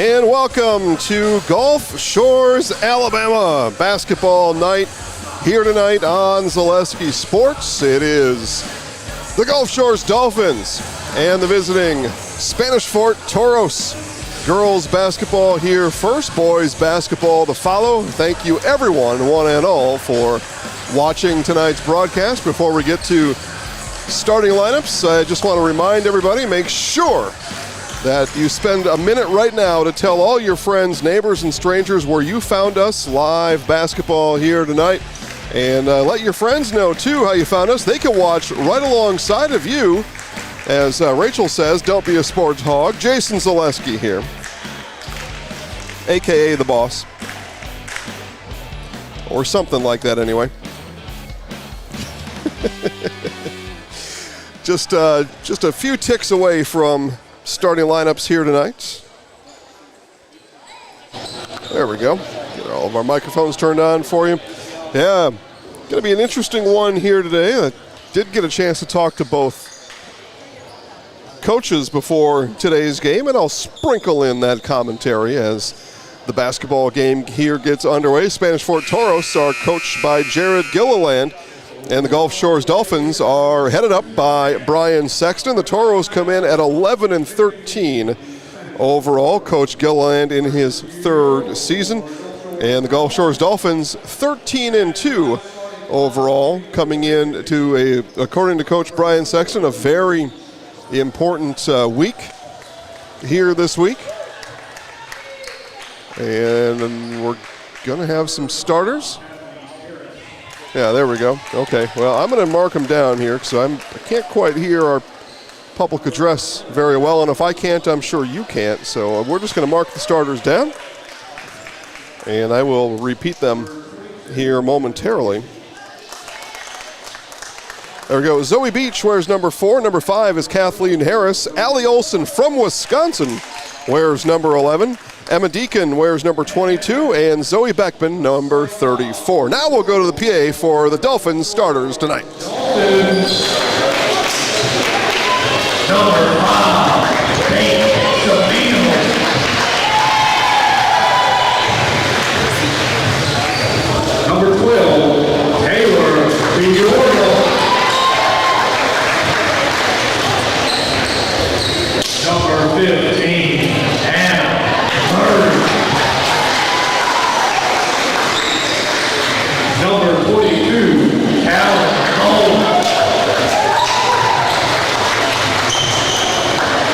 And welcome to Gulf Shores, Alabama basketball night here tonight on Zaleski Sports. It is the Gulf Shores Dolphins and the visiting Spanish Fort Toros. Girls basketball here first, boys basketball to follow. Thank you everyone, one and all, for watching tonight's broadcast. Before we get to starting lineups, I just want to remind everybody, make sure that you spend a minute right now to tell all your friends, neighbors, and strangers where you found us live basketball here tonight. And let your friends know, too, how you found us. They can watch right alongside of you. As Rachel says, don't be a sports hog. Jason Zaleski here, a.k.a. the boss. Or something like that, anyway. Just a few ticks away from starting lineups here tonight. There we go. Get all of our microphones turned on for you. Yeah, going to be an interesting one here today. I did get a chance to talk to both coaches before today's game, and I'll sprinkle in that commentary as the basketball game here gets underway. Spanish Fort Toros are coached by Jared Gilliland, and the Gulf Shores Dolphins are headed up by Brian Sexton. The Toros come in at 11-13 overall. Coach Gilliland in his third season. And the Gulf Shores Dolphins 13-2 overall, coming in to, according to Coach Brian Sexton, a very important week here this week. And we're going to have some starters. Yeah, there we go. Okay, well, I'm going to mark them down here because I can't quite hear our public address very well, and if I can't, I'm sure you can't. So we're just going to mark the starters down, and I will repeat them here momentarily. There we go. Zoe Beach wears number 4. Number 5 is Kathleen Harris. Allie Olson from Wisconsin wears number 11. Emma Deacon wears number 22, and Zoe Beckman, number 34. Now we'll go to the PA for the Dolphins starters tonight. Number 5, Nate Sabino. Number 12, Taylor Fiordo. Number 15, Anna Murray. Number 42, Cal Cole.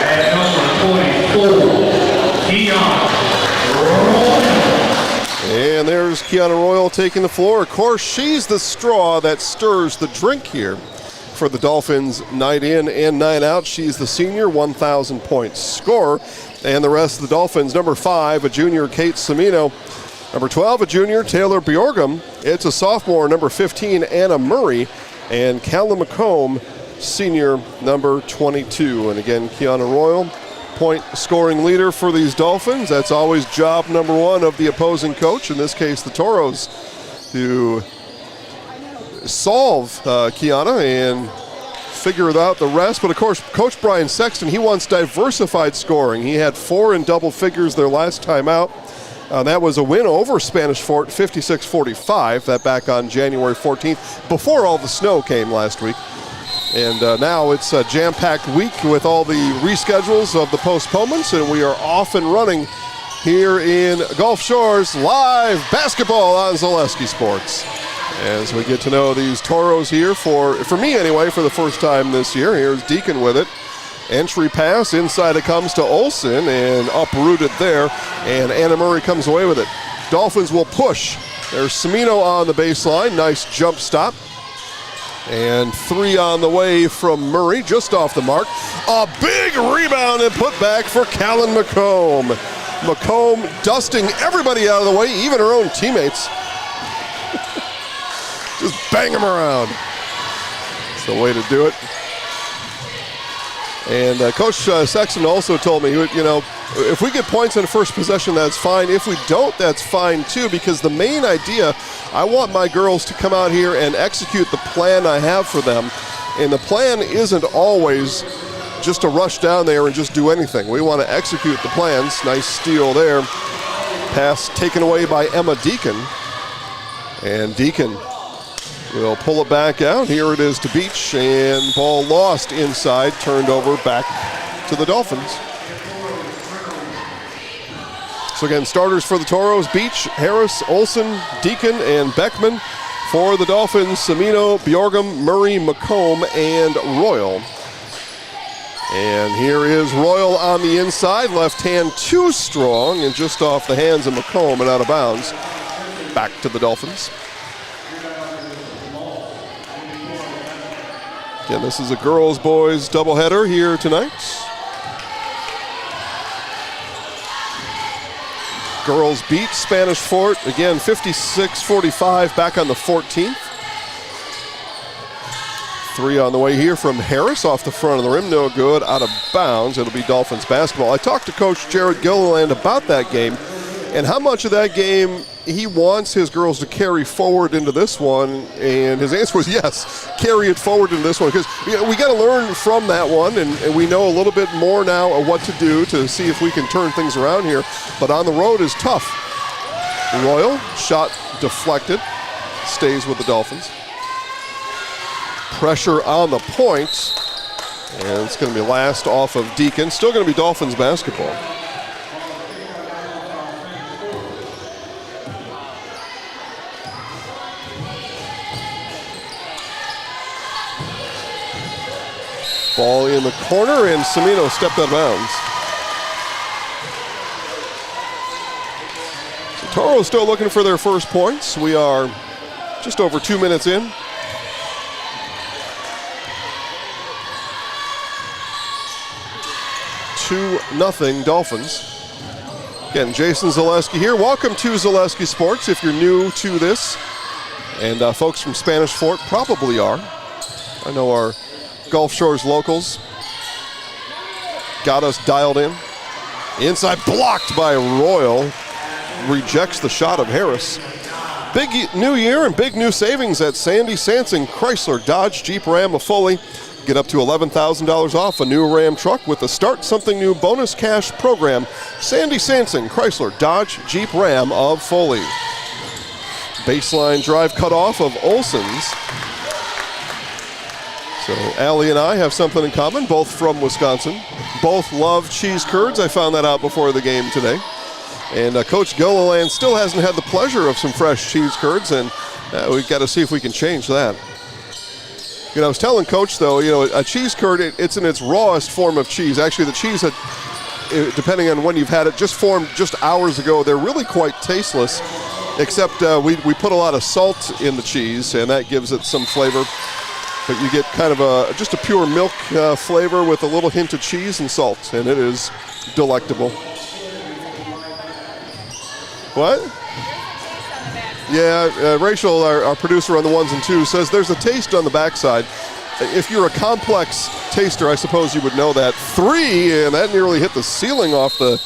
And number 24, Keon Royal. And there's Kiana Royal taking the floor. Of course, she's the straw that stirs the drink here for the Dolphins night in and night out. She's the senior 1,000-point scorer. And the rest of the Dolphins, number 5, a junior, Kate Semino. Number 12, a junior, Taylor Bjorgum. It's a sophomore, number 15, Anna Murray. And Callum McComb, senior, number 22. And again, Kiana Royal, point scoring leader for these Dolphins. That's always job number 1 of the opposing coach, in this case the Toros, to solve Kiana and figure out the rest. But of course, Coach Brian Sexton, he wants diversified scoring. He had 4 in double figures their last time out. That was a win over Spanish Fort, 56-45, that back on January 14th, before all the snow came last week. And now it's a jam-packed week with all the reschedules of the postponements, and we are off and running here in Gulf Shores live basketball on Zaleski Sports. As we get to know these Toros here, for me anyway, for the first time this year. Here's Deacon with it. Entry pass, inside it comes to Olson, and uprooted there, and Anna Murray comes away with it. Dolphins will push. There's Semino on the baseline, nice jump stop. And 3 on the way from Murray, just off the mark. A big rebound and put back for Callum McComb. McComb dusting everybody out of the way, even her own teammates. Just bang them around. That's the way to do it. And Coach Sexton also told me, you know, if we get points in the first possession, that's fine. If we don't, that's fine too, because the main idea, I want my girls to come out here and execute the plan I have for them. And the plan isn't always just to rush down there and just do anything. We want to execute the plans. Nice steal there. Pass taken away by Emma Deacon. And Deacon will pull it back out. Here it is to Beach, and ball lost inside, turned over back to the Dolphins. So again, starters for the Toros: Beach, Harris, Olson, Deacon, and Beckman. For the Dolphins: Semino, Bjorgum, Murray, McComb, and Royal. And here is Royal on the inside, left hand too strong and just off the hands of McComb and out of bounds. Back to the Dolphins. Again, this is a girls-boys doubleheader here tonight. Girls beat Spanish Fort, again 56-45, back on the 14th. Three on the way here from Harris off the front of the rim, no good, out of bounds. It'll be Dolphins basketball. I talked to Coach Jared Gilliland about that game and how much of that game he wants his girls to carry forward into this one, and his answer was yes, carry it forward into this one, because we got to learn from that one, and we know a little bit more now of what to do to see if we can turn things around here, but on the road is tough. Royal, shot deflected, stays with the Dolphins. Pressure on the point, and it's going to be last off of Deacon. Still going to be Dolphins basketball. Ball in the corner, and Semino stepped out of bounds. So Toros still looking for their first points. We are just over 2 minutes in. 2-0 Dolphins. Again, Jason Zaleski here. Welcome to Zaleski Sports if you're new to this. And folks from Spanish Fort probably are. I know our Gulf Shores locals got us dialed in. Inside, blocked by Royal. Rejects the shot of Harris. Big new year and big new savings at Sandy Sansing Chrysler Dodge Jeep Ram of Foley. Get up to $11,000 off a new Ram truck with the Start Something New bonus cash program. Sandy Sansing Chrysler Dodge Jeep Ram of Foley. Baseline drive cut off of Olson's. So Allie and I have something in common, both from Wisconsin. Both love cheese curds. I found that out before the game today. And Coach Gilliland still hasn't had the pleasure of some fresh cheese curds, and we've got to see if we can change that. I was telling Coach, though, a cheese curd, it's in its rawest form of cheese. Actually, the cheese, depending on when you've had it, just formed just hours ago. They're really quite tasteless, except we put a lot of salt in the cheese, and that gives it some flavor. But you get kind of just a pure milk flavor with a little hint of cheese and salt, and it is delectable. What? Yeah, Rachel, our producer on the ones and twos, says there's a taste on the backside. If you're a complex taster, I suppose you would know that. 3, and that nearly hit the ceiling off the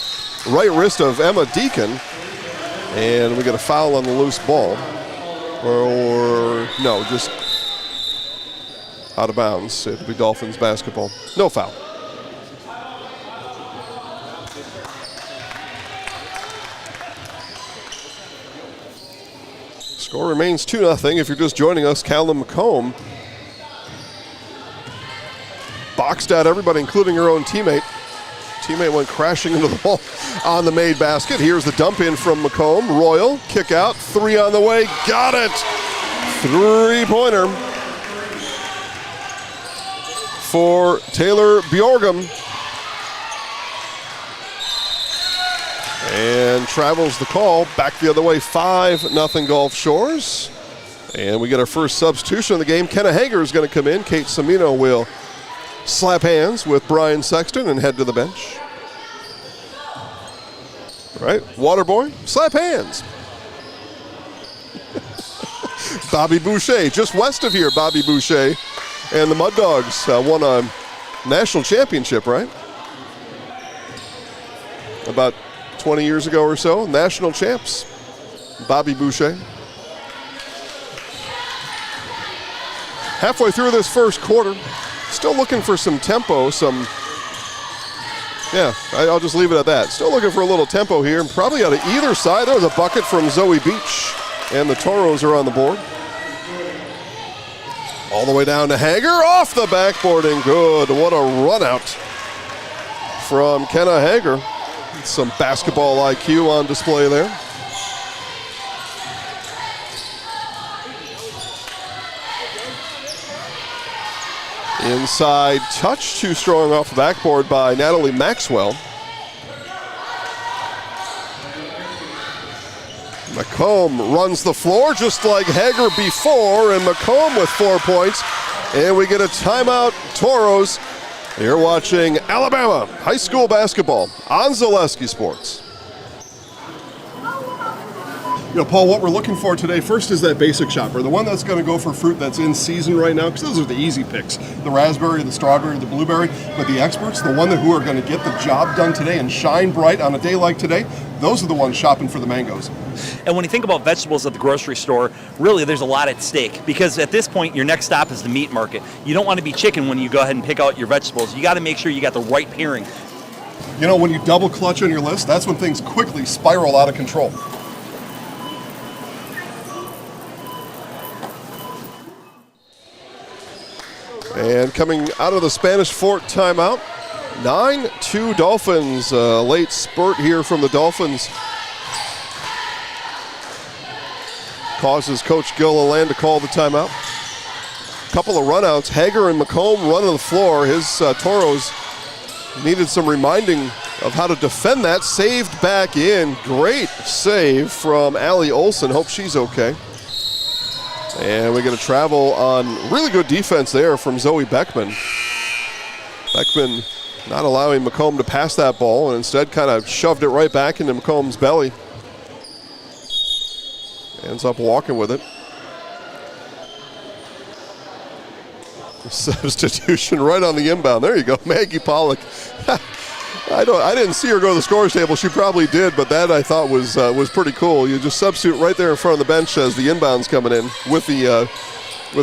right wrist of Emma Deacon. And we get a foul on the loose ball. Or no, just out of bounds. It'll be Dolphins basketball. No foul. Score remains 2-0. If you're just joining us, Callum McComb boxed out everybody, including her own teammate. Teammate went crashing into the ball on the made basket. Here's the dump in from McComb. Royal, kick out, 3 on the way. Got it! 3-pointer for Taylor Bjorgum. And travels the call back the other way, 5-0 Gulf Shores. And we get our first substitution of the game. Kenna Hager is going to come in. Kate Semino will slap hands with Brian Sexton and head to the bench. All right, Waterboy, slap hands. Bobby Boucher, just west of here, Bobby Boucher. And the Mud Dogs won a national championship, right? About 20 years ago or so, national champs, Bobby Boucher. Halfway through this first quarter, still looking for some tempo, some Yeah, I'll just leave it at that. Still looking for a little tempo here, and probably out of either side. There was a bucket from Zoe Beach, and the Toros are on the board. All the way down to Hager, off the backboard, and good. What a run out from Kenna Hager. Some basketball IQ on display there. Inside touch, too strong off the backboard by Natalie Maxwell. McComb runs the floor just like Hager before, and McComb with 4 points. And we get a timeout, Toros. You're watching Alabama high school basketball on Zaleski Sports. You know, Paul, what we're looking for today first is that basic shopper, the one that's going to go for fruit that's in season right now, because those are the easy picks, the raspberry, the strawberry, the blueberry. But the experts, the one who are going to get the job done today and shine bright on a day like today, those are the ones shopping for the mangoes. And when you think about vegetables at the grocery store, really there's a lot at stake, because at this point your next stop is the meat market. You don't want to be chicken when you go ahead and pick out your vegetables. You got to make sure you got the right pairing. You know, when you double clutch on your list, that's when things quickly spiral out of control. And coming out of the Spanish Fort timeout, 9-2 Dolphins. Late spurt here from the Dolphins causes Coach Gil Lalande to call the timeout. Couple of runouts. Hager and McComb running the floor. His Toros needed some reminding of how to defend that. Saved back in. Great save from Allie Olson. Hope she's okay. And we're going to travel on really good defense there from Zoe Beckman. Beckman not allowing McComb to pass that ball, and instead kind of shoved it right back into McComb's belly. Ends up walking with it. Substitution right on the inbound. There you go, Maggie Pollock. I didn't see her go to the scorer's table. She probably did, but that I thought was pretty cool. You just substitute right there in front of the bench as the inbound's coming in with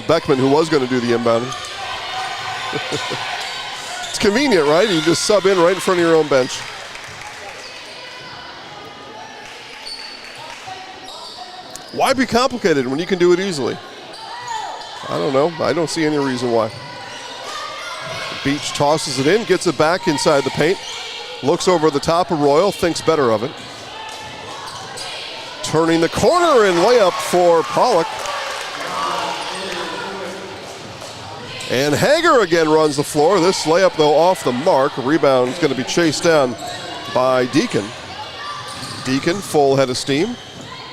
Beckman, who was going to do the inbounding. It's convenient, right? You just sub in right in front of your own bench. Why be complicated when you can do it easily? I don't know. I don't see any reason why. Beach tosses it in, gets it back inside the paint. Looks over the top of Royal, thinks better of it. Turning the corner and layup for Pollock. And Hager again runs the floor. This layup, though, off the mark. Rebound is going to be chased down by Deacon. Deacon, full head of steam.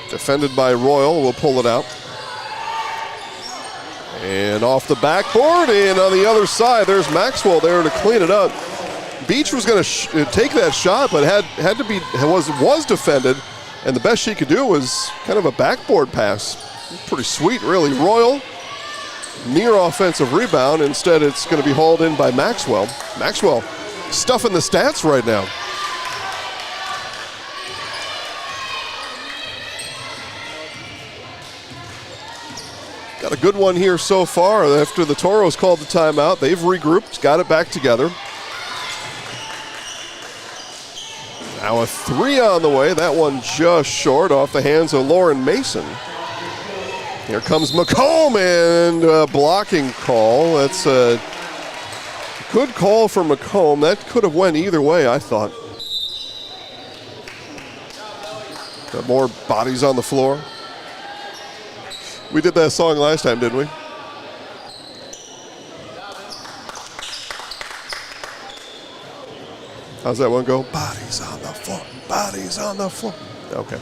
Defended by Royal, will pull it out. And off the backboard, and on the other side, there's Maxwell there to clean it up. Beach was going to take that shot, but had to be was defended, and the best she could do was kind of a backboard pass. Pretty sweet, really. Royal, near offensive rebound. Instead, it's going to be hauled in by Maxwell. Maxwell stuffing the stats right now. Got a good one here so far. After the Toros called the timeout, they've regrouped, got it back together. Now a three on the way. That one just short off the hands of Lauren Mason. Here comes McComb, and a blocking call. That's a good call for McComb. That could have went either way, I thought. Got more bodies on the floor. We did that song last time, didn't we? How's that one go? Bodies on the floor, bodies on the floor. Okay.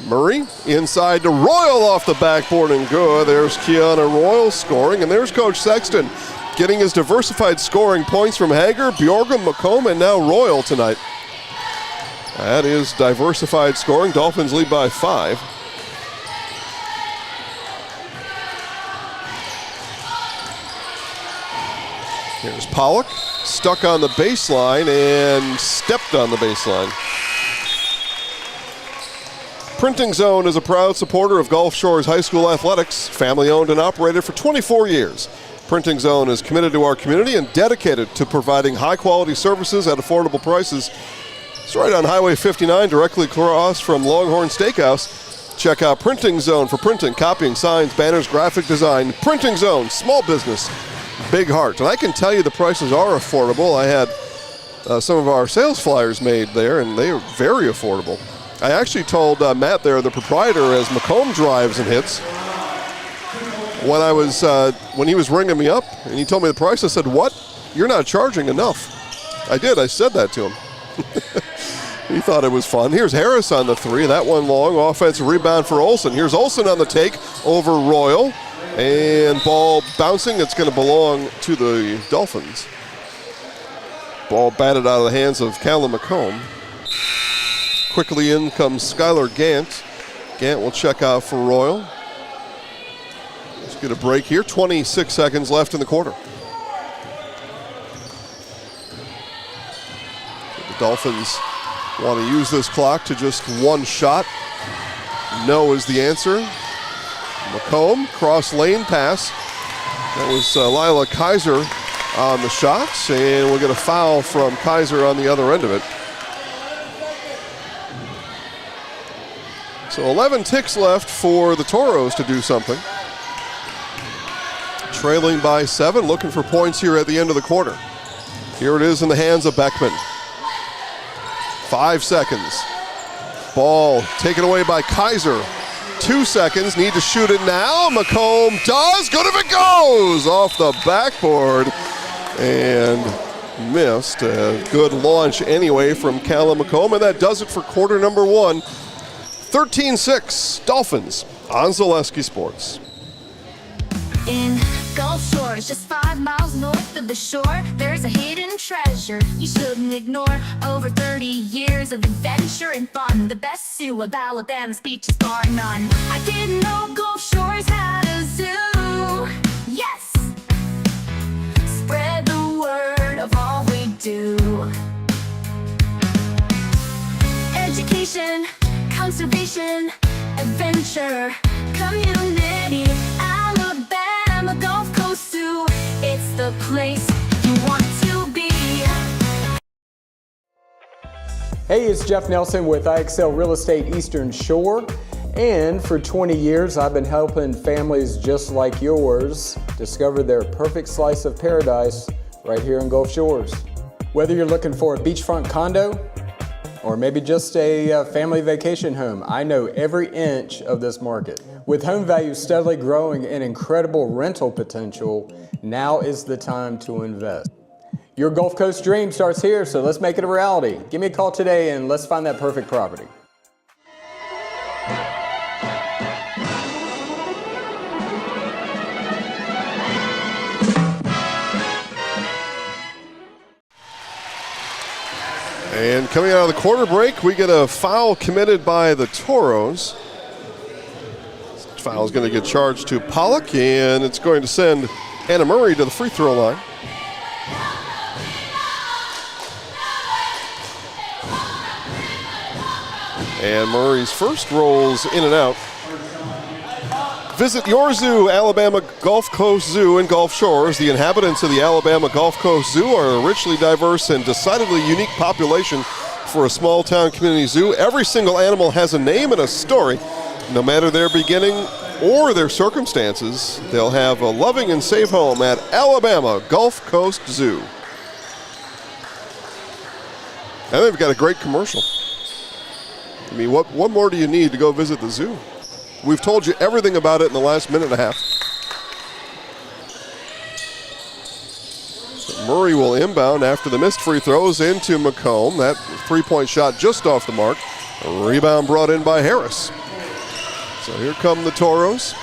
Murray inside to Royal off the backboard, and good. There's Kiana Royal scoring, and there's Coach Sexton getting his diversified scoring points from Hager, Bjorgum, McComb, and now Royal tonight. That is diversified scoring. Dolphins lead by 5. Here's Pollock, stuck on the baseline and stepped on the baseline. Printing Zone is a proud supporter of Gulf Shores High School athletics, family owned and operated for 24 years. Printing Zone is committed to our community and dedicated to providing high-quality services at affordable prices. It's right on Highway 59, directly across from Longhorn Steakhouse. Check out Printing Zone for printing, copying, signs, banners, graphic design. Printing Zone, small business, big heart. And I can tell you the prices are affordable. I had some of our sales flyers made there, and they are very affordable. I actually told Matt there, the proprietor, as Macomb drives and hits, when he was ringing me up and he told me the price, I said, "What? You're not charging enough." I did. I said that to him. He thought it was fun. Here's Harris on the three. That one long. Offensive rebound for Olsen. Here's Olsen on the take over Royal. And ball bouncing. It's going to belong to the Dolphins. Ball batted out of the hands of Callum Macomb. Quickly in comes Skylar Gant. Gant will check out for Royal. Let's get a break here. 26 seconds left in the quarter. The Dolphins want to use this clock to just one shot. No is the answer. Macomb, cross lane pass. That was Lila Kaiser on the shots, and we'll get a foul from Kaiser on the other end of it. So 11 ticks left for the Toros to do something. Trailing by 7, looking for points here at the end of the quarter. Here it is in the hands of Beckman. 5 seconds. Ball taken away by Kaiser. 2 seconds, need to shoot it now. Macomb does, good if it goes! Off the backboard and missed. A good launch anyway from Callum Macomb, and that does it for quarter number 1. 13-6, Dolphins on Zaleski Sports. In Gulf Shores, just 5 miles north of the shore, there's a hidden treasure you shouldn't ignore. Over 30 years of adventure and fun, the best zoo of Alabama's beaches bar none. I didn't know Gulf Shores had a zoo. Yes, spread the word of all we do. Education, conservation, adventure, community. Alabama Gulf Coast Zoo, it's the place you want to be. Hey, it's Jeff Nelson with AHSAA Real Estate Eastern Shore, and for 20 years I've been helping families just like yours discover their perfect slice of paradise right here in Gulf Shores. Whether you're looking for a beachfront condo or maybe just a family vacation home, I know every inch of this market. With home values steadily growing and incredible rental potential, now is the time to invest. Your Gulf Coast dream starts here, so let's make it a reality. Give me a call today and let's find that perfect property. And coming out of the quarter break, we get a foul committed by the Toros. This foul is going to get charged to Pollock, and it's going to send Anna Murray to the free throw line. And Murray's first rolls in and out. Visit your zoo, Alabama Gulf Coast Zoo in Gulf Shores. The inhabitants of the Alabama Gulf Coast Zoo are a richly diverse and decidedly unique population for a small-town community zoo. Every single animal has a name and a story. No matter their beginning or their circumstances, they'll have a loving and safe home at Alabama Gulf Coast Zoo. And they've got a great commercial. I mean, what more do you need to go visit the zoo? We've told you everything about it in the last minute and a half. So Murray will inbound after the missed free throws into Macomb. That three-point shot just off the mark. A rebound brought in by Harris. So here come the Toros.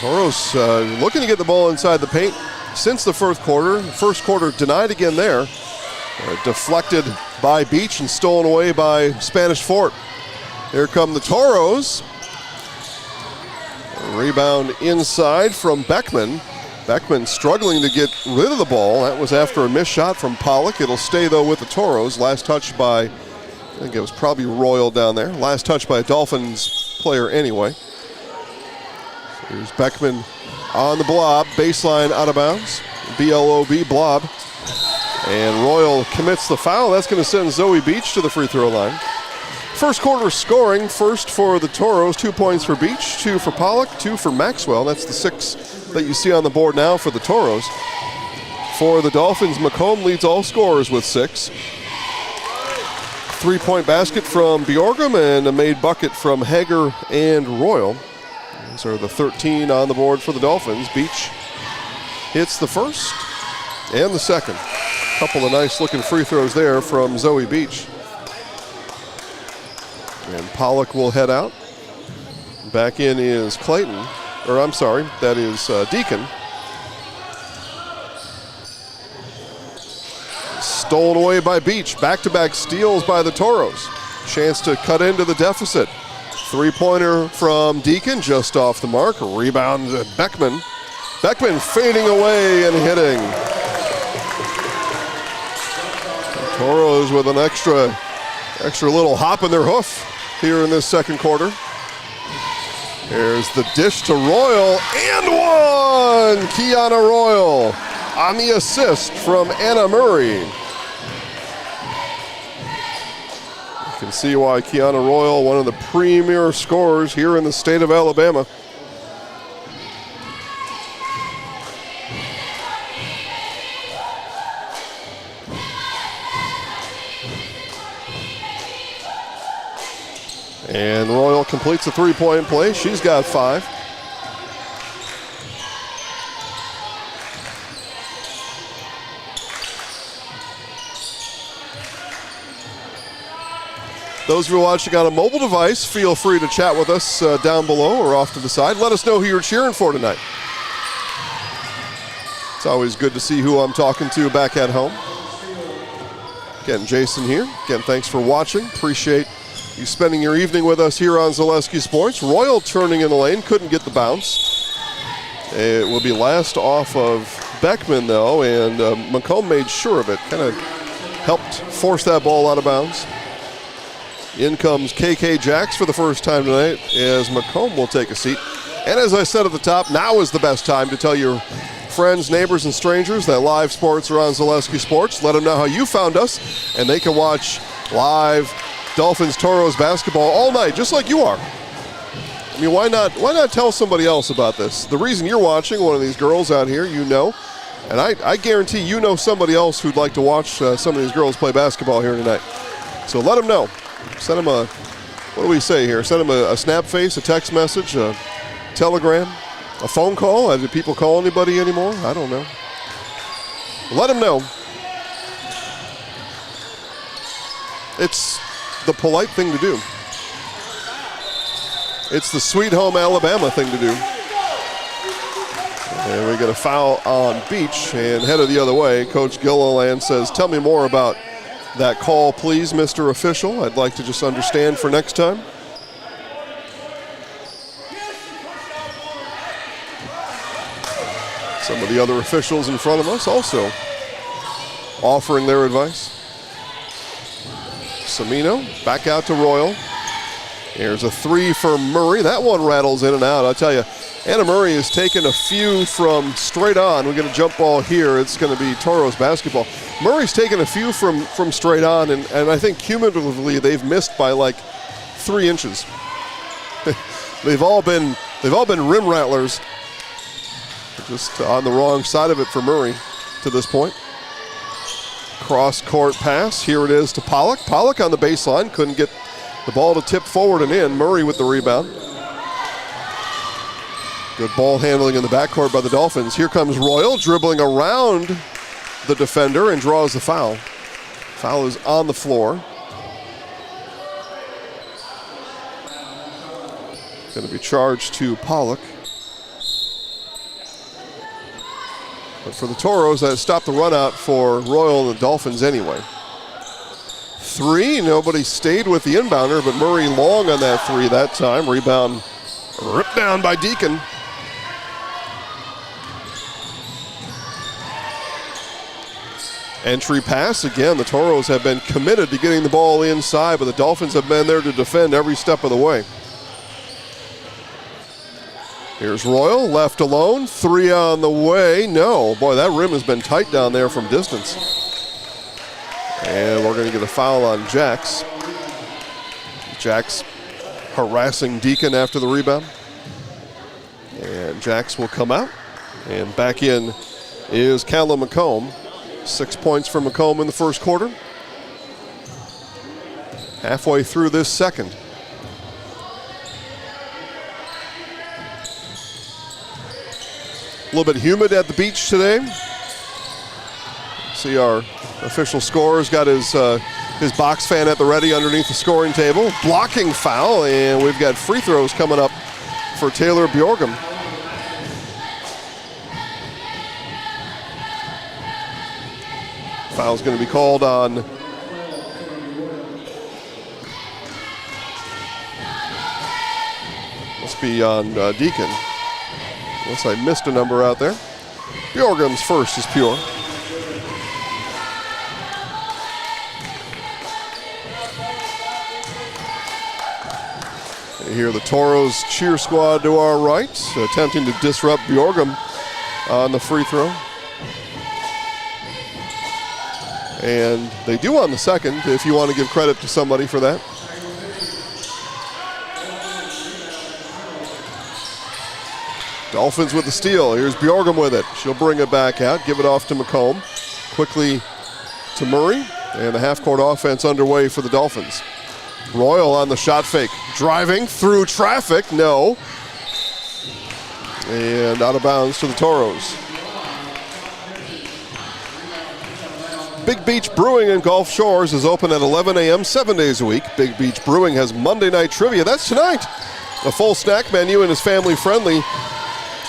Toros looking to get the ball inside the paint since the first quarter. First quarter denied again there. Deflected by Beach and stolen away by Spanish Fort. Here come the Toros. Rebound inside from Beckman. Beckman struggling to get rid of the ball. That was after a missed shot from Pollock. It'll stay, though, with the Toros. Last touch by, I think it was probably Royal down there. Last touch by a Dolphins player anyway. Here's Beckman on the blob, baseline out of bounds. B-L-O-B, blob. And Royal commits the foul. That's going to send Zoe Beach to the free throw line. First quarter scoring, first for the Toros, 2 points for Beach, 2 for Pollock, 2 for Maxwell. That's the 6 that you see on the board now for the Toros. For the Dolphins, McComb leads all scorers with 6. 3-point basket from Bjorgum and a made bucket from Hager and Royal. These are the 13 on the board for the Dolphins. Beach hits the first and the second. Couple of nice looking free throws there from Zoe Beach. And Pollock will head out. Back in is Clayton, or I'm sorry, that is Deacon. Stolen away by Beach. Back-to-back steals by the Toros. Chance to cut into the deficit. Three-pointer from Deacon, just off the mark. Rebound Beckman. Beckman fading away and hitting. The Toros with an extra little hop in their hoof here in this second quarter. There's the dish to Royal, and one! Kiana Royal on the assist from Anna Murray. You can see why Kiana Royal, one of the premier scorers here in the state of Alabama. And Royal completes a three-point play. She's got 5. Those of you watching on a mobile device, feel free to chat with us down below or off to the side. Let us know who you're cheering for tonight. It's always good to see who I'm talking to back at home. Again, Jason here. Again, thanks for watching. Appreciate you spending your evening with us here on Zaleski Sports. Royal turning in the lane, couldn't get the bounce. It will be last off of Beckman, though, and McComb made sure of it. Kind of helped force that ball out of bounds. In comes KK Jacks for the first time tonight as McComb will take a seat. And as I said at the top, now is the best time to tell your friends, neighbors, and strangers that live sports are on Zaleski Sports. Let them know how you found us, and they can watch live Dolphins Toros basketball all night, just like you are. I mean, why not tell somebody else about this? The reason you're watching, one of these girls out here, you know, and I guarantee you know somebody else who'd like to watch some of these girls play basketball here tonight. So let them know. Send them what do we say here? Send them a snap face, a text message, a telegram, a phone call. Do people call anybody anymore? I don't know. Let them know. It's the polite thing to do. It's the sweet home Alabama thing to do. And we get a foul on Beach and headed the other way. Coach Gilliland says, tell me more about that call, please, Mr. Official. I'd like to just understand for next time. Some of the other officials in front of us also offering their advice. Samino back out to Royal. Here's a 3 for Murray. That one rattles in and out. I'll tell you, Anna Murray has taken a few from straight on. We get a jump ball here. It's going to be Toros basketball. Murray's taken a few from straight on, and I think cumulatively they've missed by like 3 inches. they've all been rim rattlers. Just on the wrong side of it for Murray to this point. Cross-court pass. Here it is to Pollock. Pollock on the baseline. Couldn't get the ball to tip forward and in. Murray with the rebound. Good ball handling in the backcourt by the Dolphins. Here comes Royal dribbling around the defender and draws the foul. Foul is on the floor. Going to be charged to Pollock. But for the Toros, that stopped the run out for Royal and the Dolphins anyway. 3, nobody stayed with the inbounder, but Murray long on that 3 that time. Rebound ripped down by Deacon. Entry pass. Again, the Toros have been committed to getting the ball inside, but the Dolphins have been there to defend every step of the way. Here's Royal, left alone, 3 on the way. No, boy, that rim has been tight down there from distance. And we're going to get a foul on Jax. Jax harassing Deacon after the rebound. And Jax will come out. And back in is Callum McComb. 6 points for McComb in the first quarter. Halfway through this second. A little bit humid at the beach today. See our official scorer's got his box fan at the ready underneath the scoring table. Blocking foul, and we've got free throws coming up for Taylor Bjorgum. Foul's going to be called on must be on Deacon. Unless I missed a number out there. Bjorgum's first is pure. You hear the Toros cheer squad to our right, attempting to disrupt Bjorgum on the free throw. And they do on the second, if you want to give credit to somebody for that. Dolphins with the steal. Here's Bjorgum with it. She'll bring it back out, give it off to McComb. Quickly to Murray, and the half-court offense underway for the Dolphins. Royal on the shot fake. Driving through traffic, no. And out of bounds to the Toros. Big Beach Brewing in Gulf Shores is open at 11 a.m. 7 days a week. Big Beach Brewing has Monday night trivia. That's tonight. A full snack menu and is family friendly.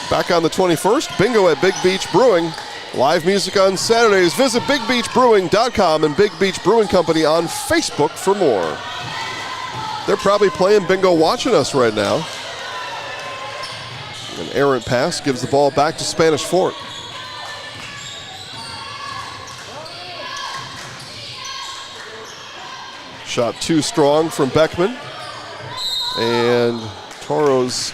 Back on the 21st, bingo at Big Beach Brewing. Live music on Saturdays. Visit BigBeachBrewing.com and Big Beach Brewing Company on Facebook for more. They're probably playing bingo watching us right now. An errant pass gives the ball back to Spanish Fort. Shot too strong from Beckman. And Toros,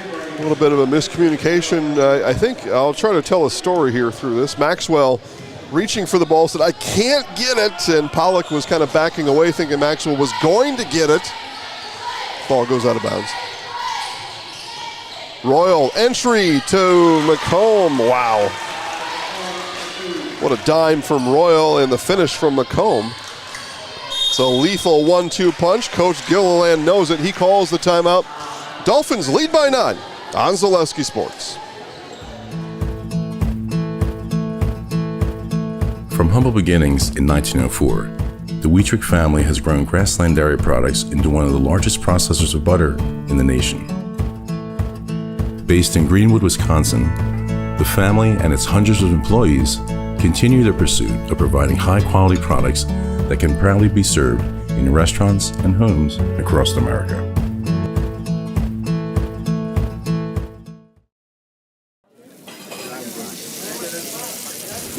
a little bit of a miscommunication. I think I'll try to tell a story here through this. Maxwell reaching for the ball said, I can't get it. And Pollock was kind of backing away thinking Maxwell was going to get it. Ball goes out of bounds. Royal entry to McComb. Wow. What a dime from Royal and the finish from McComb. It's a lethal 1-2 punch. Coach Gilliland knows it. He calls the timeout. Dolphins lead by 9 on Zaleski Sports. From humble beginnings in 1904, the Wheatrick family has grown Grassland Dairy Products into one of the largest processors of butter in the nation. Based in Greenwood, Wisconsin, the family and its hundreds of employees continue their pursuit of providing high-quality products that can proudly be served in restaurants and homes across America.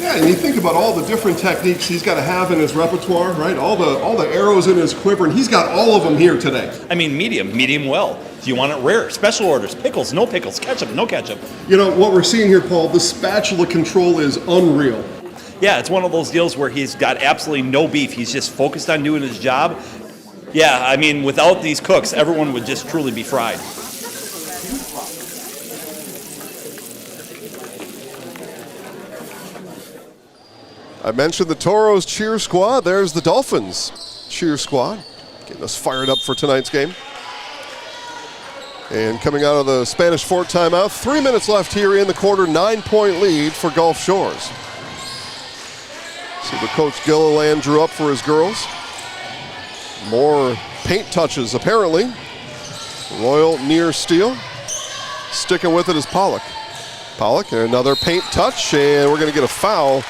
Yeah, and you think about all the different techniques he's got to have in his repertoire, right? All the arrows in his quiver, and he's got all of them here today. I mean, medium well. Do you want it rare? Special orders, pickles, no pickles, ketchup, no ketchup. You know, what we're seeing here, Paul, the spatula control is unreal. Yeah, it's one of those deals where he's got absolutely no beef. He's just focused on doing his job. Yeah, I mean, without these cooks, everyone would just truly be fried. I mentioned the Toros cheer squad. There's the Dolphins cheer squad, getting us fired up for tonight's game. And coming out of the Spanish Fort timeout, 3 minutes left here in the quarter, 9-point lead for Gulf Shores. See what Coach Gilliland drew up for his girls. More paint touches, apparently. Royal near steal. Sticking with it is Pollock. Pollock, another paint touch, and we're going to get a foul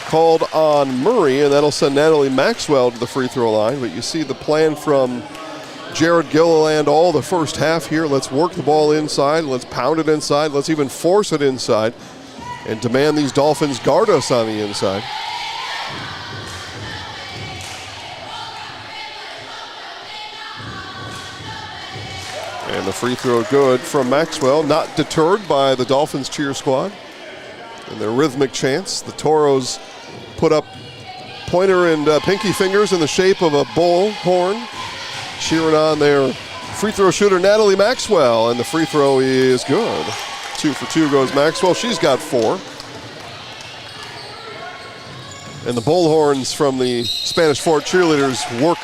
called on Murray, and that'll send Natalie Maxwell to the free throw line. But you see the plan from Jared Gilliland all the first half here. Let's work the ball inside. Let's pound it inside. Let's even force it inside and demand these Dolphins guard us on the inside. And the free throw good from Maxwell, not deterred by the Dolphins cheer squad and their rhythmic chants. The Toros put up pointer and pinky fingers in the shape of a bull horn, cheering on their free throw shooter, Natalie Maxwell, and the free throw is good. 2 for 2 goes Maxwell. She's got 4. And the bullhorns from the Spanish Fort cheerleaders work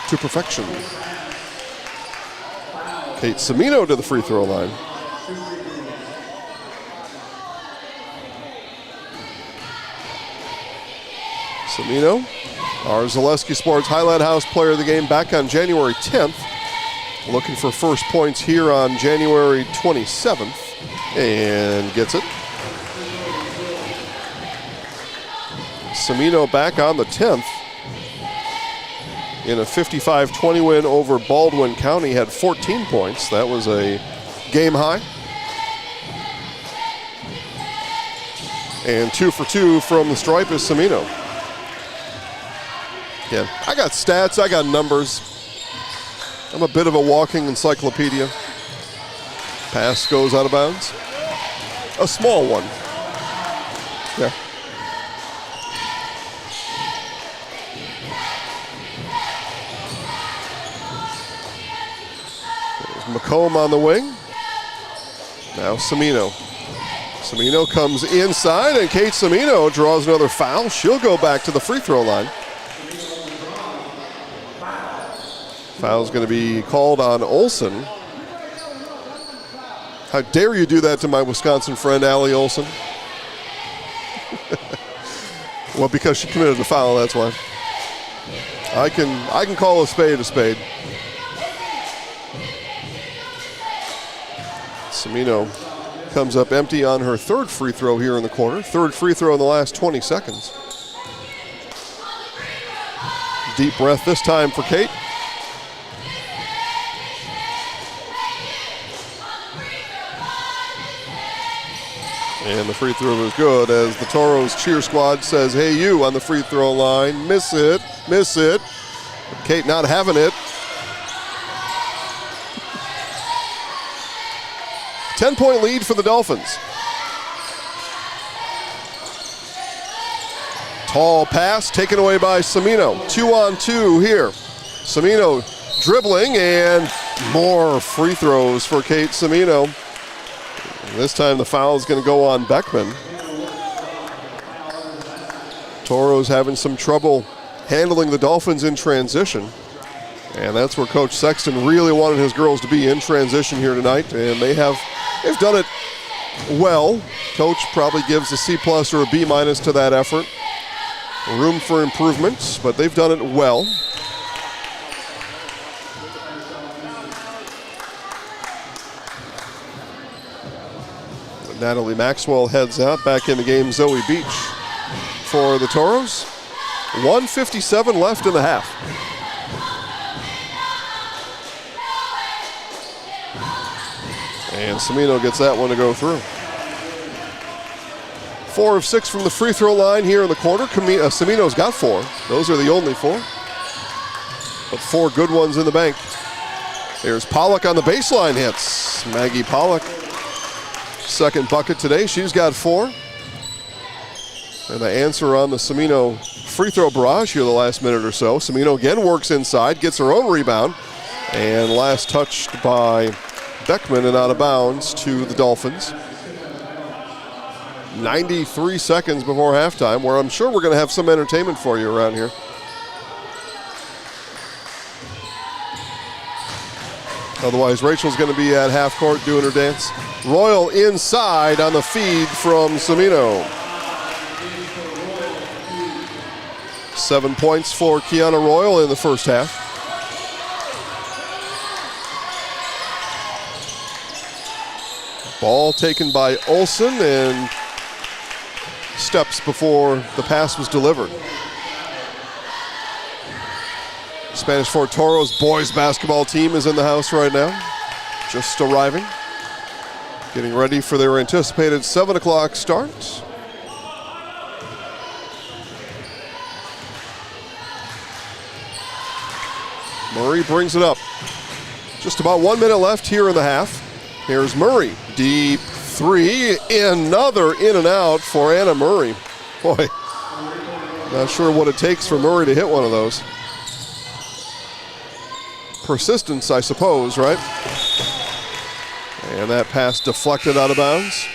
to perfection. Kate Semino to the free throw line. Semino, our Zaleski Sports Highlight House Player of the Game, back on January 10th. Looking for first points here on January 27th, and gets it. Semino back on the 10th in a 55-20 win over Baldwin County, had 14 points. That was a game high. And 2 for 2 from the stripe is Semino. Yeah, I got stats, I got numbers. I'm a bit of a walking encyclopedia. Pass goes out of bounds. A small one. Yeah. There's McComb on the wing. Now Semino. Semino comes inside, and Kate Semino draws another foul. She'll go back to the free throw line. Foul's going to be called on Olson. How dare you do that to my Wisconsin friend, Allie Olson? Well, because she committed a foul, that's why. I can call a spade a spade. Semino comes up empty on her third free throw here in the quarter. Third free throw in the last 20 seconds. Deep breath this time for Kate. And the free throw is good as the Toros cheer squad says, hey, you on the free throw line. Miss it, miss it. Kate not having it. 10-point lead for the Dolphins. Tall pass taken away by Semino. 2-on-2 here. Semino dribbling, and more free throws for Kate Semino. This time the foul is going to go on Beckman. Toros having some trouble handling the Dolphins in transition. And that's where Coach Sexton really wanted his girls to be, in transition here tonight. And they've done it well. Coach probably gives a C+ or a B- to that effort. Room for improvement, but they've done it well. Natalie Maxwell heads out. Back in the game, Zoe Beach for the Toros. 1:57 left in the half. And Semino gets that one to go through. 4 of 6 from the free throw line here in the quarter. Semino's got 4. Those are the only 4. But 4 good ones in the bank. There's Pollock on the baseline hits. Maggie Pollock, second bucket today. She's got 4. And the answer on the Semino free throw barrage here the last minute or so. Semino again works inside, gets her own rebound. And last touched by Beckman and out of bounds to the Dolphins. 93 seconds before halftime, where I'm sure we're going to have some entertainment for you around here. Otherwise, Rachel's going to be at half court doing her dance. Royal inside on the feed from Semino. 7 points for Kiana Royal in the first half. Ball taken by Olson, and steps before the pass was delivered. Spanish Fort Toros boys basketball team is in the house right now, just arriving, getting ready for their anticipated 7 o'clock start. Murray brings it up. Just about 1 minute left here in the half. Here's Murray. Deep three. Another in and out for Anna Murray. Boy, not sure what it takes for Murray to hit one of those. Persistence, I suppose, right? And that pass deflected out of bounds.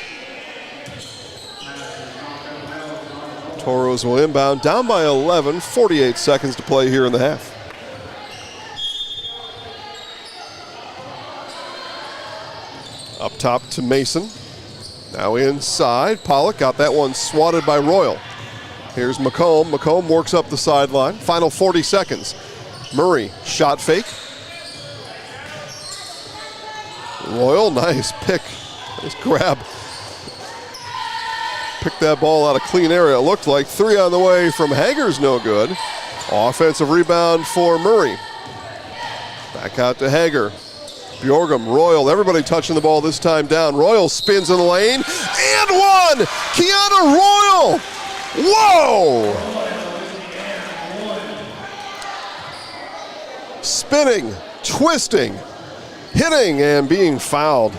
Toros will inbound, down by 11, 48 seconds to play here in the half. Up top to Mason. Now inside, Pollock got that one swatted by Royal. Here's McComb. McComb works up the sideline. Final 40 seconds. Murray, shot fake. Royal, nice pick. Nice grab. Picked that ball out of clean area, it looked like. 3 on the way from Hager's no good. Offensive rebound for Murray. Back out to Hager. Bjorgum, Royal, everybody touching the ball this time down. Royal spins in the lane, and one! Kiana Royal! Whoa! Spinning, twisting, hitting, and being fouled.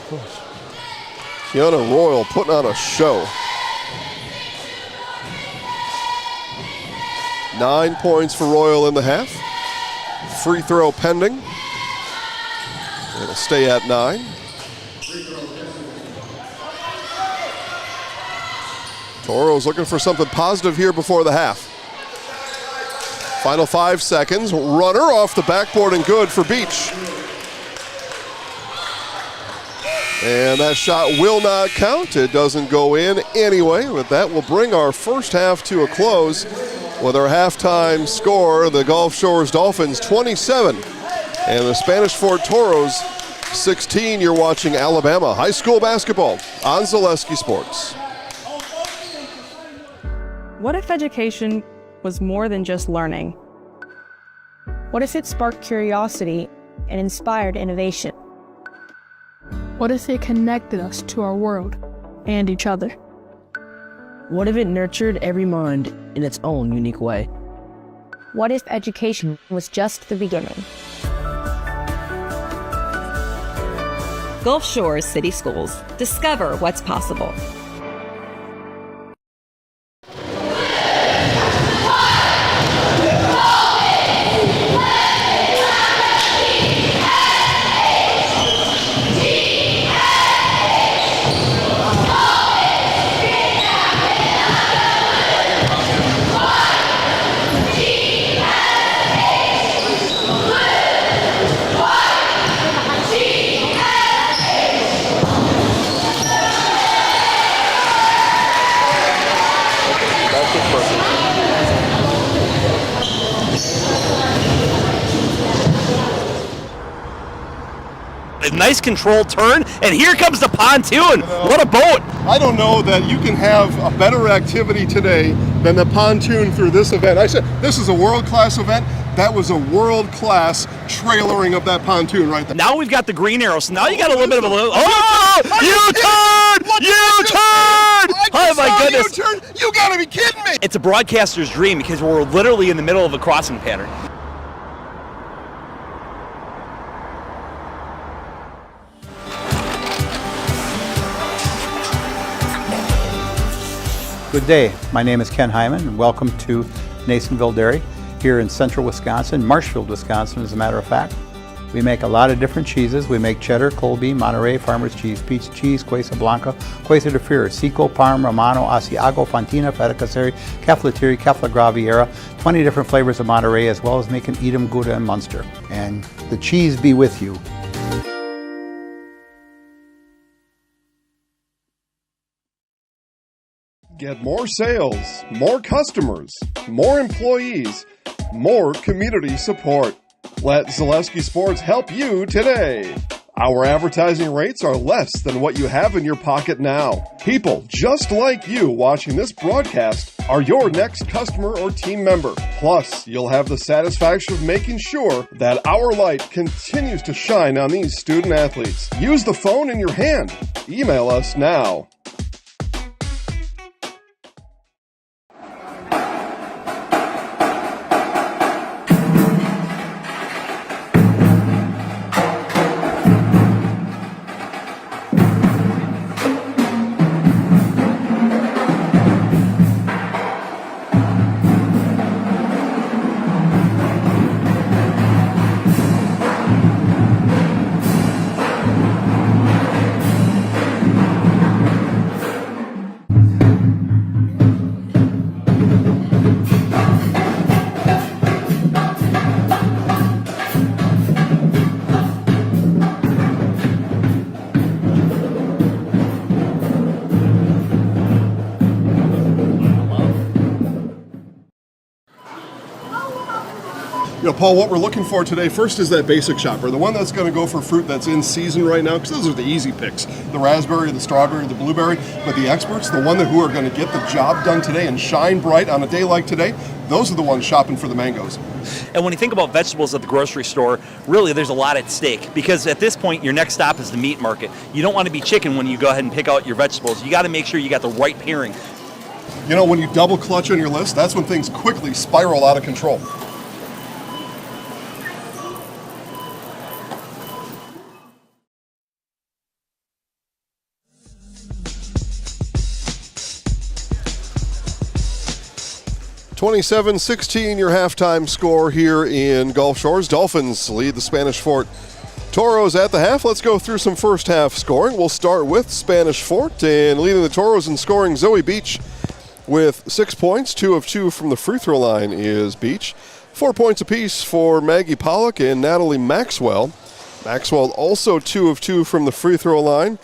Kiana Royal putting on a show. 9 points for Royal in the half. Free throw pending. It'll stay at 9. Toros looking for something positive here before the half. Final 5 seconds. Runner off the backboard and good for Beach. And that shot will not count. It doesn't go in anyway, but that will bring our first half to a close with our halftime score, the Gulf Shores Dolphins 27 and the Spanish Fort Toros 16. You're watching Alabama high school basketball on Zaleski Sports. What if education was more than just learning? What if it sparked curiosity and inspired innovation? What if it connected us to our world and each other? What if it nurtured every mind in its own unique way? What if education was just the beginning? Gulf Shores City Schools. Discover what's possible. A nice controlled turn, and here comes the pontoon. What a boat! I don't know that you can have a better activity today than the pontoon through this event. I said this is a world-class event. That was a world-class trailering of that pontoon right there. Now we've got the green arrow, so now you got a little bit of a oh! U-turn! U-turn! Oh my goodness! U-turn? You gotta be kidding me! It's a broadcaster's dream because we're literally in the middle of a crossing pattern. Good day, my name is Ken Hyman and welcome to Nasonville Dairy here in central Wisconsin, Marshfield, Wisconsin as a matter of fact. We make a lot of different cheeses. We make cheddar, Colby, Monterey, Farmer's Cheese, Peach Cheese, Quesa Blanca, Quesa de Fear, Seco, Parm, Romano, Asiago, Fontina, Feta Caseri, Caflateri, Cafla Graviera, 20 different flavors of Monterey, as well as making Edam, Gouda, and Munster. And the cheese be with you. Get more sales, more customers, more employees, more community support. Let Zaleski Sports help you today. Our advertising rates are less than what you have in your pocket now. People just like you watching this broadcast are your next customer or team member. Plus, you'll have the satisfaction of making sure that our light continues to shine on these student athletes. Use the phone in your hand. Email us now. Paul, what we're looking for today first is that basic shopper, the one that's going to go for fruit that's in season right now, because those are the easy picks, the raspberry, the strawberry, the blueberry. But the experts, the one who are going to get the job done today and shine bright on a day like today, those are the ones shopping for the mangoes. And when you think about vegetables at the grocery store, really there's a lot at stake, because at this point your next stop is the meat market. You don't want to be chicken when you go ahead and pick out your vegetables. You got to make sure you got the right pairing. When you double clutch on your list, that's when things quickly spiral out of control. (27-16) your halftime score here in Gulf Shores. Dolphins lead the Spanish Fort Toros at the half. Let's go through some first half scoring. We'll start with Spanish Fort, and leading the Toros in scoring, Zoe Beach with 6 points. 2 of 2 from the free throw line is Beach. 4 points apiece for Maggie Pollock and Natalie Maxwell. Maxwell also 2 of 2 from the free throw line.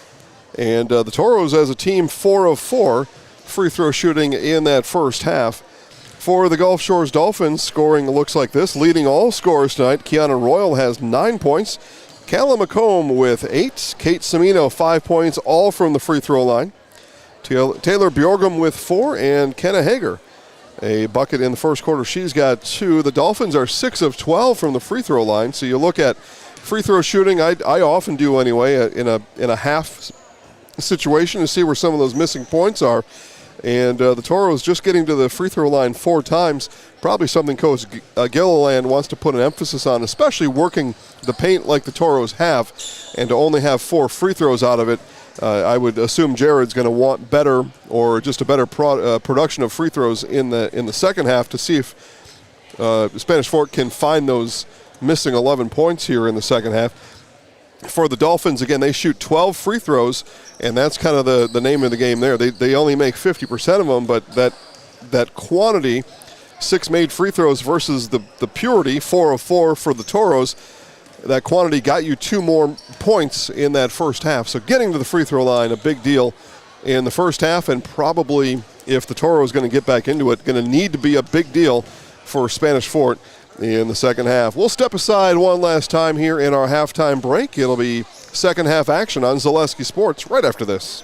And the Toros as a team 4 of 4 free throw shooting in that first half. For the Gulf Shores Dolphins, scoring looks like this. Leading all scorers tonight, Kiana Royal has 9 points. Callum McComb with 8. Kate Semino 5 points, all from the free throw line. Taylor Bjorgum with 4, and Kenna Hager a bucket in the first quarter. She's got 2. The Dolphins are 6 of 12 from the free throw line. So you look at free throw shooting, I often do anyway, in a half situation to see where some of those missing points are. And the Toros just getting to the free throw line 4 times, probably something Coach Gilliland wants to put an emphasis on, especially working the paint like the Toros have, and to only have 4 free throws out of it. I would assume Jared's going to want better, or just a better production of free throws in the second half to see if Spanish Fort can find those missing 11 points here in the second half. For the Dolphins, again, they shoot 12 free throws, and that's kind of the name of the game there. They only make 50% of them, but that quantity, 6 made free throws versus the purity, 4 of 4 for the Toros, that quantity got you 2 more points in that first half. So getting to the free throw line, a big deal in the first half, and probably, if the Toro is going to get back into it, going to need to be a big deal for Spanish Fort in the second half. We'll step aside one last time here in our halftime break. It'll be second half action on Zaleski Sports right after this.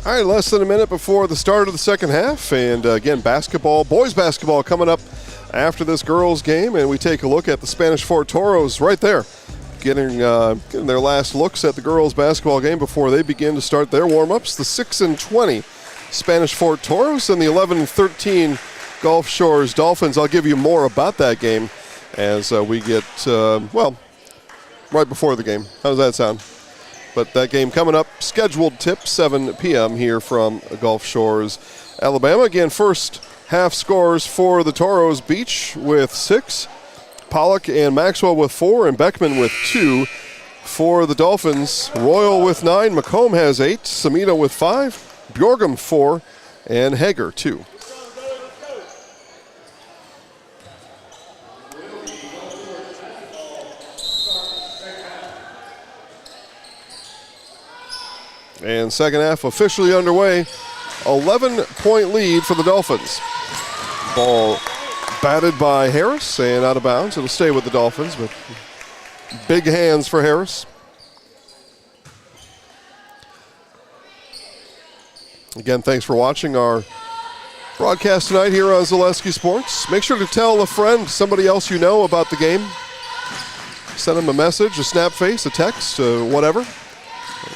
All right, less than a minute before the start of the second half. And again, basketball, boys basketball coming up after this girls game. And we take a look at the Spanish Fort Toros right there, getting their last looks at the girls basketball game before they begin to start their warm-ups. The 6-20 Spanish Fort Toros and the 11-13 Gulf Shores Dolphins. I'll give you more about that game as we get, right before the game. How does that sound? But that game coming up, scheduled tip, 7 p.m. here from Gulf Shores, Alabama. Again, first half scores for the Toros: Beach with 6, Pollock and Maxwell with 4, and Beckman with 2. For the Dolphins, Royal with 9, McComb has 8, Samito with 5, Bjorgum 4, and Hager 2. And second half officially underway. 11-point lead for the Dolphins. Ball batted by Harris and out of bounds. It'll stay with the Dolphins, but big hands for Harris. Again, thanks for watching our broadcast tonight here on Zaleski Sports. Make sure to tell a friend, somebody else you know about the game. Send them a message, a snap face, a text, whatever.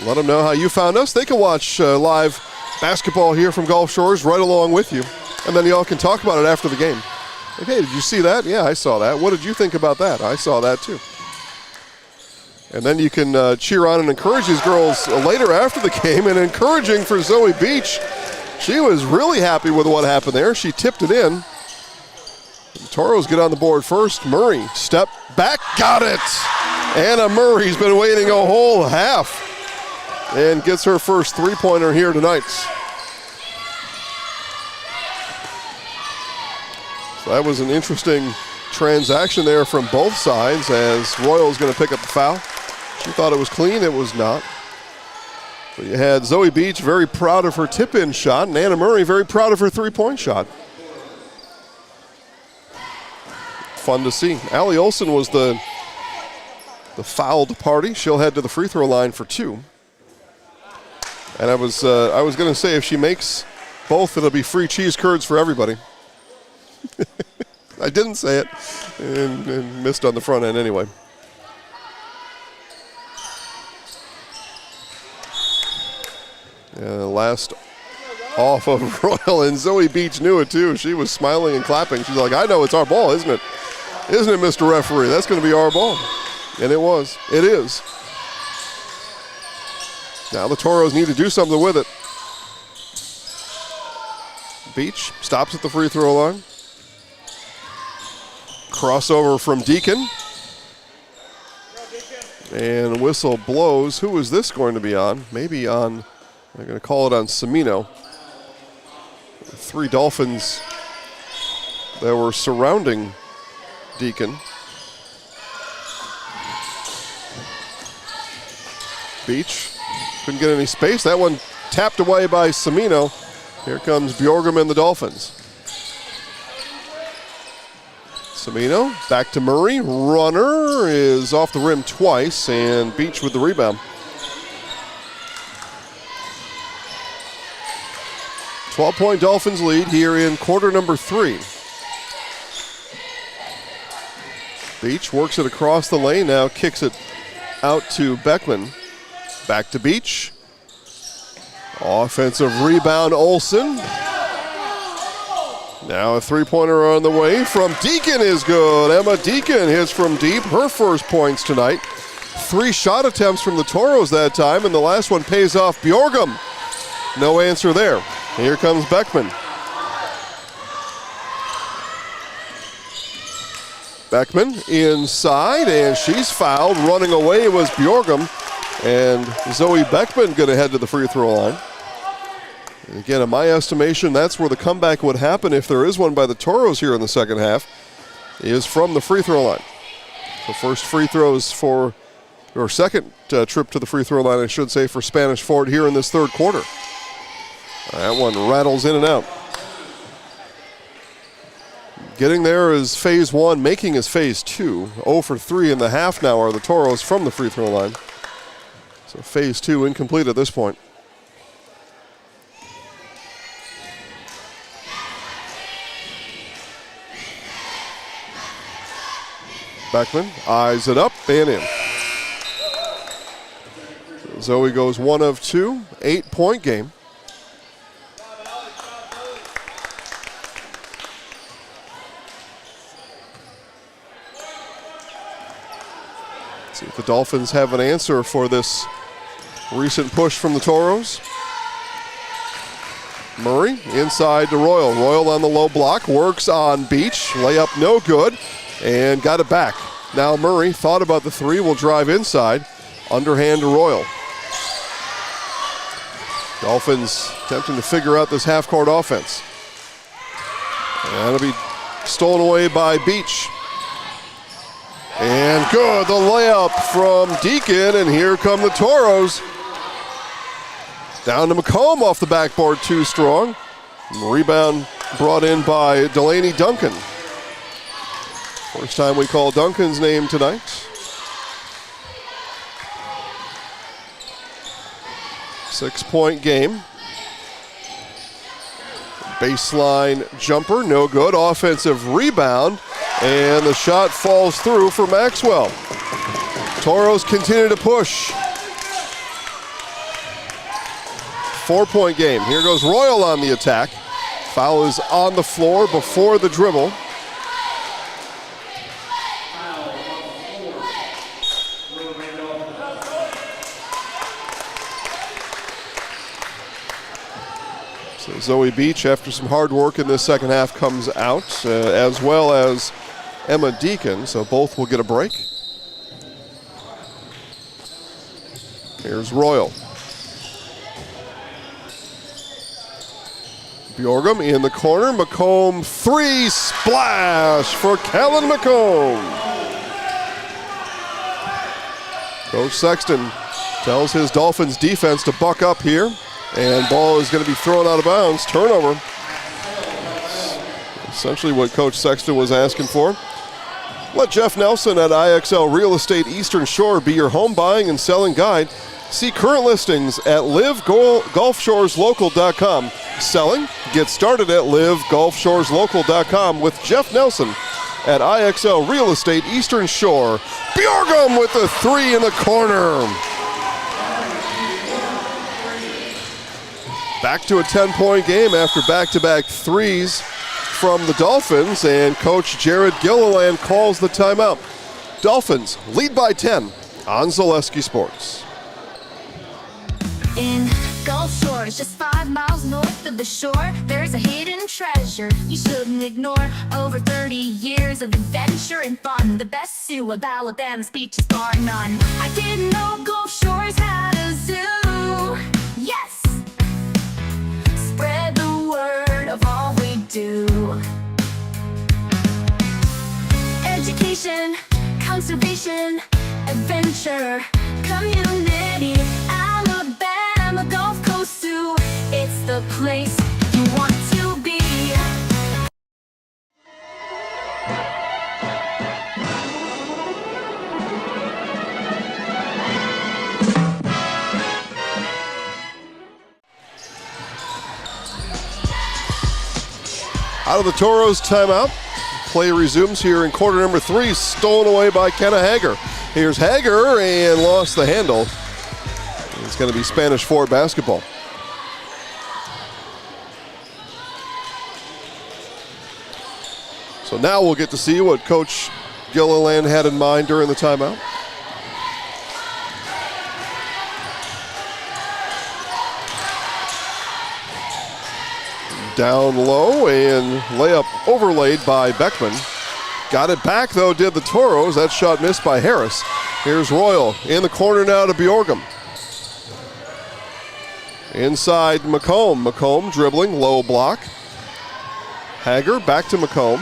Let them know how you found us. They can watch live basketball here from Gulf Shores right along with you. And then y'all can talk about it after the game. Like, hey, did you see that? Yeah, I saw that. What did you think about that? I saw that too. And then you can cheer on and encourage these girls later after the game. And encouraging for Zoe Beach. She was really happy with what happened there. She tipped it in. The Toros get on the board first. Murray, step back, got it. Anna Murray's been waiting a whole half and gets her first three-pointer here tonight. So that was an interesting transaction there from both sides as Royal's going to pick up the foul. She thought it was clean. It was not. But you had Zoe Beach very proud of her tip-in shot, and Anna Murray very proud of her three-point shot. Fun to see. Allie Olson was the fouled party. She'll head to the free throw line for 2. And I was going to say, if she makes both, it'll be free cheese curds for everybody. I didn't say it and missed on the front end anyway. Last off of Royal, and Zoe Beach knew it too. She was smiling and clapping. She's like, I know it's our ball, isn't it? Isn't it, Mr. Referee? That's going to be our ball. And it was. It is. Now the Toros need to do something with it. Beach stops at the free throw line. Crossover from Deacon. And whistle blows. Who is this going to be on? Maybe on, they're going to call it on Samino. 3 Dolphins that were surrounding Deacon. Beach couldn't get any space. That one tapped away by Samino. Here comes Bjorgum and the Dolphins. Samino back to Murray. Runner is off the rim twice, and Beach with the rebound. 12-point Dolphins lead here in quarter number 3. Beach works it across the lane, now kicks it out to Beckman. Back to Beach. Offensive rebound, Olsen. Now a three-pointer on the way from Deacon is good. Emma Deacon hits from deep, her first points tonight. 3 shot attempts from the Toros that time, and the last one pays off Bjorgum. No answer there. Here comes Beckman. Beckman inside, and she's fouled. Running away was Bjorgum. And Zoe Beckman going to head to the free throw line. And again, in my estimation, that's where the comeback would happen if there is one by the Toros here in the second half, is from the free throw line. The first free throws for, or second trip to the free throw line, I should say, for Spanish Fort here in this third quarter. That one rattles in and out. Getting there is phase 1, making is phase 2. 0 for 3 in the half now are the Toros from the free throw line. So phase 2 incomplete at this point. Beckman eyes it up and in. Zoe goes 1 of 2, 8-point game. See if the Dolphins have an answer for this recent push from the Toros. Murray inside to Royal. Royal on the low block, works on Beach. Layup no good, and got it back. Now Murray thought about the three, will drive inside. Underhand to Royal. Dolphins attempting to figure out this half-court offense. And it'll be stolen away by Beach. And good, the layup from Deacon, and here come the Toros. Down to McComb off the backboard, too strong. Rebound brought in by Delaney Duncan. First time we call Duncan's name tonight. Six-point game. Baseline jumper, no good. Offensive rebound, and the shot falls through for Maxwell. Toros continue to push. 4-point game. Here goes Royal on the attack. Foul is on the floor before the dribble. So Zoe Beach, after some hard work in this second half, comes out, as well as Emma Deacon, so both will get a break. Here's Royal. Bjorgum in the corner. McComb, three, splash for Callan McComb. Coach Sexton tells his Dolphins defense to buck up here, and ball is going to be thrown out of bounds. Turnover. Essentially what Coach Sexton was asking for. Let Jeff Nelson at IXL Real Estate Eastern Shore be your home buying and selling guide. See current listings at livegulfshoreslocal.com. Selling? Get started at livegulfshoreslocal.com with Jeff Nelson at IXL Real Estate Eastern Shore. Bjorgum with the three in the corner. Back to a 10-point game after back-to-back threes from the Dolphins, and Coach Jared Gilliland calls the timeout. Dolphins lead by 10 on Zaleski Sports. In Gulf Shores, just 5 miles north of the shore, there's a hidden treasure you shouldn't ignore. Over 30 years of adventure and fun, the best zoo of Alabama's beaches bar none. I didn't know Gulf Shores had a zoo. Yes! Spread the word of all we do. Education, conservation, adventure, community. Alabama Gulf Coast Zoo, it's the place you want to be. Out of the Toros timeout. Play resumes here in quarter number 3, stolen away by Kenna Hager. Here's Hager, and lost the handle. It's going to be Spanish Fort basketball. So now we'll get to see what Coach Gilliland had in mind during the timeout. Down low, and layup overlaid by Beckman. Got it back though, did the Toros. That shot missed by Harris. Here's Royal in the corner now to Bjorgum. Inside McComb. McComb dribbling, low block. Hager back to McComb.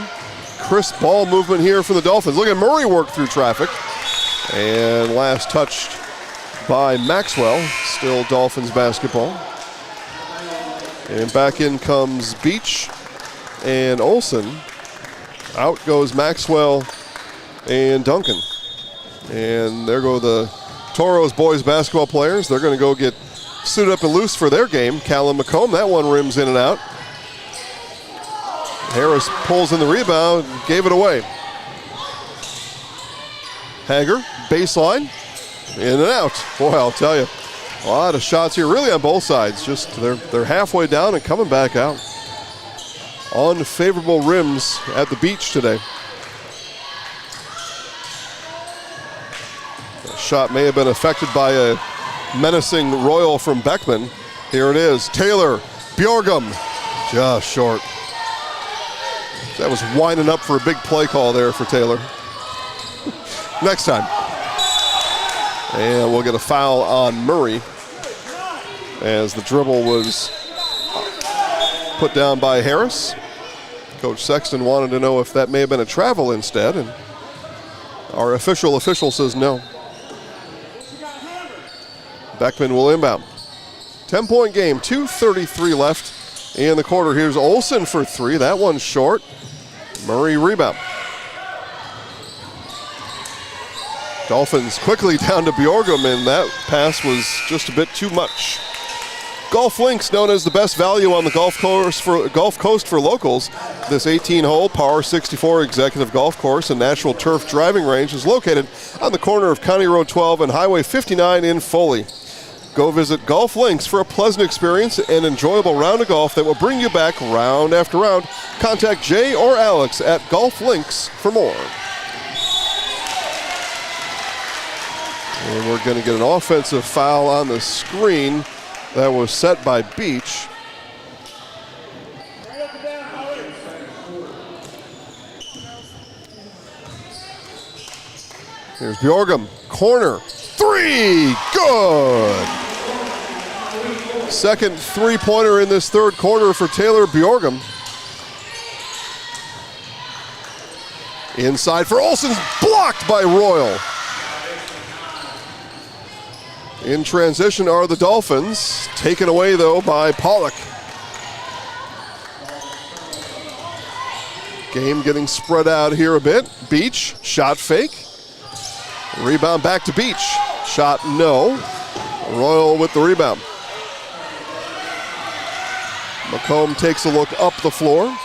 Crisp ball movement here for the Dolphins. Look at Murray work through traffic. And last touched by Maxwell. Still Dolphins basketball. And back in comes Beach and Olsen. Out goes Maxwell and Duncan. And there go the Toros boys basketball players. They're going to go get suited up and loose for their game. Callum McComb, that one rims in and out. Harris pulls in the rebound, gave it away. Hager, baseline, in and out. Boy, I'll tell you, a lot of shots here, really on both sides. Just they're halfway down and coming back out. Unfavorable rims at the beach today. The shot may have been affected by a menacing Royal from Beckman. Here it is, Taylor, Bjorgum, just short. That was winding up for a big play call there for Taylor. Next time. And we'll get a foul on Murray as the dribble was put down by Harris. Coach Sexton wanted to know if that may have been a travel instead, and our official says no. Beckman will inbound. 10-point game, 2:33 left in the quarter. Here's Olsen for three. That one's short. Murray rebound. Dolphins quickly down to Bjorgum, and that pass was just a bit too much. Golf Links, known as the best value on the Gulf Coast for locals. This 18-hole par 64 executive golf course and natural turf driving range is located on the corner of County Road 12 and Highway 59 in Foley. Go visit Golf Links for a pleasant experience and enjoyable round of golf that will bring you back round after round. Contact Jay or Alex at Golf Links for more. And we're going to get an offensive foul on the screen that was set by Beach. Here's Bjorgum, corner, three, good. Second three-pointer in this third quarter for Taylor Bjorgum. Inside for Olsen, blocked by Royal. In transition are the Dolphins, taken away though by Pollock. Game getting spread out here a bit. Beach, shot fake. Rebound back to Beach. Shot no. Royal with the rebound. McComb takes a look up the floor.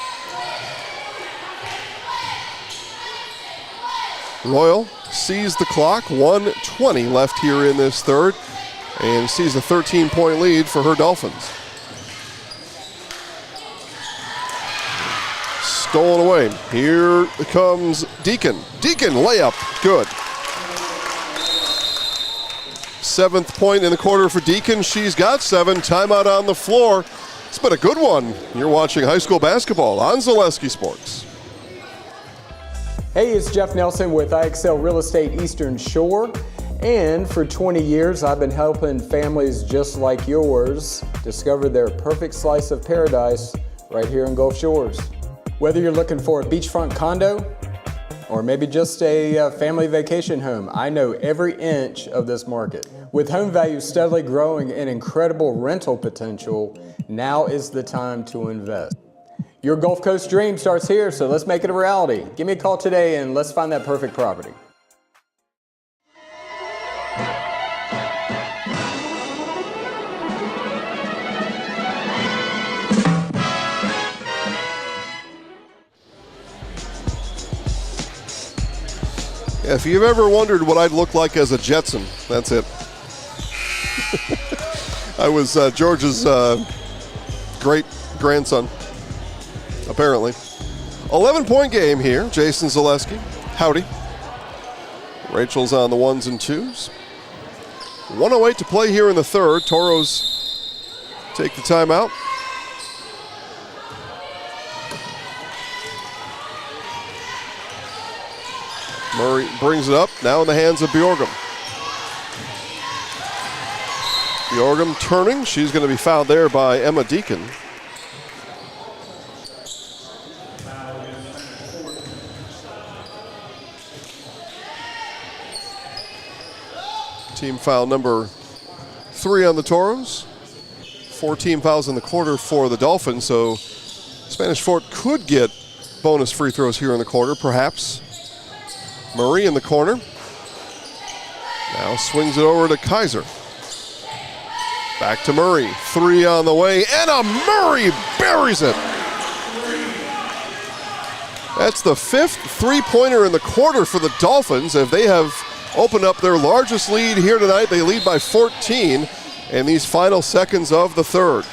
Royal sees the clock, 1:20 left here in this third, and sees a 13-point lead for her Dolphins. Stolen away. Here comes Deacon. Deacon, layup, good. 7th point in the quarter for Deacon. She's got 7. Timeout on the floor. It's been a good one. You're watching high school basketball on Zaleski Sports. Hey, it's Jeff Nelson with AHSAA Real Estate Eastern Shore. And for 20 years, I've been helping families just like yours discover their perfect slice of paradise right here in Gulf Shores. Whether you're looking for a beachfront condo or maybe just a family vacation home, I know every inch of this market. With home values steadily growing and incredible rental potential, now is the time to invest. Your Gulf Coast dream starts here, so let's make it a reality. Give me a call today and let's find that perfect property. If you've ever wondered what I'd look like as a Jetson, that's it. I was George's great grandson, apparently. 11-point game here. Jason Zaleski, howdy. Rachel's on the 1s and 2s. 1:08 to play here in the third. Toros take the timeout. Murray brings it up, now in the hands of Bjorgum. Bjorgum turning, she's going to be fouled there by Emma Deacon. Team foul number 3 on the Toros. 4 team fouls in the quarter for the Dolphins, so Spanish Fort could get bonus free throws here in the quarter, perhaps. Murray in the corner. Now swings it over to Kaiser. Back to Murray. 3 on the way, and a Murray buries it. That's the 5th three-pointer in the quarter for the Dolphins, as they have open up their largest lead here tonight. They lead by 14 in these final seconds of the third.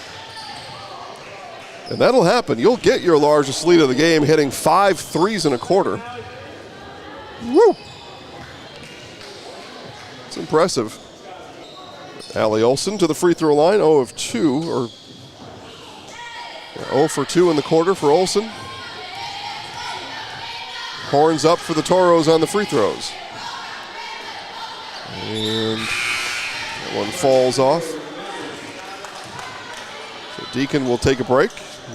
And that'll happen. You'll get your largest lead of the game hitting 5 threes in a quarter. Woo! It's impressive. Allie Olsen to the free throw line, 0 of 2, or 0 for 2 in the quarter for Olsen. Horns up for the Toros on the free throws. And that one falls off. So Deacon will take a break.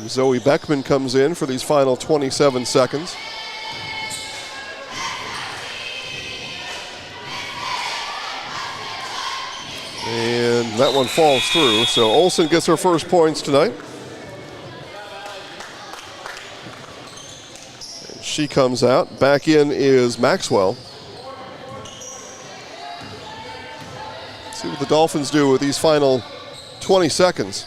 Zoe Beckman comes in for these final 27 seconds. And that one falls through. So Olsen gets her first points tonight. And she comes out. Back in is Maxwell. See what the Dolphins do with these final 20 seconds.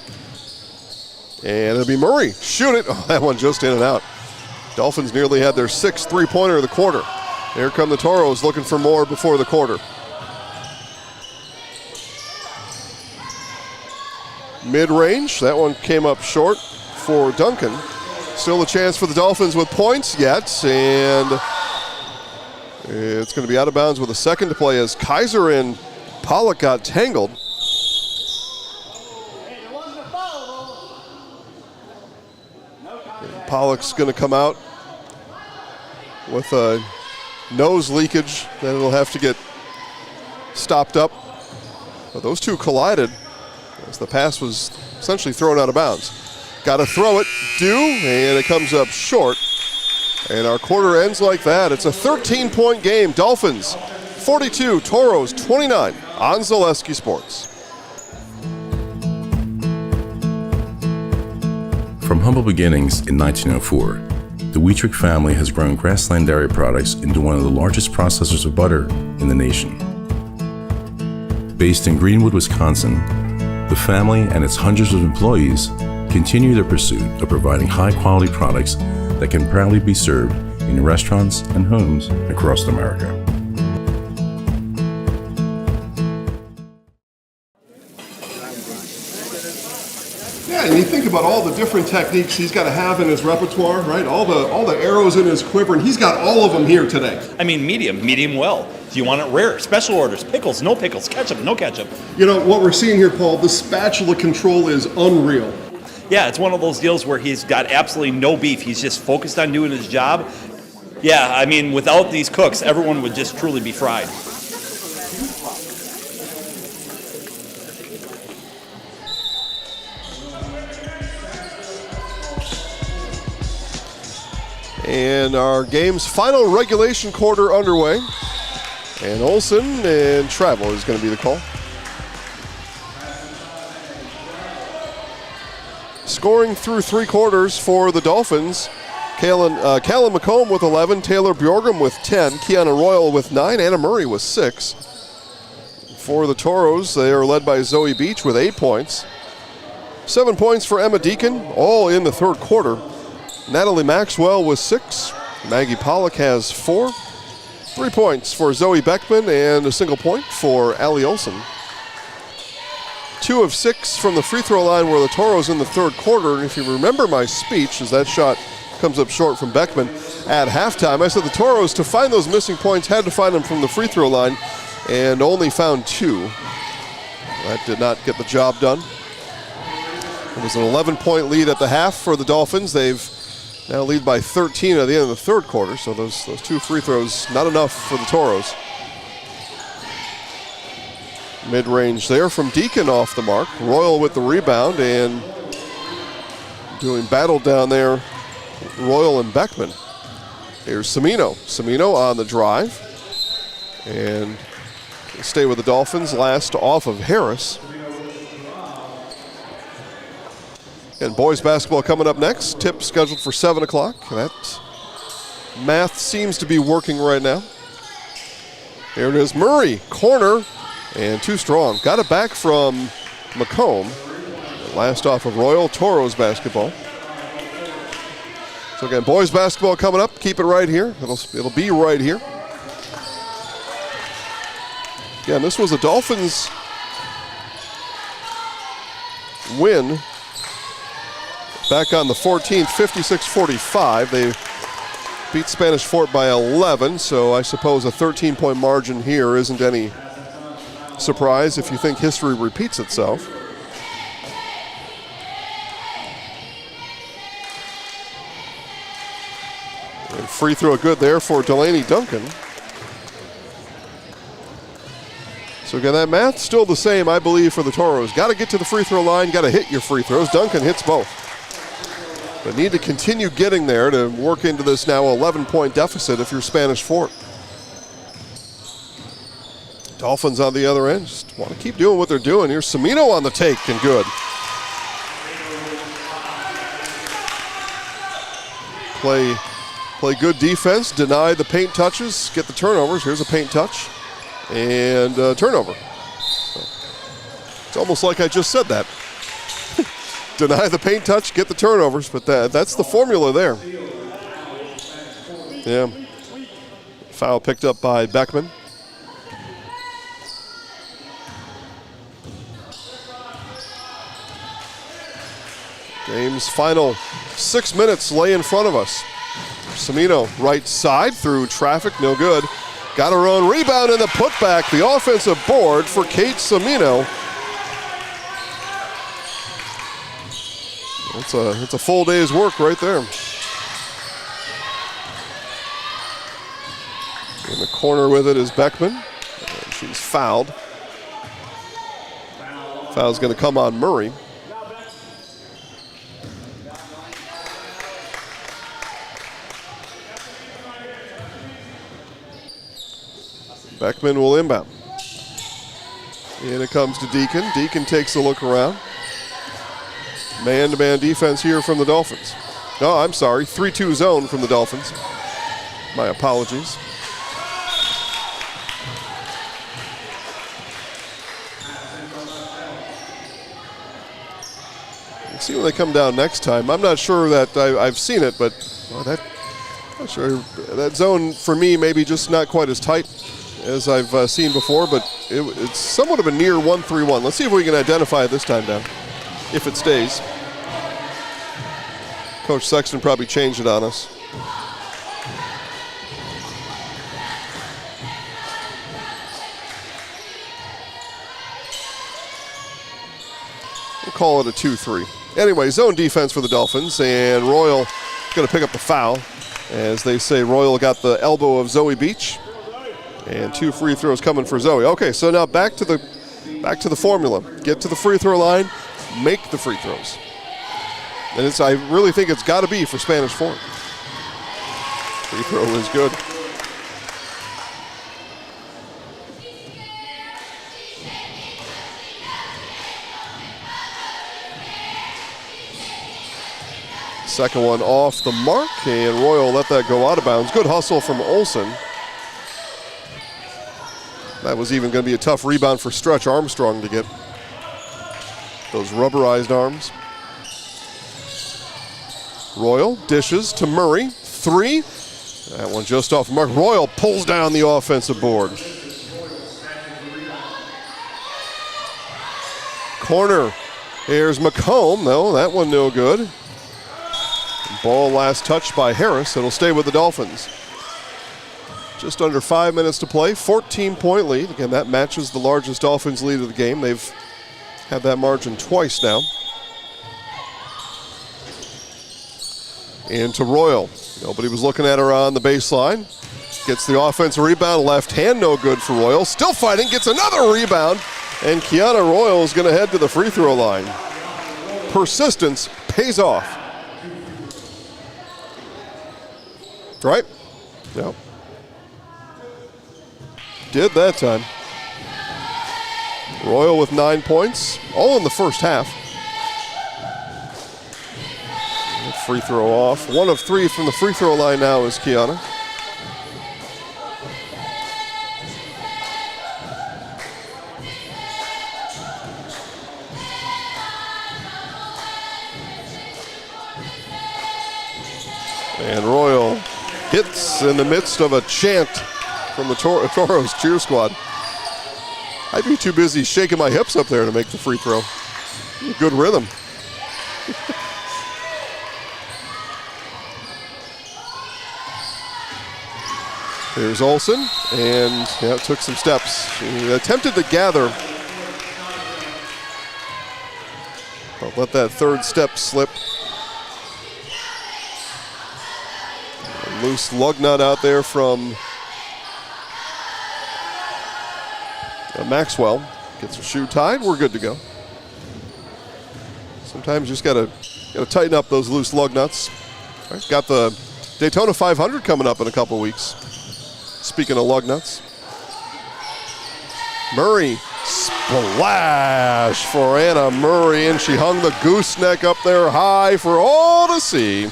And it'll be Murray. Shoot it. Oh, that one just in and out. Dolphins nearly had their 6th three-pointer of the quarter. Here come the Toros looking for more before the quarter. Mid-range. That one came up short for Duncan. Still a chance for the Dolphins with points yet. And it's going to be out of bounds with a second to play as Kaiser and Pollock got tangled. Pollock's going to come out with a nose leakage that it'll have to get stopped up. But those two collided as the pass was essentially thrown out of bounds. Got to throw it, and it comes up short. And our quarter ends like that. It's a 13-point game. Dolphins 42, Toros 29 on Zaleski Sports. From humble beginnings in 1904, the Wheatrick family has grown Grassland Dairy Products into one of the largest processors of butter in the nation. Based in Greenwood, Wisconsin, the family and its hundreds of employees continue their pursuit of providing high-quality products that can proudly be served in restaurants and homes across America. Yeah, and you think about all the different techniques he's got to have in his repertoire, right? All the arrows in his quiver, and he's got all of them here today. I mean, medium well. Do you want it rare? Special orders, pickles, no pickles, ketchup, no ketchup. You know, what we're seeing here, Paul, the spatula control is unreal. Yeah, it's one of those deals where he's got absolutely no beef. He's just focused on doing his job. Yeah, I mean, without these cooks, everyone would just truly be fried. And our game's final regulation quarter underway. And Olsen and travel is going to be the call. Scoring through 3 quarters for the Dolphins. Callum McComb with 11, Taylor Bjorgum with 10, Kiana Royal with 9, Anna Murray with 6. For the Toros, they are led by Zoe Beach with 8 points. 7 points for Emma Deacon, all in the third quarter. Natalie Maxwell with 6. Maggie Pollock has 4. 3 points for Zoe Beckman and a single point for Allie Olsen. 2 of 6 from the free throw line were the Toros in the third quarter. And if you remember my speech, as that shot comes up short from Beckman at halftime, I said the Toros, to find those missing points, had to find them from the free throw line and only found 2. That did not get the job done. It was an 11-point lead at the half for the Dolphins. They've now lead by 13 at the end of the third quarter, so those 2 free throws, not enough for the Toros. Mid-range there from Deacon off the mark. Royal with the rebound and doing battle down there, Royal and Beckman. Here's Semino. Semino on the drive. And stay with the Dolphins, last off of Harris. And boys basketball coming up next. Tip scheduled for 7 o'clock. That math seems to be working right now. Here it is, Murray, corner, and too strong. Got it back from McComb. Last off of Royal. Toros basketball. So again, boys basketball coming up. Keep it right here. It'll be right here. Again, this was a Dolphins win back on the 14th, 56-45. They beat Spanish Fort by 11, so I suppose a 13-point margin here isn't any surprise if you think history repeats itself. And free throw good there for Delaney Duncan. So again, that math still the same, I believe, for the Toros. Got to get to the free throw line, got to hit your free throws. Duncan hits both. But need to continue getting there to work into this now 11-point deficit if you're Spanish Fort. Dolphins on the other end just want to keep doing what they're doing. Here's Cimino on the take and good. Play good defense, deny the paint touches, get the turnovers. Here's a paint touch and turnover. So it's almost like I just said that. Deny the paint touch, get the turnovers, but that's the formula there. Yeah. Foul picked up by Beckman. Game's final 6 minutes lay in front of us. Cimino, right side through traffic, no good. Got her own rebound and the putback, the offensive board for Kate Cimino. It's a full day's work right there. In the corner with it is Beckman. And she's fouled. Foul's going to come on Murray. Beckman will inbound. And it comes to Deacon. Deacon takes a look around. Man-to-man defense here from the Dolphins. Oh, I'm sorry, 3-2 zone from the Dolphins. My apologies. We'll see when they come down next time. I'm not sure that I've seen it, but I'm not sure. That zone for me maybe just not quite as tight as I've seen before, but it's somewhat of a near 1-3-1. Let's see if we can identify it this time down, if it stays. Coach Sexton probably changed it on us. We'll call it a 2-3. Anyway, zone defense for the Dolphins, and Royal going to pick up the foul. As they say, Royal got the elbow of Zoe Beach. And 2 free throws coming for Zoe. Okay, so now back to the formula. Get to the free throw line, make the free throws. And I really think it's got to be for Spanish Fort. Free throw is good. Second one off the mark, and Royal let that go out of bounds. Good hustle from Olsen. That was even going to be a tough rebound for Stretch Armstrong to get those rubberized arms. Royal dishes to Murray. 3. That one just off the mark. Royal pulls down the offensive board. Corner. Here's McComb. No, that one no good. Ball last touched by Harris. It'll stay with the Dolphins. Just under 5 minutes to play, 14-point lead. Again, that matches the largest Dolphins lead of the game. They've had that margin twice now. And to Royal. Nobody was looking at her on the baseline. Gets the offensive rebound, left hand, no good for Royal. Still fighting, gets another rebound. And Kiana Royal is going to head to the free throw line. Persistence pays off. Right? Yep. Did that time. Royal with 9 points, all in the first half. Free throw off. 1 of 3 from the free throw line now is Kiana. And Royal hits in the midst of a chant from the Toros cheer squad. I'd be too busy shaking my hips up there to make the free throw. Good rhythm. Here's Olsen, and yeah, took some steps. He attempted to gather, but let that third step slip. A loose lug nut out there from Maxwell. Gets her shoe tied. We're good to go. Sometimes you just gotta tighten up those loose lug nuts. All right, got the Daytona 500 coming up in a couple weeks. Speaking of lug nuts. Murray, splash for Anna Murray, and she hung the gooseneck up there high for all to see.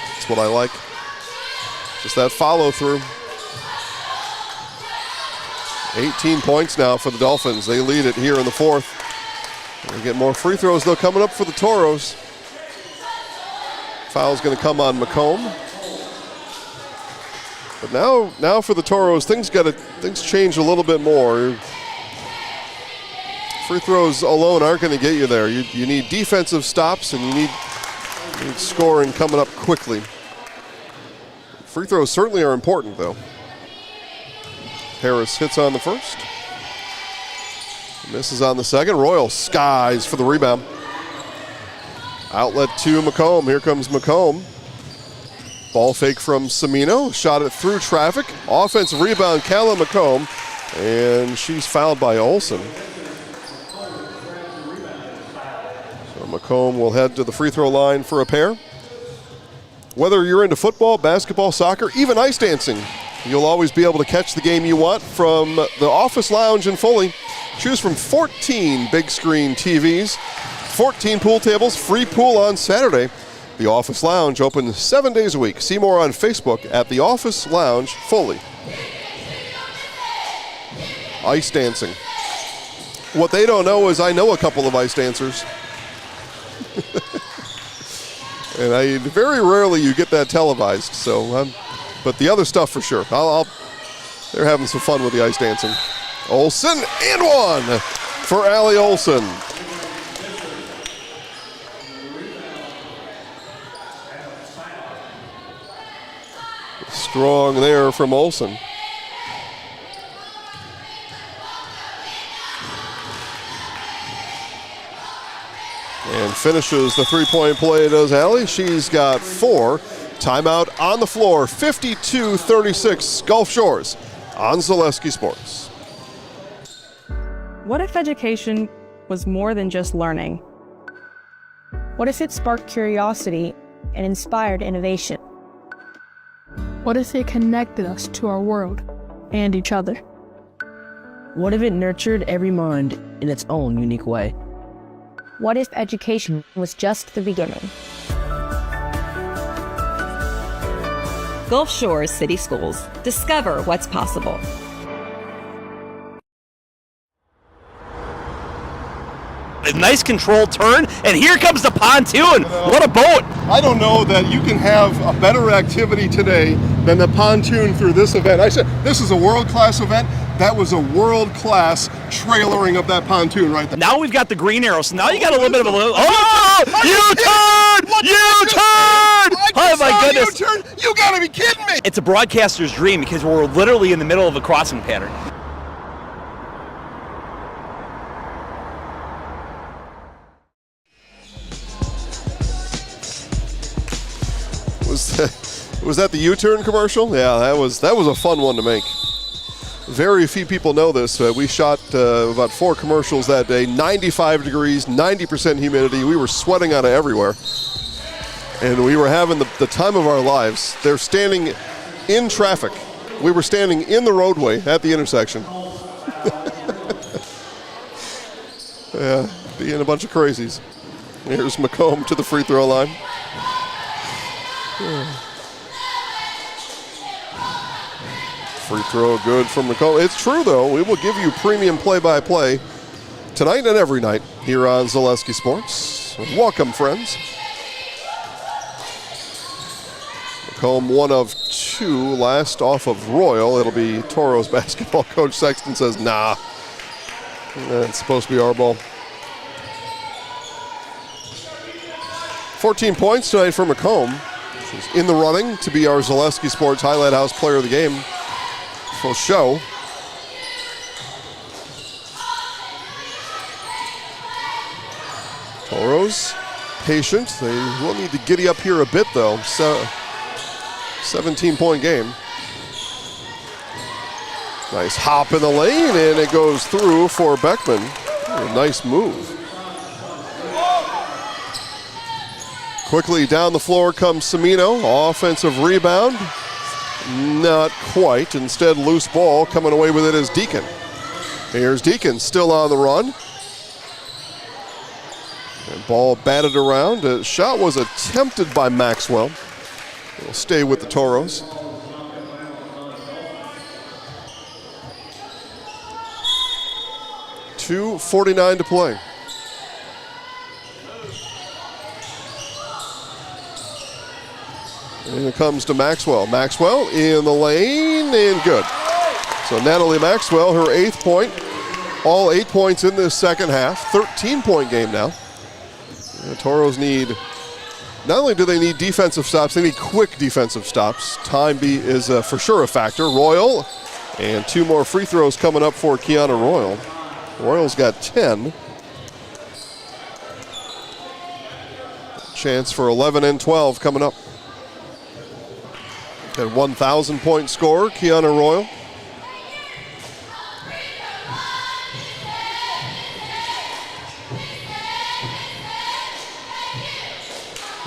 That's what I like. Just that follow through. 18 points now for the Dolphins. They lead it here in the fourth. They get more free throws though coming up for the Toros. Foul's going to come on McComb. But now for the Toros, things change a little bit more. Free throws alone aren't going to get you there. You need defensive stops, and you need scoring coming up quickly. Free throws certainly are important, though. Harris hits on the first. Misses on the second. Royal skies for the rebound. Outlet to McComb. Here comes McComb. Ball fake from Semino. Shot it through traffic. Offensive rebound, Calla McComb. And she's fouled by Olsen. So McComb will head to the free throw line for a pair. Whether you're into football, basketball, soccer, even ice dancing, you'll always be able to catch the game you want from the Office Lounge in Foley. Choose from 14 big screen TVs, 14 pool tables, free pool on Saturday. The Office Lounge open 7 days a week. See more on Facebook at the Office Lounge Foley. Ice dancing. What they don't know is I know a couple of ice dancers. And very rarely you get that televised. So, but the other stuff for sure. They're having some fun with the ice dancing. Olsen and one for Allie Olsen. Strong there from Olsen. And finishes the three-point play, does Allie. She's got 4. Timeout on the floor, 52-36, Gulf Shores on Zaleski Sports. What if education was more than just learning? What if it sparked curiosity and inspired innovation? What if it connected us to our world and each other? What if it nurtured every mind in its own unique way? What if education was just the beginning? Gulf Shores City Schools. Discover what's possible. A nice controlled turn, and here comes the pontoon. What a boat. I don't know that you can have a better activity today than the pontoon through this event. I said this is a world-class event. That was a world-class trailering of that pontoon right there. Now we've got the green arrow, so now you got a little bit of a little. Oh! U-turn! U-turn! Oh my goodness! U-turn? You gotta be kidding me! It's a broadcaster's dream because we're literally in the middle of a crossing pattern. Was that the U-turn commercial? Yeah, that was a fun one to make. Very few people know this. We shot about 4 commercials that day. 95 degrees, 90% humidity. We were sweating out of everywhere. And we were having the time of our lives. They're standing in traffic. We were standing in the roadway at the intersection. Yeah, being a bunch of crazies. Here's McComb to the free throw line. Free throw good from McComb. It's true, though. We will give you premium play-by-play tonight and every night here on Zaleski Sports. Welcome, friends. McComb, 1 of 2, last off of Royal. It'll be Toros basketball. Coach Sexton says, nah, it's supposed to be our ball. 14 points tonight for McComb. She's in the running to be our Zaleski Sports Highlight House Player of the Game for show. Toros, patient. They will need to giddy up here a bit, though. 17-point game. Nice hop in the lane, and it goes through for Beckman. A nice move. Quickly down the floor comes Cimino. Offensive rebound. Not quite. Instead, loose ball. Coming away with it is Deacon. Here's Deacon, still on the run. And ball batted around. A shot was attempted by Maxwell. It'll stay with the Toros. .249 to play. And it comes to Maxwell. Maxwell in the lane and good. So Natalie Maxwell, her 8th point. All 8 points in this second half. 13-point game now. The Toros need, not only do they need defensive stops, they need quick defensive stops. Time is for sure a factor. Royal, and 2 more free throws coming up for Kiana Royal. Royal's got 10. Chance for 11 and 12 coming up. Got a 1,000-point scorer, Kiana Royal.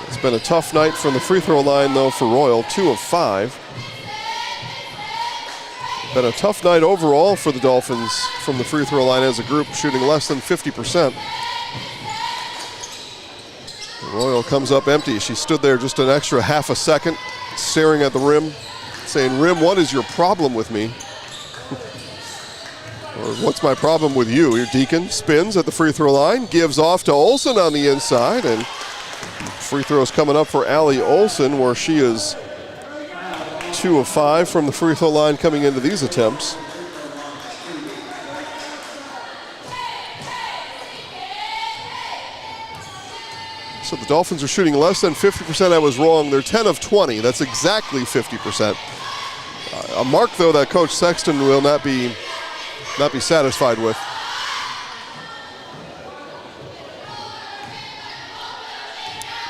It's been a tough night from the free throw line, though, for Royal. 2 of 5. Been a tough night overall for the Dolphins from the free throw line as a group, shooting less than 50%. Royal comes up empty. She stood there just an extra half a second, staring at the rim, saying, "Rim, what is your problem with me?" Or, "What's my problem with you?" Your Deacon spins at the free throw line, gives off to Olsen on the inside, and free throws coming up for Allie Olsen, where she is 2 of 5 from the free throw line coming into these attempts. So the Dolphins are shooting less than 50%. I was wrong. They're 10 of 20. That's exactly 50%. A mark, though, that Coach Sexton will not be satisfied with.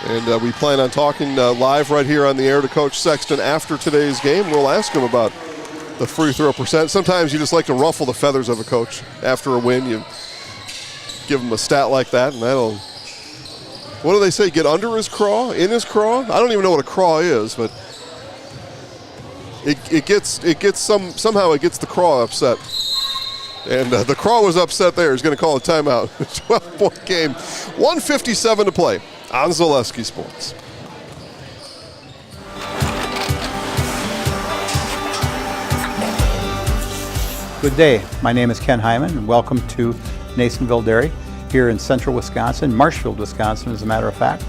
And we plan on talking live right here on the air to Coach Sexton after today's game. We'll ask him about the free throw percent. Sometimes you just like to ruffle the feathers of a coach after a win. You give him a stat like that, and that'll, what do they say, get under his craw, in his craw? I don't even know what a craw is, but somehow it gets the craw upset. And the craw was upset there. He's going to call a timeout. 12-point game, 1:57 to play on Zaleski Sports. Good day. My name is Ken Hyman, and welcome to Nasonville Dairy here in central Wisconsin, Marshfield, Wisconsin, as a matter of fact.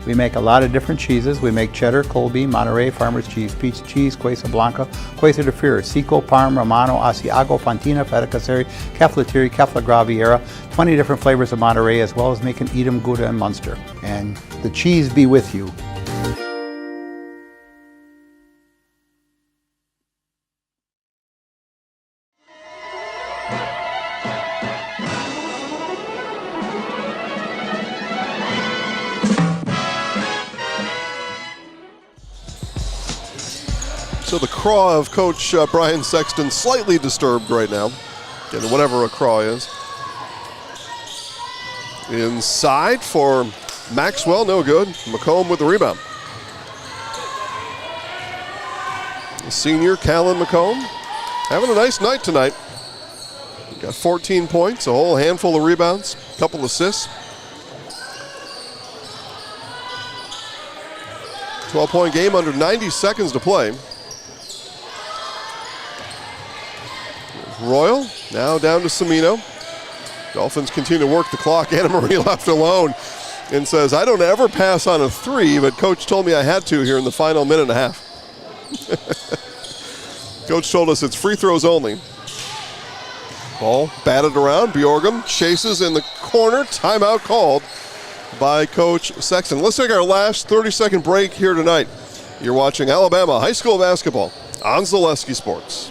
We make a lot of different cheeses. We make cheddar, Colby, Monterey, Farmer's Cheese, Peach Cheese, Quesa Blanca, Quesa de Fir, Seco, Parm, Romano, Asiago, Fontina, Feta Caseri, Caflatiri, Cafla Graviera, 20 different flavors of Monterey, as well as making Edam, Gouda, and Munster. And the cheese be with you. So the craw of Coach Brian Sexton slightly disturbed right now. Again, whatever a craw is. Inside for Maxwell, no good. McComb with the rebound. The senior, Callan McComb, having a nice night tonight. Got 14 points, a whole handful of rebounds, a couple assists. 12-point game under 90 seconds to play. Royal, now down to Cimino. Dolphins continue to work the clock. Anna Marie left alone and says, "I don't ever pass on a 3, but Coach told me I had to here in the final minute and a half." Coach told us it's free throws only. Ball batted around. Bjorgum chases in the corner. Timeout called by Coach Sexton. Let's take our last 30-second break here tonight. You're watching Alabama High School Basketball on Zaleski Sports.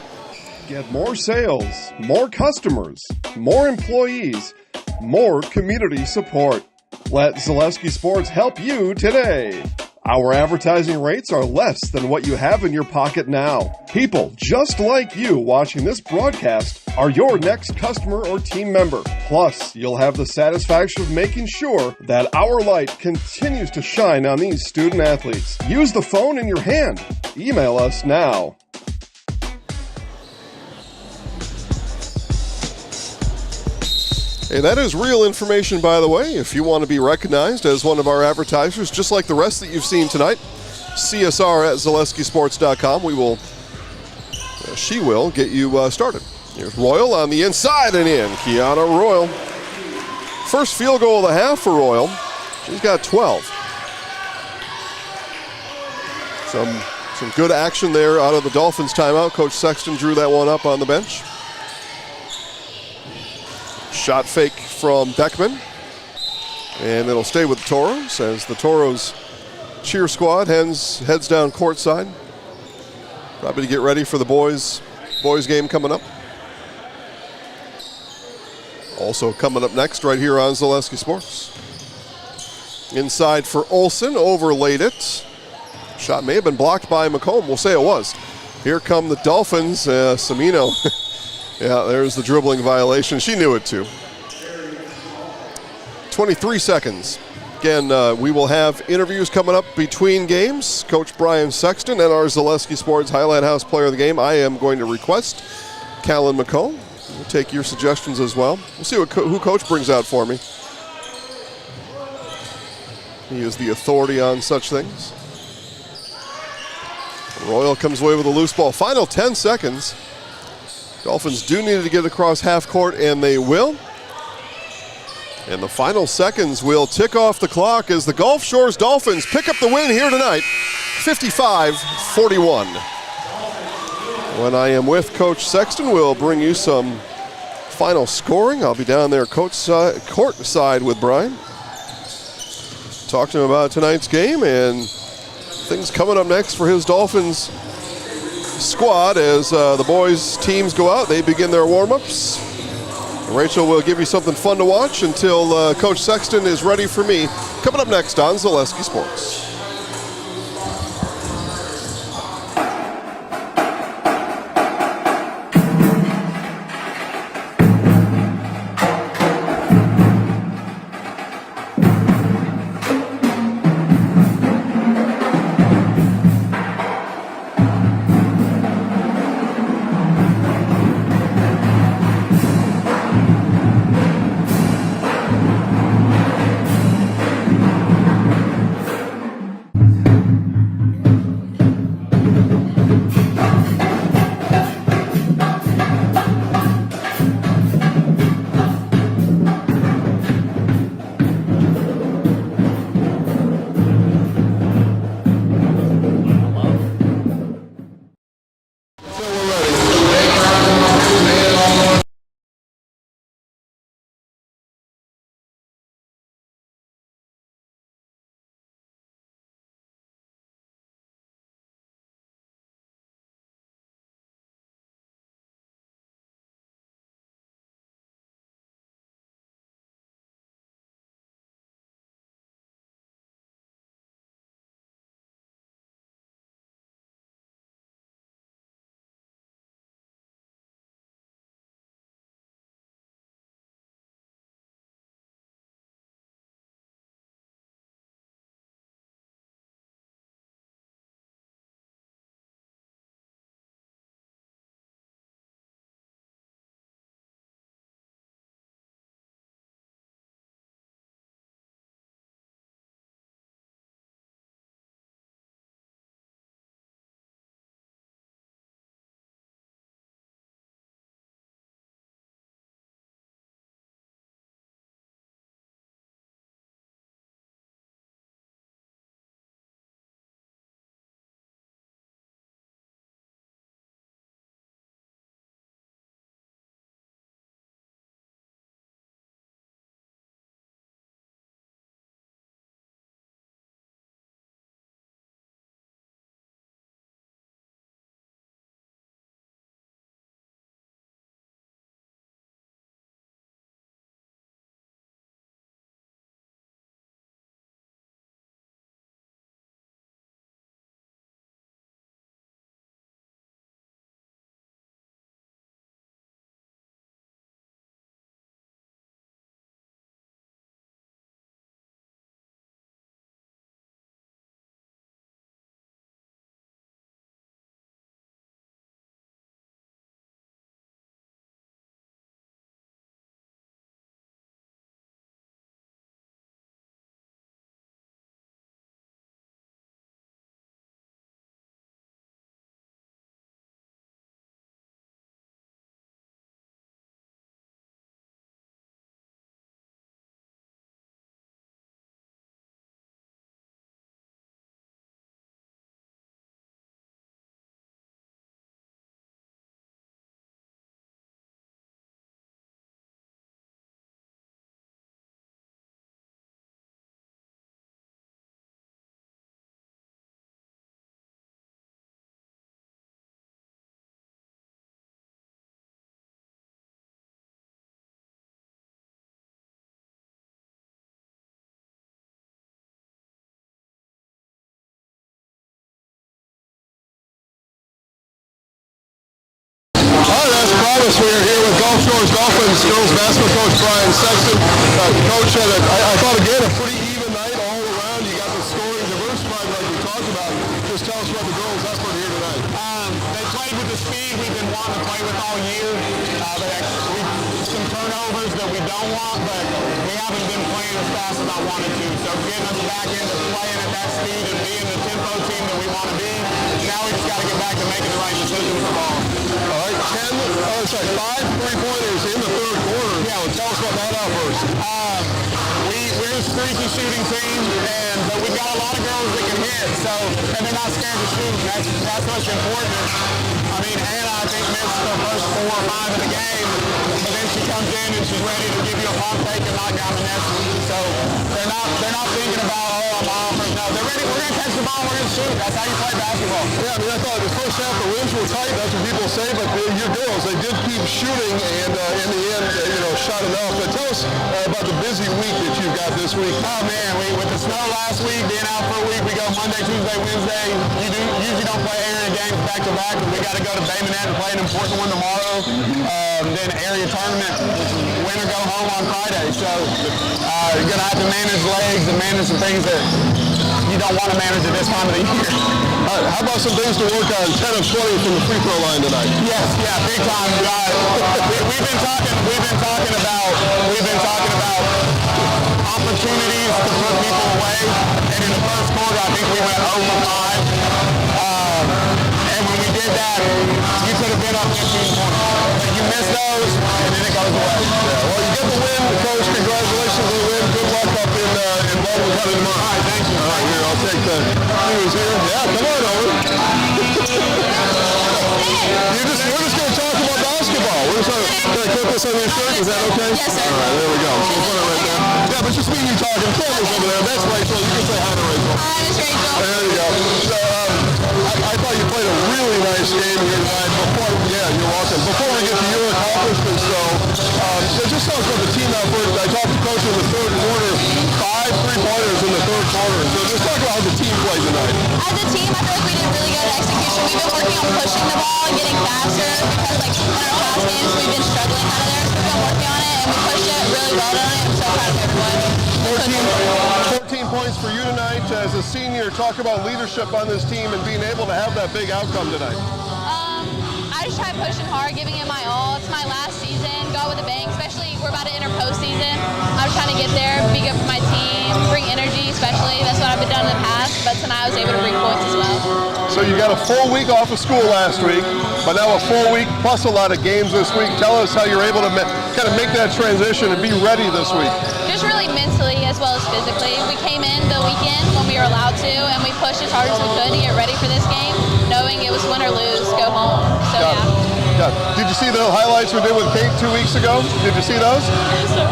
Get more sales, more customers, more employees, more community support. Let Zaleski Sports help you today. Our advertising rates are less than what you have in your pocket now. People just like you watching this broadcast are your next customer or team member. Plus, you'll have the satisfaction of making sure that our light continues to shine on these student athletes. Use the phone in your hand. Email us now. Hey, that is real information, by the way. If you want to be recognized as one of our advertisers, just like the rest that you've seen tonight, CSR at ZaleskiSports.com. She will get you started. Here's Royal on the inside and in. Kiana Royal. First field goal of the half for Royal. She's got 12. Some good action there out of the Dolphins timeout. Coach Sexton drew that one up on the bench. Shot fake from Beckman. And it'll stay with the Toros as the Toros cheer squad heads down courtside. Probably to get ready for the boys game coming up. Also coming up next right here on Zaleski Sports. Inside for Olsen, overlaid it. Shot may have been blocked by McComb. We'll say it was. Here come the Dolphins. Samino. Yeah, there's the dribbling violation. She knew it too. 23 seconds. Again, we will have interviews coming up between games. Coach Brian Sexton and our Zaleski Sports Highlight House Player of the Game. I am going to request Callan McComb. We'll take your suggestions as well. We'll see who Coach brings out for me. He is the authority on such things. Royal comes away with a loose ball. Final 10 seconds. Dolphins do need to get across half court, and they will. And the final seconds will tick off the clock as the Gulf Shores Dolphins pick up the win here tonight, 55-41. When I am with Coach Sexton, we'll bring you some final scoring. I'll be down there court side with Brian. Talk to him about tonight's game and things coming up next for his Dolphins squad as the boys' teams go out. They begin their warm-ups. Rachel will give you something fun to watch until Coach Sexton is ready for me. Coming up next on Zaleski Sports. Toros. We are here with Gulf Shores Dolphins girls basketball coach Brian Sexton. Coach had, I thought again, a pretty even night all around. You got the scoring diversified like we talked about. Just tell us about the girls' effort here tonight. They played with the speed we've been wanting to play with all year. Some turnovers that we don't want, but we haven't been playing as fast as I wanted to. So getting us back into playing at that speed and being the tempo team that we want to be, now we just got to get back to making the right decisions with the ball. All right, 5 3-pointers in the third quarter. Yeah, well, tell us about that outburst. We're a streaky shooting team, but we've got a lot of girls that can hit, and they're not scared to shoot. That's what's important. I mean, Anna, I think, missed the first 4 or 5 of the game, but then she comes in and she's ready to give you a pump fake and knock down the net. So they're not thinking about, oh, I'm off. No, they're ready. We're going to catch the ball. We're going to shoot. That's how you play basketball. Yeah, I mean, I thought the first half the rims were tight. That's what people say, but your girls, they did keep shooting, and in the end, shot enough. But tell us about the busy week that you've got this week. Oh man, with the snow last week, being out for a week, we go Monday, Tuesday, Wednesday. Usually don't play area games back to back, but we got to go to Bay Minette and play an important one tomorrow. Then area tournament, win or go home on Friday. So you're gonna have to manage legs and manage some things that you don't want to manage at this time of the year. How about some things to work on? 10 of 20 from the free throw line tonight. Yes, yeah, big time. We've been talking about opportunities to put people away, and in the first quarter, I think we went 0 for 5. And when we did that, you could have been up 15 points. But you miss those, and then it goes away. Yeah, well, you get the win, Coach. Congratulations on the win. Good luck up in Baldwin County tomorrow. All right, thank you. All right, here, I'll take the news here. Yeah, come on over. We're just going to talk about basketball. We're just going to put this on your shirt. Is that okay? Yes, sir. All right, there we go. So we'll put it right there. Yeah, but just me and you talking. Cameras over there. That's Rachel. You can say hi to Rachel. Hi, it's Rachel. There you go. So, I thought you played a really nice game here tonight. You're welcome. Before we get to your accomplishments, just tell us about the team effort. I talked to Coach in the third quarter. 5 3-pointers in the third quarter. So just talk about how the team played tonight. As a team, I feel like we did really good execution. We've been working on pushing the ball and getting faster because, in our past games, we've been struggling out of there. So we've been working on it, and we pushed it really well tonight. I'm so proud of everyone. 14 points for you tonight. As a senior, talk about leadership on this team and being able to have that big outcome tonight. I just tried pushing hard, giving it my all. It's my last season. Go out with a bang, especially we're about to enter postseason. I'm trying to get there, be good for my team, bring energy, especially. That's what I've been done in the past, but tonight I was able to bring points as well. So you got a full week off of school last week, but now a full week plus a lot of games this week. Tell us how you're able to kind of make that transition and be ready this week. Just really mentally as well as physically. We came in the weekend when we were allowed to, and we pushed as hard as we could to get ready for this game, knowing it was win or lose, go home. So yeah. Did you see the highlights we did with Kate 2 weeks ago? Did you see those? Yes, sir.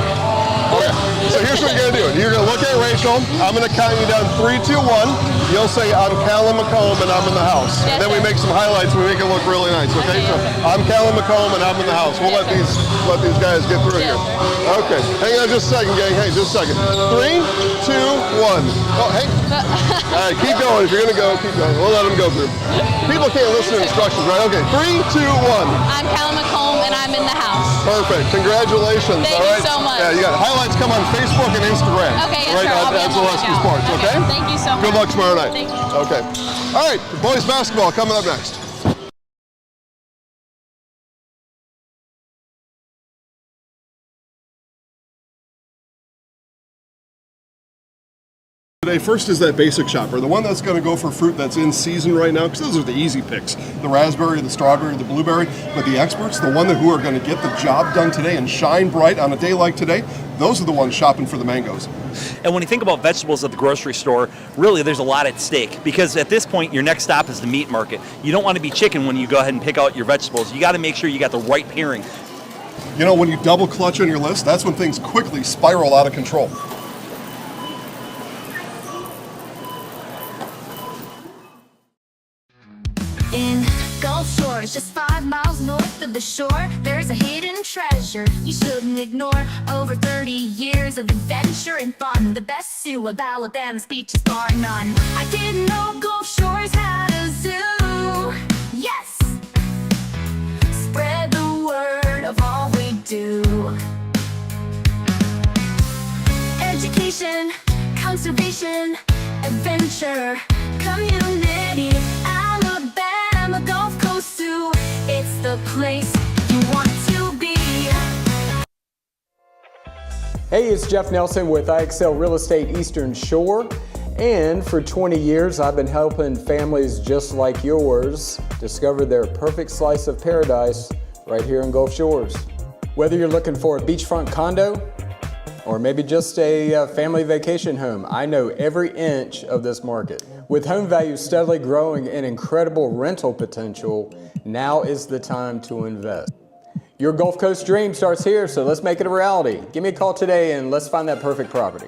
Okay. So here's what you're going to do. You're going to look at Rachel. I'm going to count you down 3, 2, 1. You'll say, I'm Callum McComb and I'm in the house. Yes, and then we make some highlights. We make it look really nice. Okay? So I'm Callum McComb and I'm in the house. We'll let these guys get through here. Okay. Hang on just a second, gang. Hey, just a second. 3, 2, 1. Oh, hey. All right, keep going. If you're going to go, keep going. We'll let them go through. People can't listen to instructions, right? Okay. 3, 2, 1. I'm Callum McComb and I'm in the house. Perfect. Congratulations. Thank all right? you so much. Yeah, you got highlights come on Facebook and Instagram. Okay, yes, right? sir. I'll be on the Zaleski lookout. Sports, okay? Thank you so much. Good luck tomorrow night. Thank you. Okay. All right, boys basketball coming up next. Today, first is that basic shopper, the one that's going to go for fruit that's in season right now, because those are the easy picks, the raspberry, the strawberry, the blueberry. But the experts, the one who are going to get the job done today and shine bright on a day like today, those are the ones shopping for the mangoes. And when you think about vegetables at the grocery store, really there's a lot at stake, because at this point your next stop is the meat market. You don't want to be chicken when you go ahead and pick out your vegetables. You got to make sure you got the right pairing. You know, when you double clutch on your list, that's when things quickly spiral out of control. In Gulf Shores, just 5 miles north of the shore, there's a hidden treasure you shouldn't ignore. Over 30 years of adventure and fun, the best zoo of Alabama's beaches bar none. I didn't know Gulf Shores had a zoo. Yes! Spread the word Education, conservation, adventure, community. Alabama Gulf Coast Zoo, it's the place you want to be. Hey, it's Jeff Nelson with AHSAA Real Estate Eastern Shore. And for 20 years, I've been helping families just like yours discover their perfect slice of paradise right here in Gulf Shores. Whether you're looking for a beachfront condo or maybe just a family vacation home, I know every inch of this market. With home values steadily growing and incredible rental potential, now is the time to invest. Your Gulf Coast dream starts here, so let's make it a reality. Give me a call today and let's find that perfect property.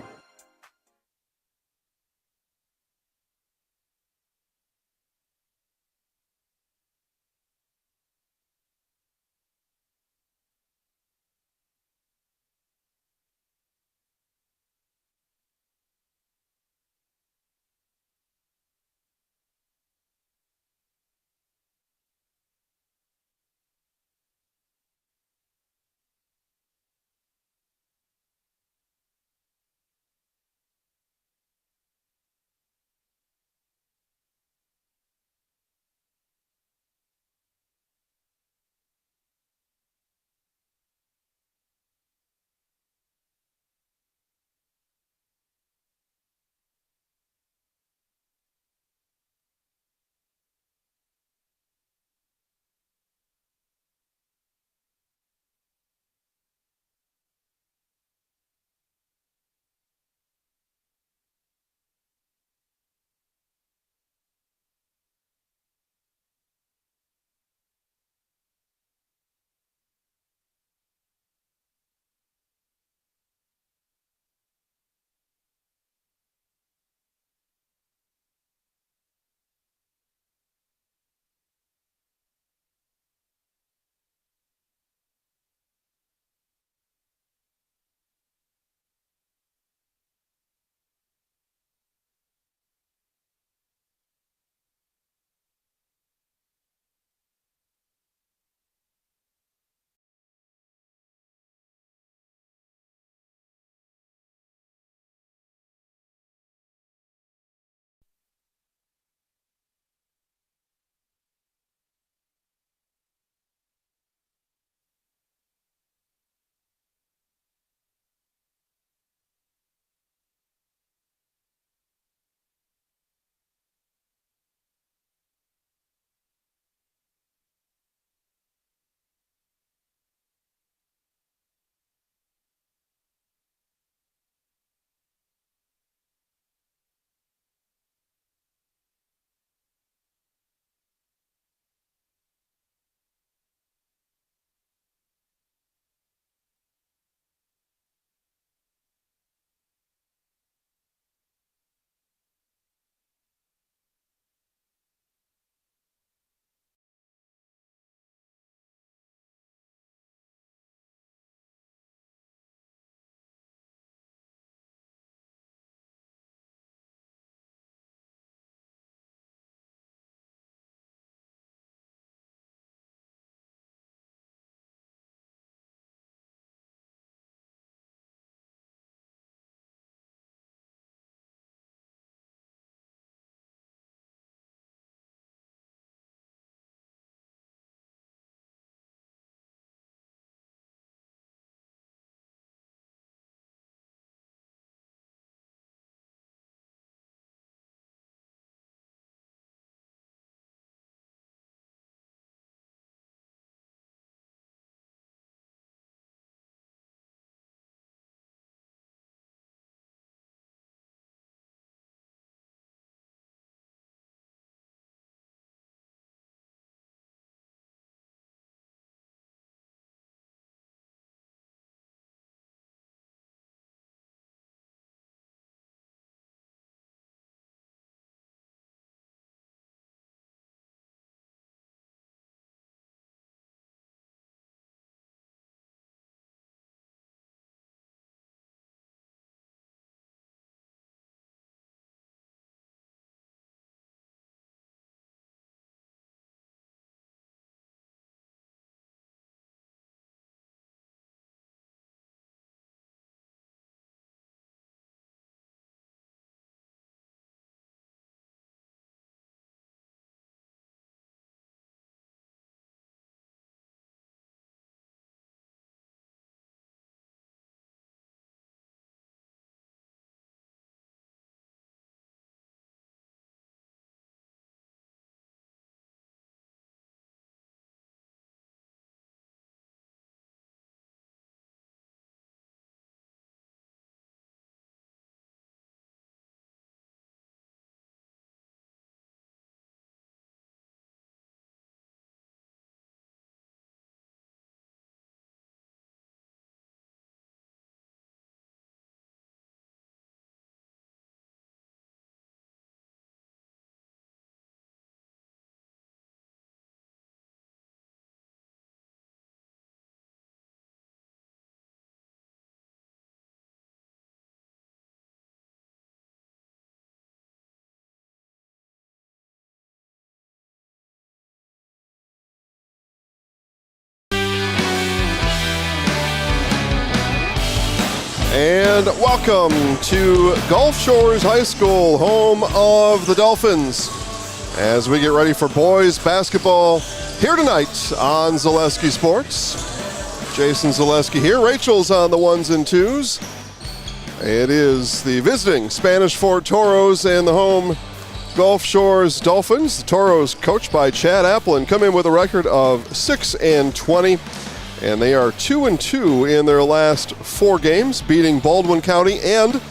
And welcome to Gulf Shores High School, home of the Dolphins, as we get ready for boys basketball here tonight on Zaleski Sports. Jason Zaleski here. Rachel's on the ones and twos. It is the visiting Spanish Fort Toros and the home Gulf Shores Dolphins. The Toros, coached by Chad Applin, come in with a record of 6-20. And they are 2-2 in their last 4 games, beating Baldwin County and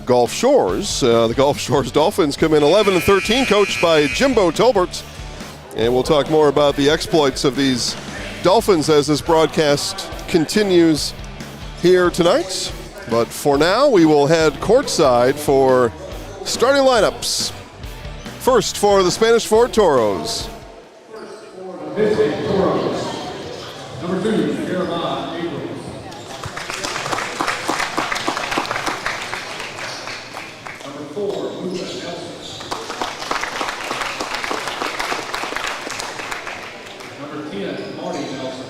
Gulf Shores. The Gulf Shores Dolphins come in 11-13, coached by Jimbo Tolbert. And we'll talk more about the exploits of these Dolphins as this broadcast continues here tonight. But for now, we will head courtside for starting lineups. First for the Spanish Fort Toros. Number 2, Jeremiah Abrams. Number 4, Luca Nelson. Number 10, Marty Nelson.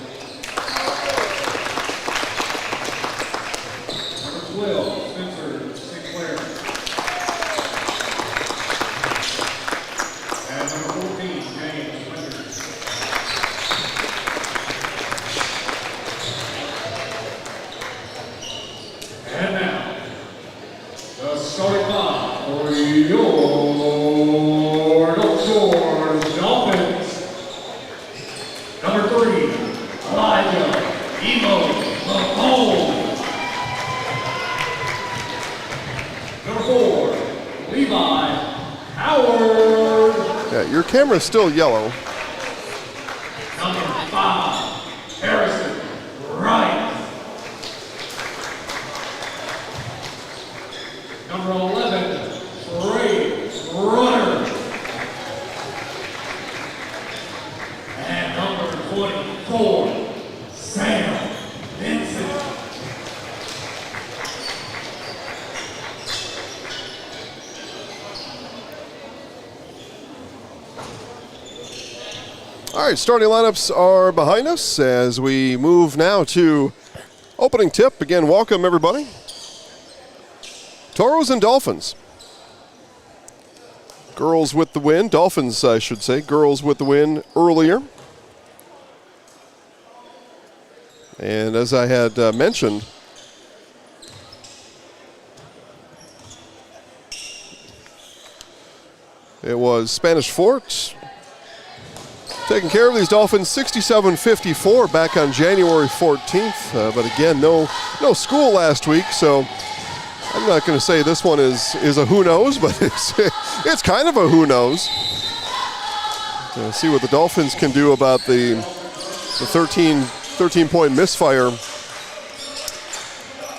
Number 12, Spencer Sinclair. And number 14, James Winters. And now, the starting line for your Gulf Shores Dolphins. Number 3, Elijah Emo Mahone. Number 4, Levi Howard. Yeah, your camera's still yellow. Number 5, Harrison Wright. Number 11, Trey Runner. And number 24, Sam Vincent. All right, starting lineups are behind us as we move now to opening tip. Again, welcome everybody. Toros and Dolphins. Girls with the win. Dolphins, I should say. Girls with the win earlier. And as I had mentioned, it was Spanish Fort taking care of these Dolphins 67-54 back on January 14th. But again, no school last week, so I'm not going to say this one is a who knows, but it's kind of a who knows. See what the Dolphins can do about the 13-point misfire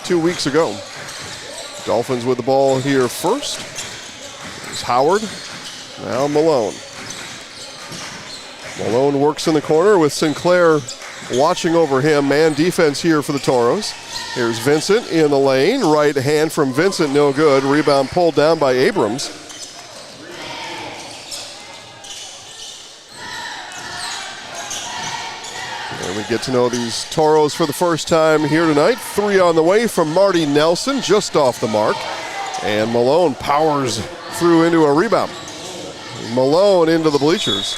2 weeks ago. Dolphins with the ball here first. There's Howard. Now Malone. Malone works in the corner with Sinclair watching over him. Man defense here for the Toros. Here's Vincent in the lane. Right hand from Vincent, no good. Rebound pulled down by Abrams. And we get to know these Toros for the first time here tonight. 3 on the way from Marty Nelson, just off the mark. And Malone powers through into a rebound. Malone into the bleachers.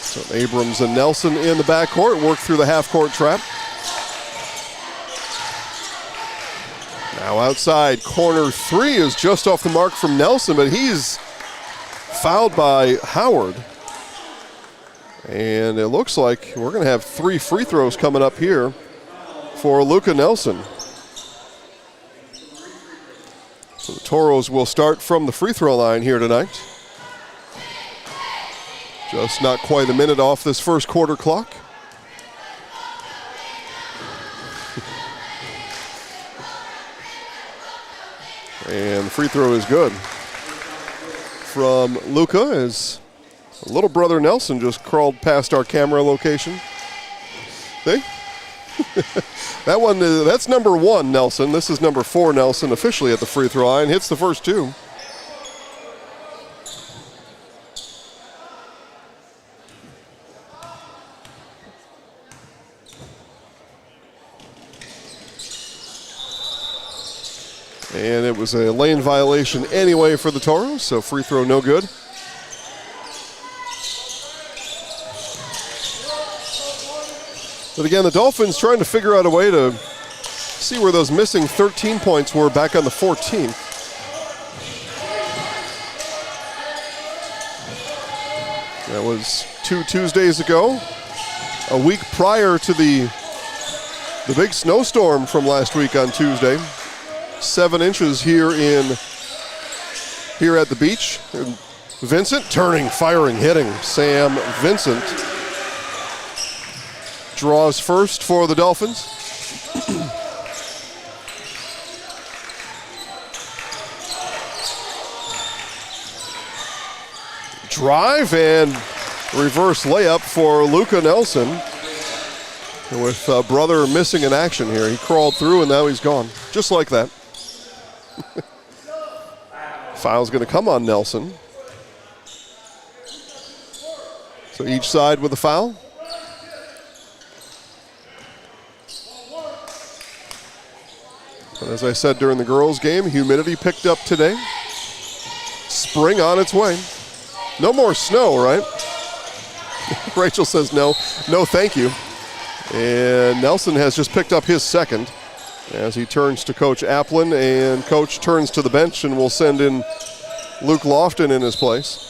So Abrams and Nelson in the backcourt, work through the half-court trap. Now outside, corner 3 is just off the mark from Nelson, but he's fouled by Howard. And it looks like we're going to have 3 free throws coming up here for Luca Nelson. So the Toros will start from the free throw line here tonight. Just not quite a minute off this first quarter clock. And the free throw is good from Luca as little brother Nelson just crawled past our camera location. See? That one, that's number 1, Nelson. This is number 4, Nelson, officially at the free throw line. Hits the first 2. And it was a lane violation anyway for the Toros, so free throw no good. But again, the Dolphins trying to figure out a way to see where those missing 13 points were back on the 14th. That was 2 Tuesdays ago, a week prior to the big snowstorm from last week on Tuesday. 7 inches here at the beach. And Vincent turning, firing, hitting. Sam Vincent draws first for the Dolphins. Drive and reverse layup for Luca Nelson. With brother missing in action here. He crawled through and now he's gone. Just like that. Foul's going to come on Nelson. So each side with a foul. But as I said during the girls' game, humidity picked up today. Spring on its way. No more snow, right? Rachel says no. No, thank you. And Nelson has just picked up his second as he turns to Coach Applin, and Coach turns to the bench and will send in Luke Lofton in his place.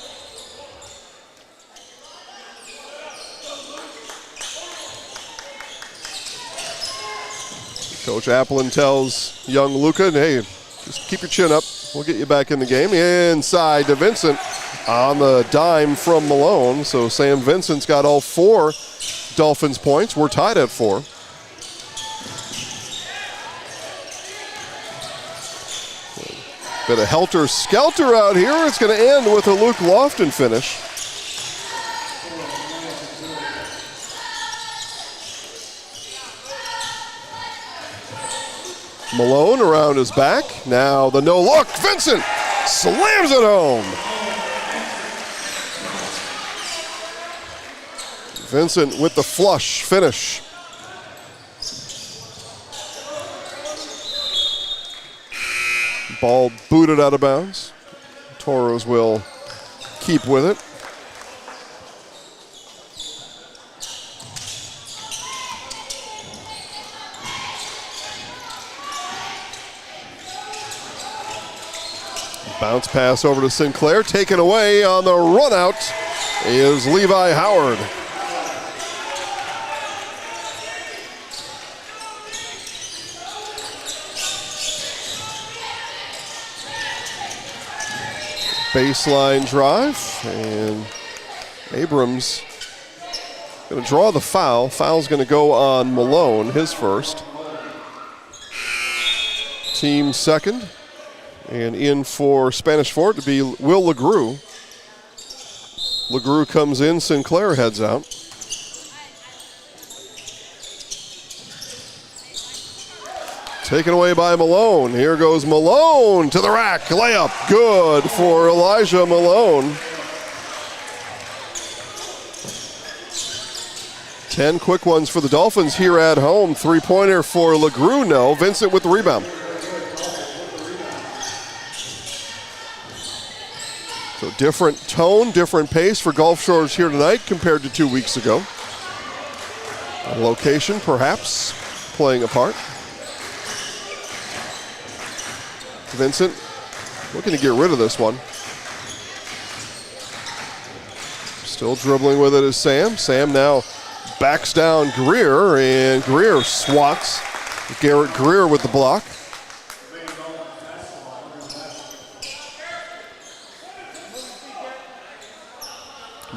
Coach Applin tells young Luca, hey, just keep your chin up. We'll get you back in the game. Inside to Vincent on the dime from Malone. So Sam Vincent's got all 4 Dolphins points. We're tied at 4. Bit of helter-skelter out here. It's going to end with a Luke Lofton finish. Malone around his back. Now the no-look. Vincent slams it home. Vincent with the flush finish. Ball booted out of bounds. Toros will keep with it. Bounce pass over to Sinclair. Taken away on the run out is Levi Howard. Baseline drive, and Abrams going to draw the foul. Foul's going to go on Malone, his first. Team second. And in for Spanish Fort to be Will LeGroux. LeGroux comes in, Sinclair heads out. Taken away by Malone. Here goes Malone to the rack. Layup. Good for Elijah Malone. 10 quick ones for the Dolphins here at home. Three-pointer for LeGroux. No. Vincent with the rebound. So different tone, different pace for Gulf Shores here tonight compared to 2 weeks ago. Location perhaps playing a part. Vincent looking to get rid of this one. Still dribbling with it is Sam. Sam now backs down Greer, and Greer swats. Garrett Greer with the block.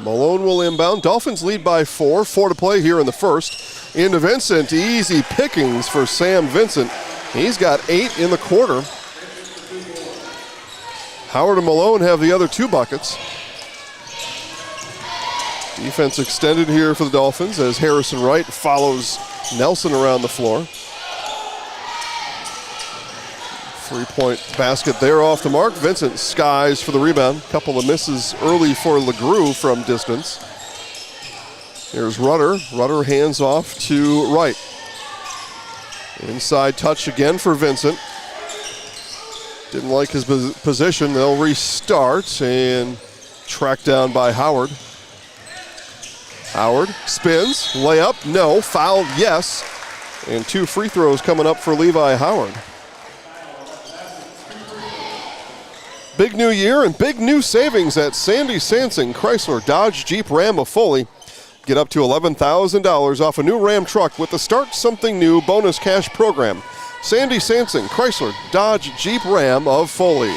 Malone will inbound. Dolphins lead by 4. 4 to play here in the first. Into Vincent. Easy pickings for Sam Vincent. He's got 8 in the quarter. Howard and Malone have the other 2 buckets. Defense extended here for the Dolphins as Harrison Wright follows Nelson around the floor. Three-point basket there off the mark. Vincent skies for the rebound. Couple of misses early for LeGroux from distance. Here's Rudder. Rudder hands off to Wright. Inside touch again for Vincent. Didn't like his position. They'll restart and tracked down by Howard. Howard spins, layup, no, foul, yes. And 2 free throws coming up for Levi Howard. Big new year and big new savings at Sandy Sansing Chrysler Dodge Jeep Ram of Foley. Get up to $11,000 off a new Ram truck with the Start Something New bonus cash program. Sandy Sansing Chrysler Dodge Jeep Ram of Foley.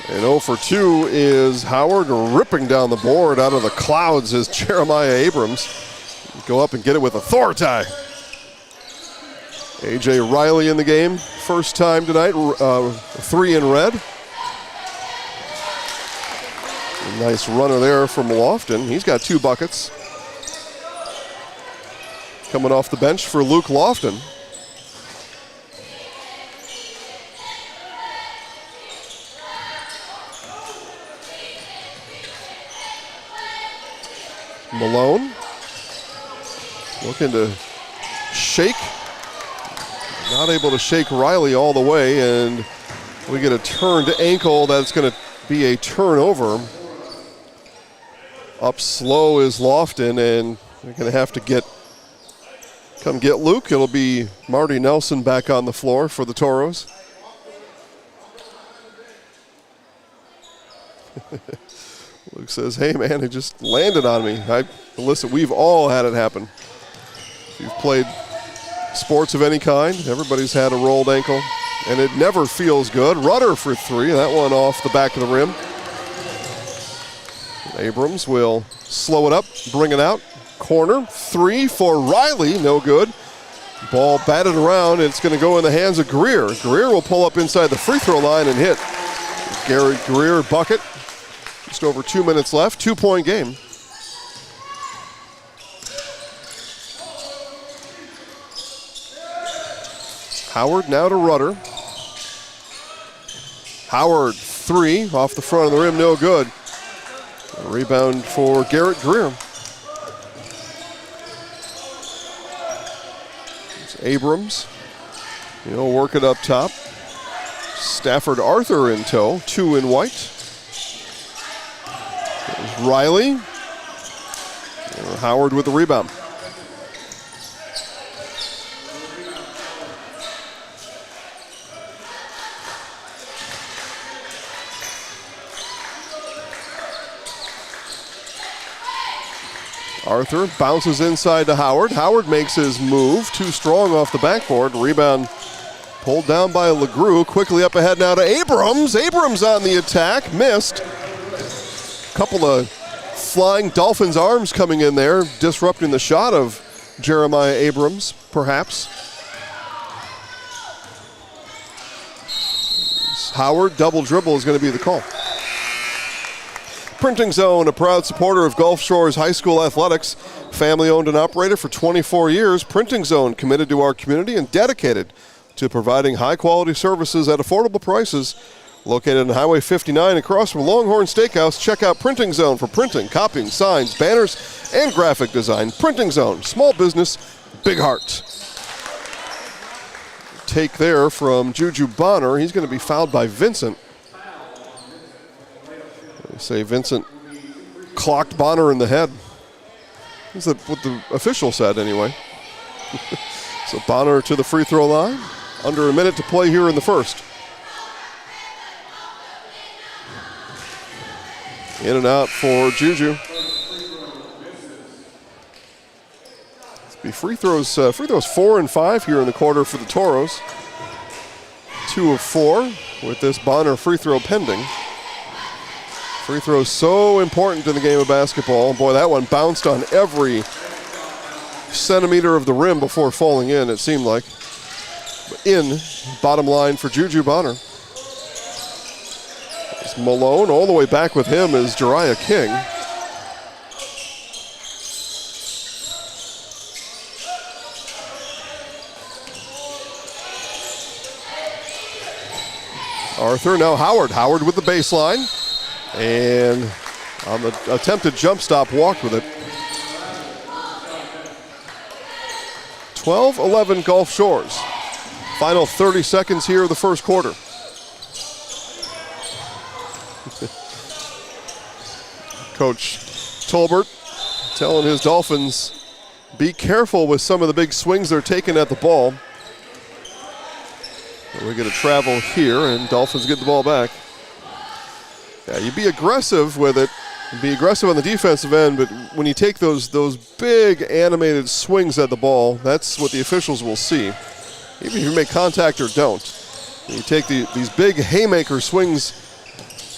And 0 for 2 is Howard ripping down the board out of the clouds as Jeremiah Abrams go up and get it with authority. A.J. Riley in the game, first time tonight, 3 in red. A nice runner there from Lofton. He's got 2 buckets. Coming off the bench for Luke Lofton. Malone looking to shake. Not able to shake Riley all the way, and we get a turned ankle. That's going to be a turnover. Up slow is Lofton, and they're going to have to come get Luke. It'll be Marty Nelson back on the floor for the Toros. Luke says, hey man, it just landed on me. Listen, we've all had it happen. If you've played sports of any kind, everybody's had a rolled ankle, and it never feels good. Rudder for 3, that one off the back of the rim. Abrams will slow it up, bring it out. Corner, 3 for Riley, no good. Ball batted around, and it's going to go in the hands of Greer. Greer will pull up inside the free throw line and hit. Garrett Greer bucket. Just over 2 minutes left, 2-point game. Howard now to Rudder. Howard, 3 off the front of the rim, no good. A rebound for Garrett Greer. It's Abrams. He'll work it up top. Stafford Arthur in tow, 2 in white. There's Riley. Howard with the rebound. Arthur bounces inside to Howard. Howard makes his move. Too strong off the backboard. Rebound pulled down by LeGroux. Quickly up ahead now to Abrams. Abrams on the attack. Missed. Couple of flying Dolphins arms coming in there, disrupting the shot of Jeremiah Abrams, perhaps. Howard, double dribble is going to be the call. Printing Zone, a proud supporter of Gulf Shores High School athletics, family owned and operated for 24 years. Printing Zone, committed to our community and dedicated to providing high quality services at affordable prices. Located on Highway 59 across from Longhorn Steakhouse, check out Printing Zone for printing, copying, signs, banners, and graphic design. Printing Zone, small business, big heart. Take there from Juju Bonner. He's going to be fouled by Vincent. They say Vincent clocked Bonner in the head. That's what the official said anyway. So Bonner to the free throw line. Under a minute to play here in the first. In and out for Juju. It's be free throws 4 and 5 here in the quarter for the Toros. 2 of 4 with this Bonner free throw pending. Free throw so important in the game of basketball. Boy, that one bounced on every centimeter of the rim before falling in, it seemed like. in. Bottom line for Juju Bonner. It's Malone. All the way back with him is Jariah King. Arthur, now Howard. Howard with the baseline. And on the attempted jump stop, walked with it. 12-11 Gulf Shores. Final 30 seconds here of the first quarter. Coach Tolbert telling his Dolphins, be careful with some of the big swings they're taking at the ball. We're going to travel here, and Dolphins get the ball back. Yeah, you be aggressive with it, be aggressive on the defensive end, but when you take those big animated swings at the ball, that's what the officials will see, even if you make contact or don't. You take these big haymaker swings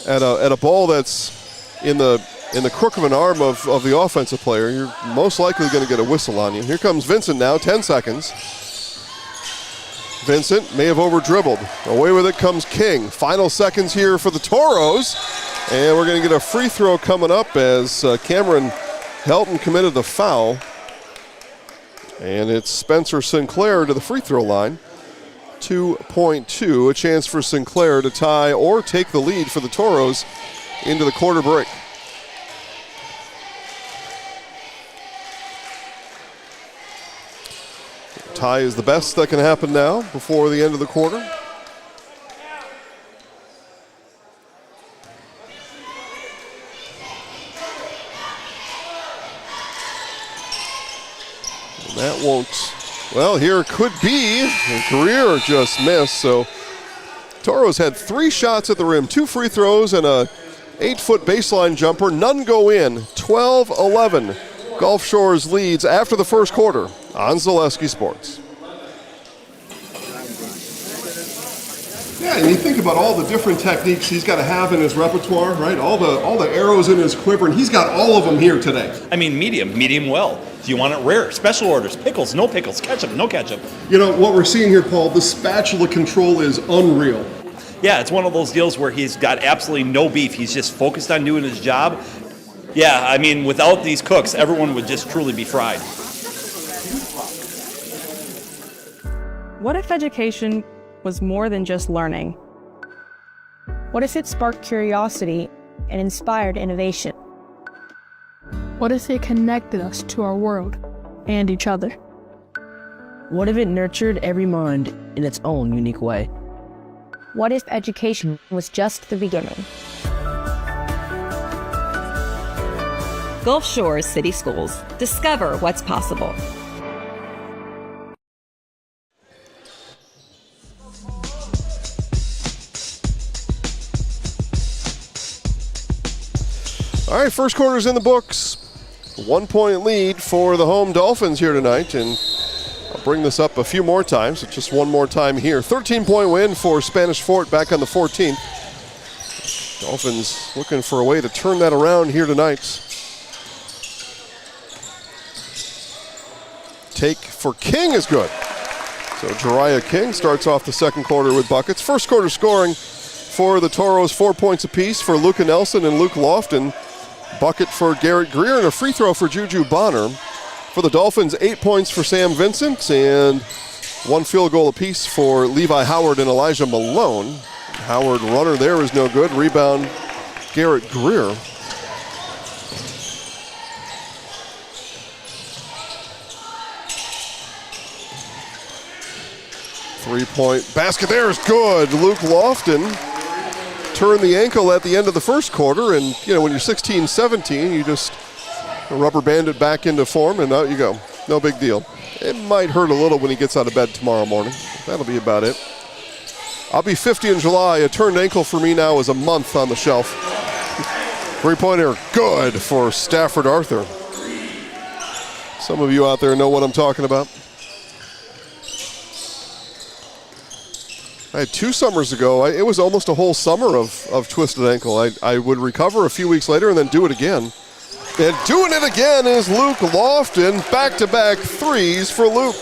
at a ball that's in the crook of an arm of the offensive player, you're most likely going to get a whistle on you. Here comes Vincent now, 10 seconds. Vincent may have over-dribbled. Away with it comes King. Final seconds here for the Toros. And we're going to get a free throw coming up as Cameron Helton committed the foul. And it's Spencer Sinclair to the free throw line. 2.2, a chance for Sinclair to tie or take the lead for the Toros into the quarter break. Tie is the best that can happen now before the end of the quarter. And that won't, well, here could be. And Greer just missed, so Toros had 3 shots at the rim, 2 free throws and a 8-foot baseline jumper. None go in. 12-11. Gulf Shores leads after the first quarter on Zaleski Sports. Yeah, and you think about all the different techniques he's got to have in his repertoire, right? All the arrows in his quiver, and he's got all of them here today. I mean, medium well. Do you want it rare? Special orders, pickles, no pickles, ketchup, no ketchup. You know, what we're seeing here, Paul, the spatula control is unreal. Yeah, it's one of those deals where he's got absolutely no beef. He's just focused on doing his job. Yeah, I mean, without these cooks, everyone would just truly be fried. What if education was more than just learning? What if it sparked curiosity and inspired innovation? What if it connected us to our world and each other? What if it nurtured every mind in its own unique way? What if education was just the beginning? Gulf Shores City Schools. Discover what's possible. All right, first quarter's in the books. 1-point lead for the home Dolphins here tonight, and I'll bring this up a few more times, just one more time here. 13-point win for Spanish Fort back on the 14th. Dolphins looking for a way to turn that around here tonight. Take for King is good. So Jariah King starts off the second quarter with buckets. First quarter scoring for the Toros, 4 points apiece for Luka Nelson and Luke Lofton. Bucket for Garrett Greer and a free throw for Juju Bonner. For the Dolphins, 8 points for Sam Vincent and 1 field goal apiece for Levi Howard and Elijah Malone. Howard runner there is no good. Rebound Garrett Greer. Three-point basket there is good. Luke Lofton turned the ankle at the end of the first quarter, and you know, when you're 16-17, you just rubber band it back into form, and out you go. No big deal. It might hurt a little when he gets out of bed tomorrow morning. That'll be about it. I'll be 50 in July. A turned ankle for me now is a month on the shelf. Three-pointer good for Stafford Arthur. Some of you out there know what I'm talking about. I had 2 summers ago, it was almost a whole summer of twisted ankle. I would recover a few weeks later and then do it again. And doing it again is Luke Lofton. Back-to-back threes for Luke.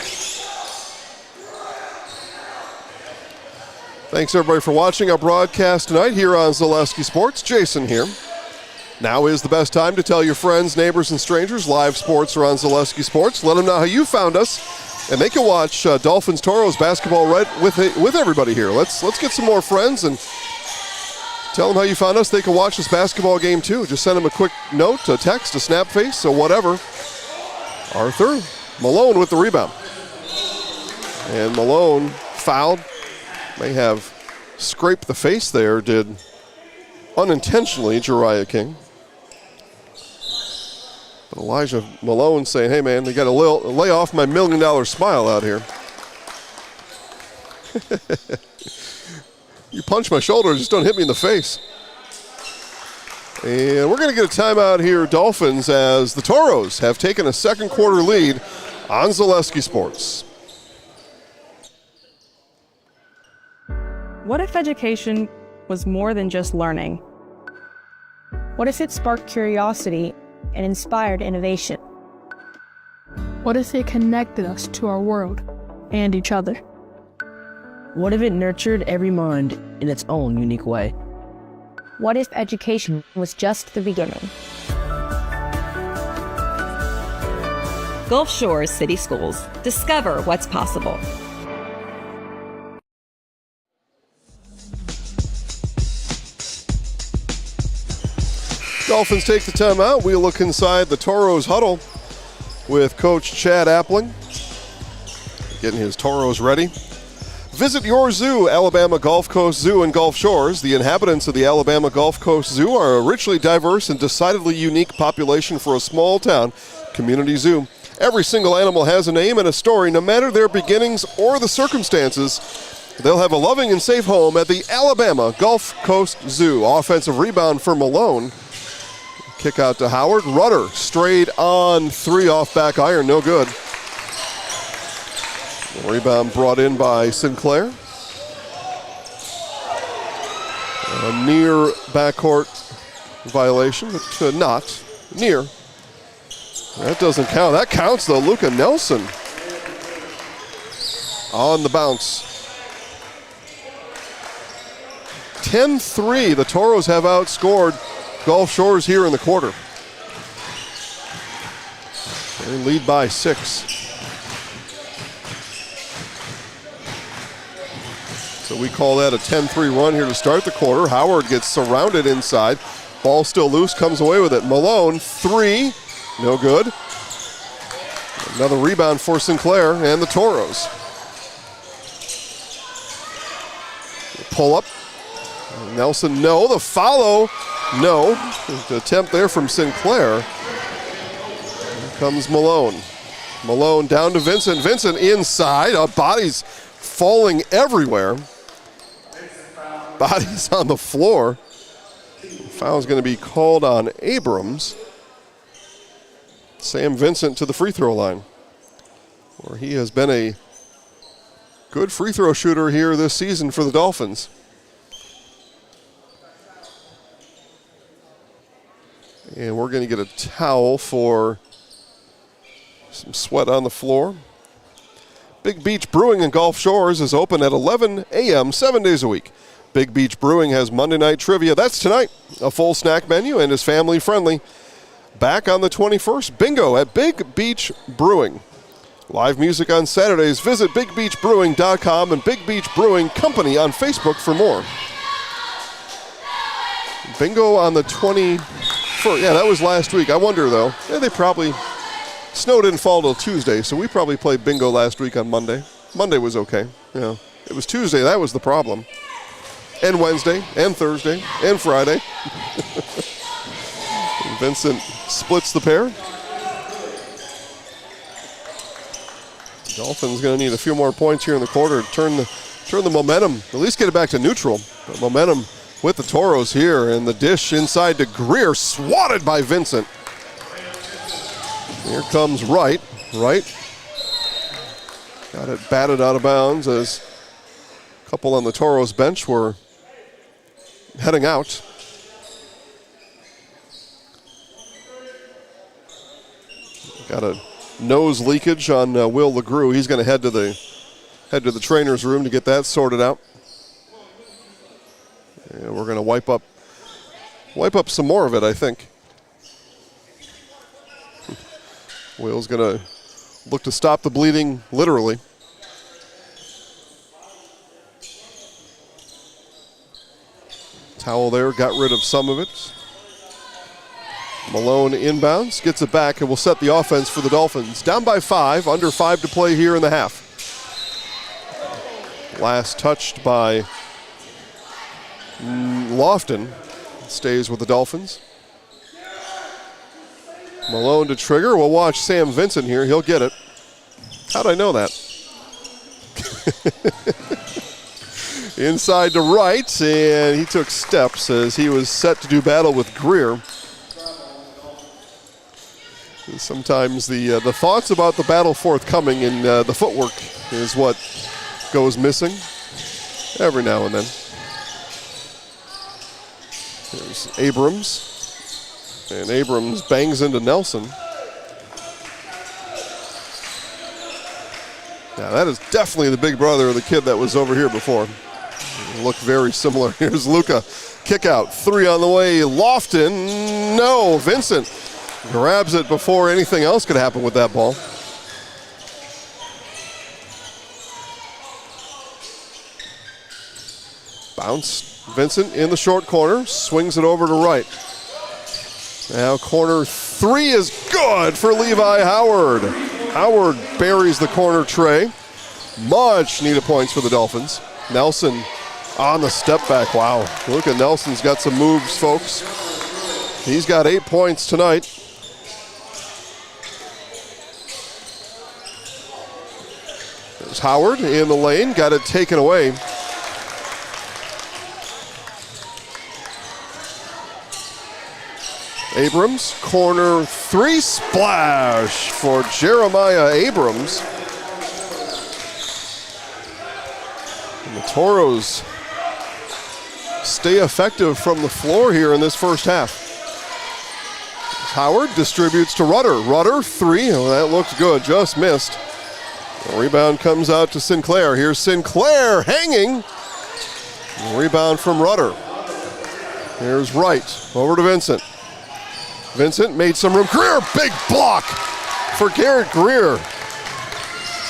Thanks, everybody, for watching our broadcast tonight here on Zaleski Sports. Jason here. Now is the best time to tell your friends, neighbors, and strangers live sports are on Zaleski Sports. Let them know how you found us, and they can watch Dolphins Toros basketball right with everybody here. Let's get some more friends and tell them how you found us. They can watch this basketball game too. Just send them a quick note, a text, a snap face, or whatever. Arthur Malone with the rebound. And Malone fouled. May have scraped the face there, did unintentionally Jariah King. But Elijah Malone saying, hey man, they got to lay off my $1 million smile out here. You punch my shoulder, just don't hit me in the face. And we're going to get a timeout here, Dolphins, as the Toros have taken a second quarter lead on Zaleski Sports. What if education was more than just learning? What if it sparked curiosity and inspired innovation? What if it connected us to our world and each other? What if it nurtured every mind in its own unique way? What if education was just the beginning? Gulf Shores City Schools. Discover what's possible. Dolphins take the timeout. We look inside the Toros huddle with Coach Chad Appling, getting his Toros ready. Visit your zoo, Alabama Gulf Coast Zoo in Gulf Shores. The inhabitants of the Alabama Gulf Coast Zoo are a richly diverse and decidedly unique population for a small town community zoo. Every single animal has a name and a story, no matter their beginnings or the circumstances. They'll have a loving and safe home at the Alabama Gulf Coast Zoo. Offensive rebound for Malone. Kick out to Howard. Rudder straight on three off back iron. No good. Rebound brought in by Sinclair. A near backcourt violation, but not near. That doesn't count. That counts, though. Luka Nelson on the bounce. 10-3. The Toros have outscored Gulf Shores here in the quarter. They lead by 6. So we call that a 10-3 run here to start the quarter. Howard gets surrounded inside. Ball still loose, comes away with it. Malone, 3, no good. Another rebound for Sinclair and the Toros. Pull up. Nelson, no. The follow, no. The attempt there from Sinclair. Here comes Malone. Malone down to Vincent. Vincent inside. Bodies falling everywhere. Bodies on the floor. Foul's going to be called on Abrams. Sam Vincent to the free throw line, where he has been a good free throw shooter here this season for the Dolphins. And we're going to get a towel for some sweat on the floor. Big Beach Brewing in Gulf Shores is open at 11 a.m. 7 days a week. Big Beach Brewing has Monday night trivia. That's tonight. A full snack menu and is family friendly. Back on the 21st, bingo at Big Beach Brewing. Live music on Saturdays. Visit bigbeachbrewing.com and Big Beach Brewing Company on Facebook for more. Bingo on the 21st. Yeah, that was last week. I wonder, though. Yeah, they probably... Snow didn't fall till Tuesday, so we probably played bingo last week on Monday. Monday was okay. Yeah, it was Tuesday. That was the problem. And Wednesday, and Thursday, and Friday. And Vincent splits the pair. Dolphins going to need a few more points here in the quarter to turn the momentum, at least get it back to neutral. But momentum with the Toros here, and the dish inside to Greer, swatted by Vincent. Here comes Wright. Wright got it batted out of bounds as a couple on the Toros bench were heading out. Got a nose leakage on Will LeGroux. He's going to head to the trainer's room to get that sorted out. And we're going to wipe up some more of it, I think. Will's going to look to stop the bleeding, literally. Towel there, got rid of some of it. Malone inbounds, gets it back, and will set the offense for the Dolphins. Down by 5, under 5 to play here in the half. Last touched by Lofton. Stays with the Dolphins. Malone to trigger. We'll watch Sam Vincent here. He'll get it. How'd I know that? Inside to right, and he took steps as he was set to do battle with Greer. And sometimes the thoughts about the battle forthcoming and the footwork is what goes missing every now and then. There's Abrams, and Abrams bangs into Nelson. Yeah, that is definitely the big brother of the kid that was over here before. They look very similar. Here's Luca, kick out, 3 on the way. Lofton, no, Vincent grabs it before anything else could happen with that ball. Bounce, Vincent in the short corner, swings it over to right. Now corner 3 is good for Levi Howard. Howard buries the corner tray. Much needed points for the Dolphins. Nelson on the step back. Wow, look at Nelson's got some moves, folks. He's got 8 points tonight. There's Howard in the lane, got it taken away. Abrams, corner 3, splash for Jeremiah Abrams. And the Toros stay effective from the floor here in this first half. Howard distributes to Rudder. Rudder, 3, oh, that looked good, just missed. The rebound comes out to Sinclair. Here's Sinclair hanging. The rebound from Rudder. Here's Wright, over to Vincent. Vincent made some room. Greer, big block for Garrett Greer.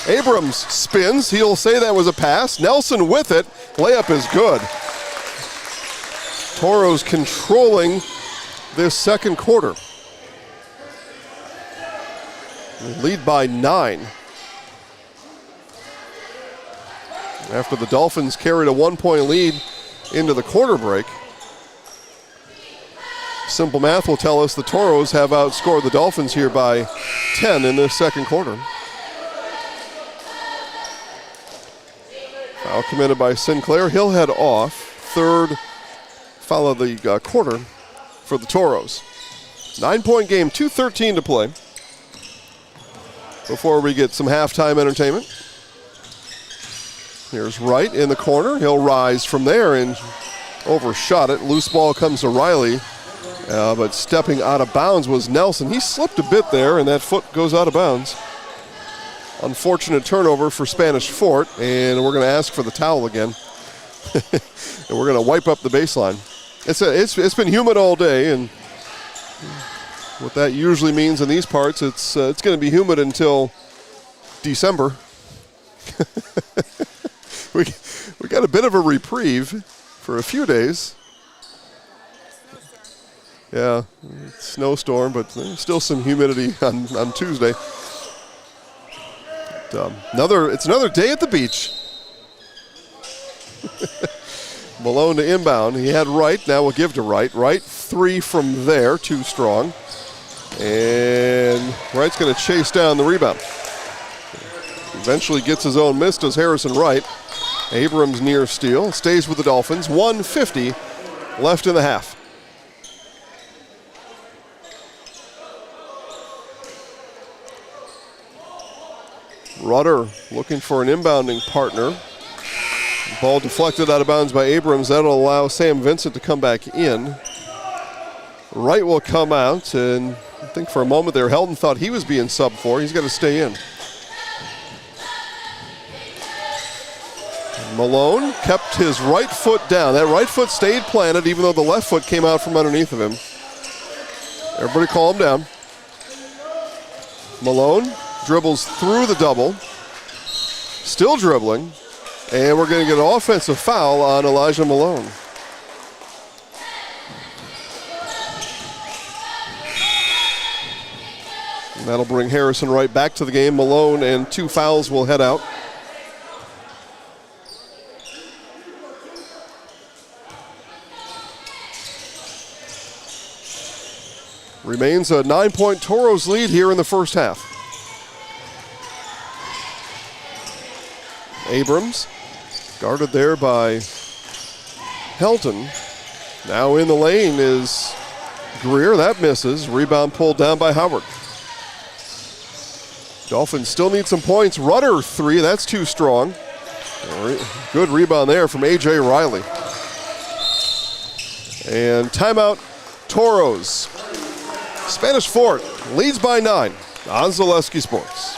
Abrams spins. He'll say that was a pass. Nelson with it. Layup is good. Toros controlling this second quarter. Lead by 9. After the Dolphins carried a 1-point lead into the quarter break. Simple math will tell us the Toros have outscored the Dolphins here by 10 in this second quarter. Foul committed by Sinclair. He'll head off. Third foul of the quarter for the Toros. 9-point game, 2:13 to play before we get some halftime entertainment. Here's Wright in the corner. He'll rise from there and overshot it. Loose ball comes to Riley. But stepping out of bounds was Nelson. He slipped a bit there, and that foot goes out of bounds. Unfortunate turnover for Spanish Fort, and we're going to ask for the towel again. And we're going to wipe up the baseline. It's been humid all day, and what that usually means in these parts, it's going to be humid until December. we got a bit of a reprieve for a few days. Yeah, snowstorm, but still some humidity on Tuesday. It's another day at the beach. Malone to inbound. He had Wright. Now we'll give to Wright. Wright, 3 from there, too strong. And Wright's going to chase down the rebound. Eventually gets his own miss, does Harrison Wright. Abrams near steal. Stays with the Dolphins. 1:50 left in the half. Rudder looking for an inbounding partner. Ball deflected out of bounds by Abrams. That'll allow Sam Vincent to come back in. Wright will come out, and I think for a moment there, Heldon thought he was being subbed for. He's got to stay in. Malone kept his right foot down. That right foot stayed planted even though the left foot came out from underneath of him. Everybody calm down. Malone dribbles through the double. Still dribbling. And we're going to get an offensive foul on Elijah Malone. And that'll bring Harrison Wright back to the game. Malone and 2 fouls will head out. Remains a 9-point Toros lead here in the first half. Abrams guarded there by Helton. Now in the lane is Greer. That misses. Rebound pulled down by Howard. Dolphins still need some points. Rudder 3. That's too strong. Good rebound there from A.J. Riley. And timeout Toros. Spanish Fort leads by 9 on Zaleski Sports.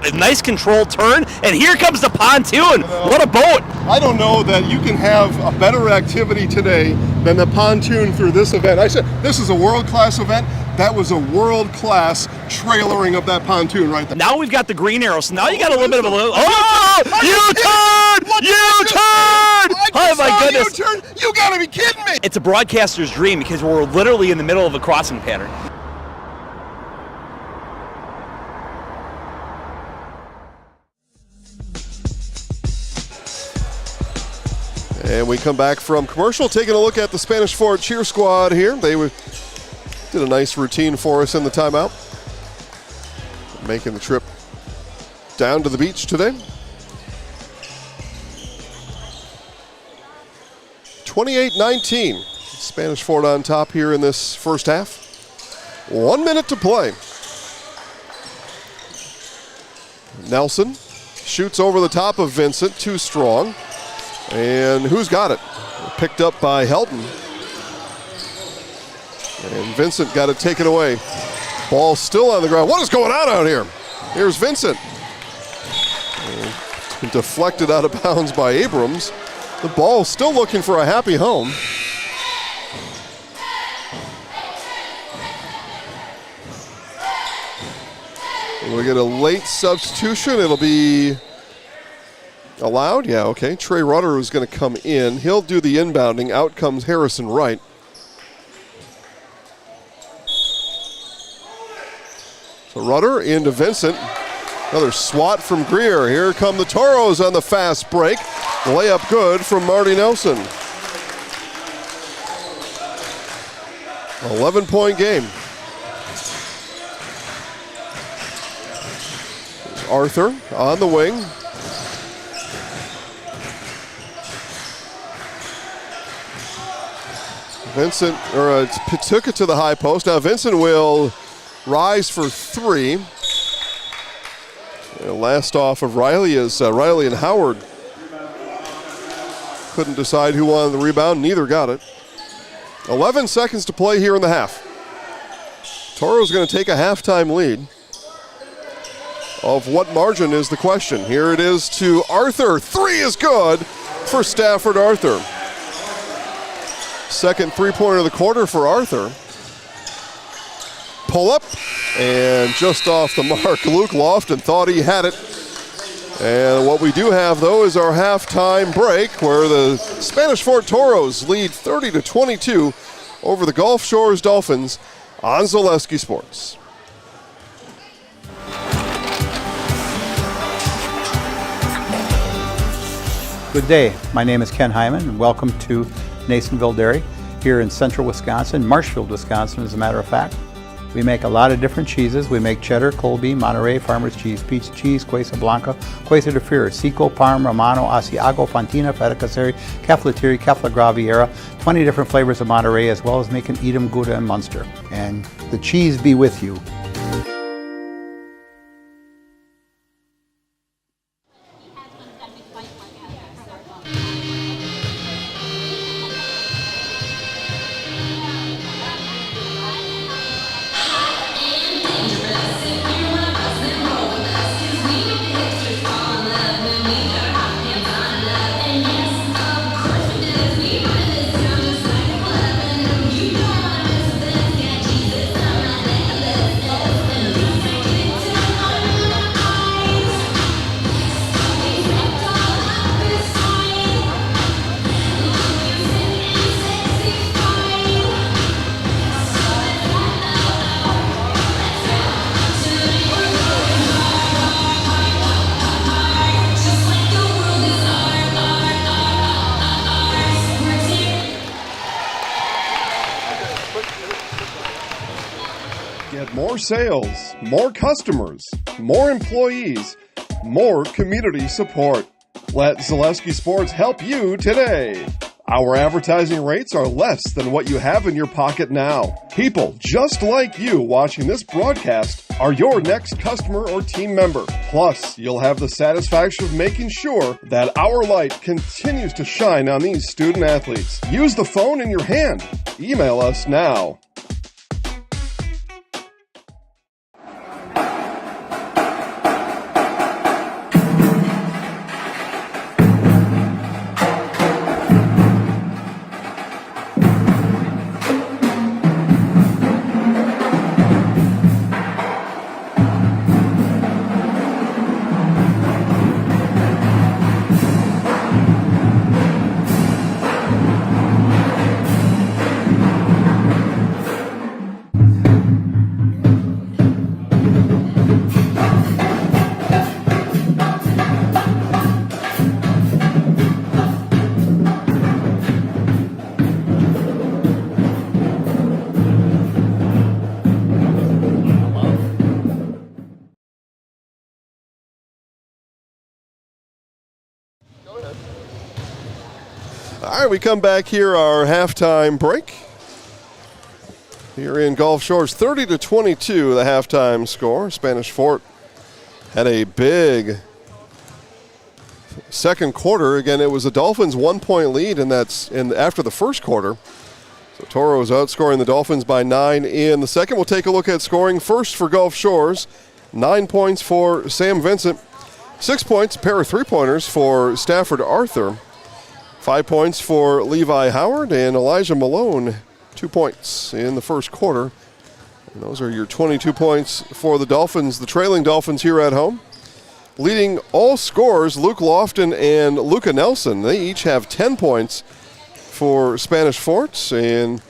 A nice controlled turn, and here comes the pontoon. What a boat. I don't know that you can have a better activity today than the pontoon through this event. I said this is a world-class event. That was a world-class trailering of that pontoon right there. Now we've got the green arrow, so now you got a little bit of a oh! U-turn! U-turn! Oh my goodness! U-turn? You gotta be kidding me! It's a broadcaster's dream because we're literally in the middle of a crossing pattern. And we come back from commercial, taking a look at the Spanish Fort cheer squad here. They did a nice routine for us in the timeout. Making the trip down to the beach today. 28-19. Spanish Fort on top here in this first half. 1 minute to play. Nelson shoots over the top of Vincent, too strong. And who's got it? Picked up by Helton. And Vincent got it taken away. Ball still on the ground. What is going on out here? Here's Vincent. And deflected out of bounds by Abrams. The ball still looking for a happy home. And we get a late substitution. It'll be allowed? Yeah, okay. Trey Rudder is going to come in. He'll do the inbounding. Out comes Harrison Wright. So Rudder into Vincent. Another swat from Greer. Here come the Toros on the fast break. Layup good from Marty Nelson. 11-point game. There's Arthur on the wing. Vincent, took it to the high post. Now Vincent will rise for 3. Last off of Riley is Riley and Howard. Couldn't decide who wanted the rebound. Neither got it. 11 seconds to play here in the half. Toro's going to take a halftime lead. Of what margin is the question. Here it is to Arthur. 3 is good for Stafford Arthur. Second three-pointer of the quarter for Arthur. Pull up, and just off the mark, Luke Lofton thought he had it. And what we do have, though, is our halftime break, where the Spanish Fort Toros lead 30-22 over the Gulf Shores Dolphins on Zaleski Sports. Good day. My name is Ken Hyman, and welcome to Nasonville Dairy here in central Wisconsin, Marshfield, Wisconsin, as a matter of fact. We make a lot of different cheeses. We make cheddar, Colby, Monterey, Farmer's Cheese, Peach Cheese, Quesa Blanca, Quesa de Fear, Seco, Parm, Romano, Asiago, Fontina, Feta Caseri, Caflateri, Cafla Graviera, 20 different flavors of Monterey, as well as making Edam, Gouda, and Munster. And the cheese be with you. sales, more customers, more employees, more community support. Let Zaleski Sports help you today. Our advertising rates are less than what you have in your pocket now. People just like you watching this broadcast are your next customer or team member. Plus, you'll have the satisfaction of making sure that our light continues to shine on these student athletes. Use the phone in your hand. Email us now. All right, we come back here, our halftime break. Here in Gulf Shores, 30-22, the halftime score. Spanish Fort had a big second quarter. Again, it was the Dolphins' 1-point lead, and that's after the first quarter. So Toros outscoring the Dolphins by 9 in the second. We'll take a look at scoring first for Gulf Shores. 9 points for Sam Vincent. 6 points, a pair of three-pointers for Stafford Arthur. 5 points for Levi Howard, and Elijah Malone, 2 points in the first quarter. And those are your 22 points for the Dolphins, the trailing Dolphins here at home. Leading all scorers, Luke Lofton and Luca Nelson. They each have 10 points for Spanish Fort, and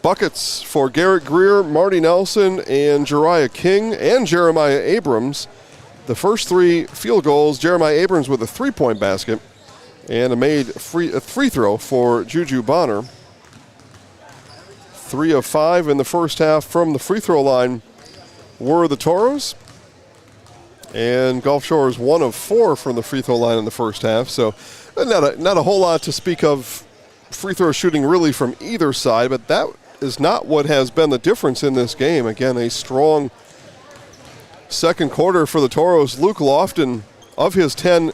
buckets for Garrett Greer, Marty Nelson, and Jariah King, and Jeremiah Abrams. The first three field goals, Jeremiah Abrams with a three-point basket, and a free throw for Juju Bonner. 3 of 5 in the first half from the free throw line were the Toros. And Gulf Shores 1 of 4 from the free throw line in the first half. So not a whole lot to speak of free throw shooting really from either side, but that is not what has been the difference in this game. Again, a strong second quarter for the Toros. Luke Lofton, of his 10,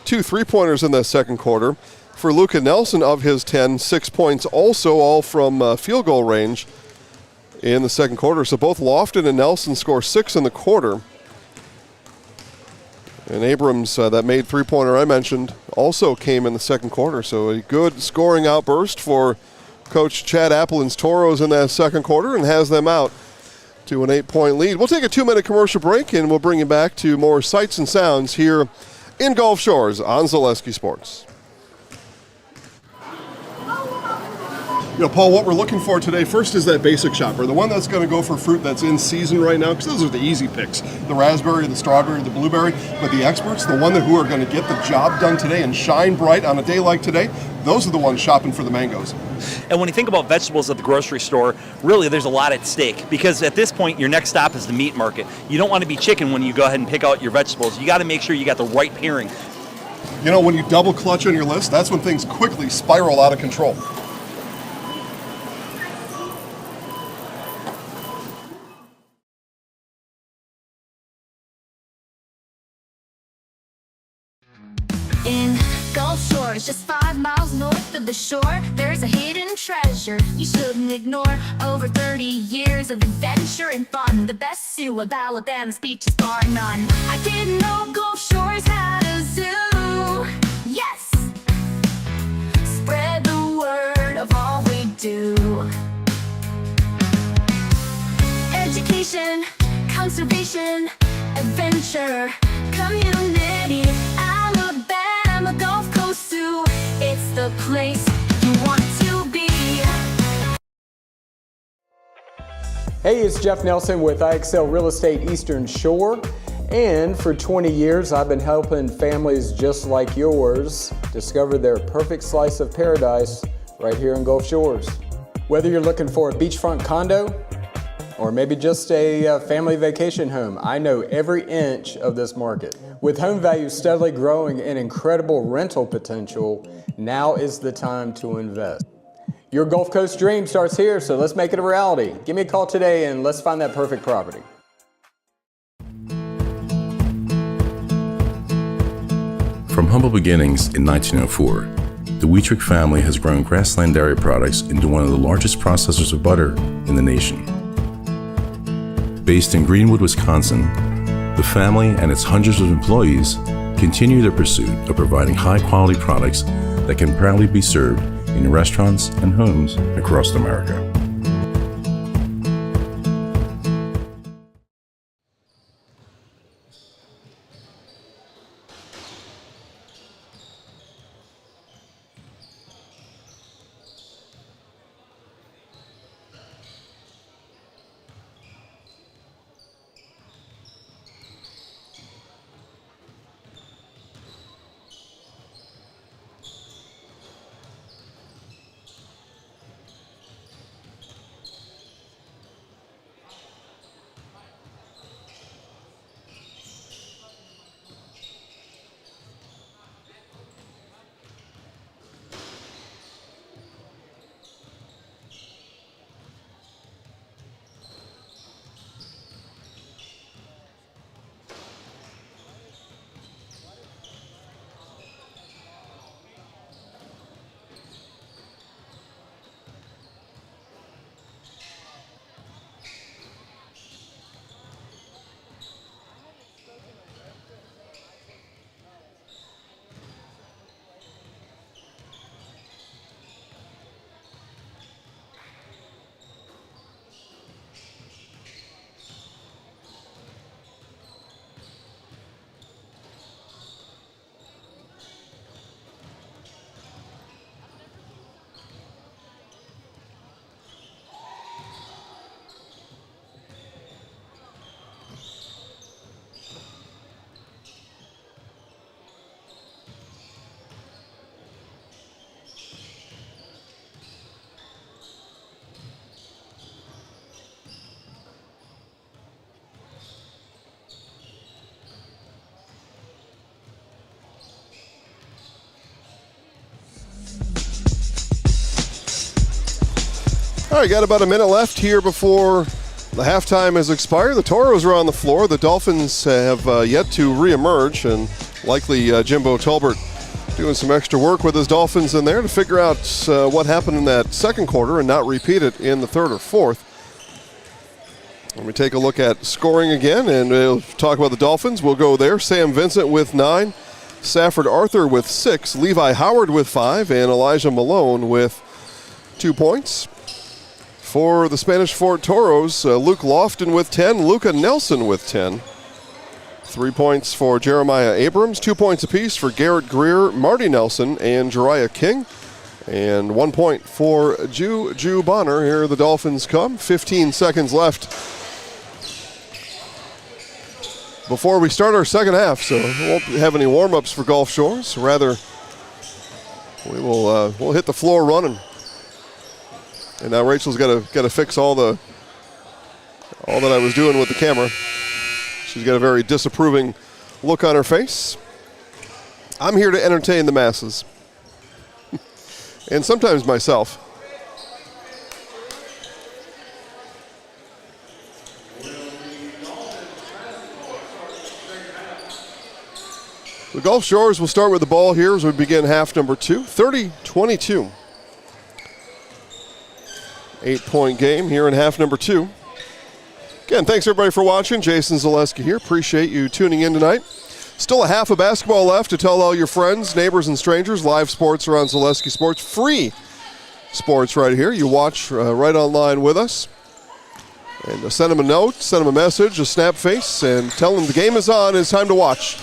2 three-pointers in that second quarter. For Luca Nelson, of his 10, 6 points, also all from field goal range in the second quarter. So both Lofton and Nelson score 6 in the quarter. And Abrams, that made three-pointer I mentioned, also came in the second quarter. So a good scoring outburst for Coach Chad Applin's Toros in that second quarter, and has them out to an 8-point lead. We'll take a 2-minute commercial break, and we'll bring you back to more sights and sounds here in Gulf Shores on Zaleski Sports. You know, Paul, what we're looking for today first is that basic shopper, the one that's going to go for fruit that's in season right now, because those are the easy picks, the raspberry, the strawberry, the blueberry. But the experts, the one who are going to get the job done today and shine bright on a day like today, those are the ones shopping for the mangoes. And when you think about vegetables at the grocery store, really there's a lot at stake, because at this point your next stop is the meat market. You don't want to be chicken when you go ahead and pick out your vegetables. You got to make sure you got the right pairing. You know, when you double clutch on your list, that's when things quickly spiral out of control. In Gulf Shores, just 5 miles north of the shore, there's a hidden treasure you shouldn't ignore. Over 30 years of adventure and fun, the best zoo of Alabama's beaches bar none. I didn't know Gulf Shores had a zoo. Yes, spread the word of all we do. Education, conservation, adventure, community. Alabama Gulf Coast Zoo, it's the place you want to be. Hey, it's Jeff Nelson with AHSAA Real Estate Eastern Shore. And for 20 years, I've been helping families just like yours discover their perfect slice of paradise right here in Gulf Shores. Whether you're looking for a beachfront condo, or maybe just a family vacation home. I know every inch of this market. With home values steadily growing and incredible rental potential, now is the time to invest. Your Gulf Coast dream starts here, so let's make it a reality. Give me a call today and let's find that perfect property. From humble beginnings in 1904, the Wheatrick family has grown Grassland Dairy Products into one of the largest processors of butter in the nation. Based in Greenwood, Wisconsin, the family and its hundreds of employees continue their pursuit of providing high-quality products that can proudly be served in restaurants and homes across America. All right, got about a minute left here before the halftime has expired. The Toros are on the floor. The Dolphins have yet to reemerge, and likely Jimbo Tolbert doing some extra work with his Dolphins in there to figure out what happened in that second quarter and not repeat it in the third or fourth. Let me take a look at scoring again, and we'll talk about the Dolphins. We'll go there. Sam Vincent with 9, Safford Arthur with 6, Levi Howard with 5, and Elijah Malone with 2 points. For the Spanish Fort Toros, Luke Lofton with 10, Luca Nelson with 10. 3 points for Jeremiah Abrams, 2 points apiece for Garrett Greer, Marty Nelson, and Jariah King. And 1 point for Ju Bonner. Here the Dolphins come. 15 seconds left before we start our second half. So we won't have any warm-ups for Gulf Shores. Rather, we'll hit the floor running. And now Rachel's got to fix all that I was doing with the camera. She's got a very disapproving look on her face. I'm here to entertain the masses. And sometimes myself. The Gulf Shores will start with the ball here as we begin half number 2, 30-22. 8-point game here in half number 2. Again, thanks everybody for watching. Jason Zaleski here. Appreciate you tuning in tonight. Still a half of basketball left to tell all your friends, neighbors, and strangers. Live sports are on Zaleski Sports. Free sports right here. You watch right online with us. And send them a note, send them a message, a snap face, and tell them the game is on. It's time to watch.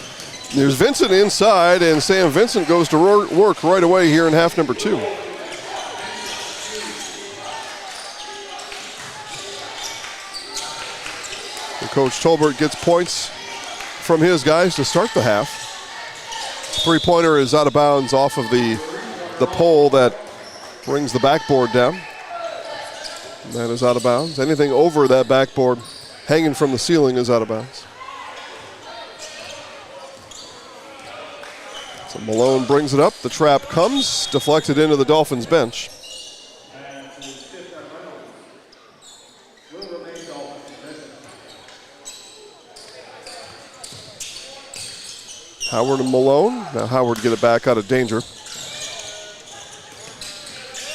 There's Vincent inside, and Sam Vincent goes to work right away here in half number 2. Coach Tolbert gets points from his guys to start the half. Three-pointer is out of bounds off of the pole that brings the backboard down. That is out of bounds. Anything over that backboard hanging from the ceiling is out of bounds. So Malone brings it up. The trap comes, deflected into the Dolphins bench. Howard and Malone. Now Howard get it back out of danger.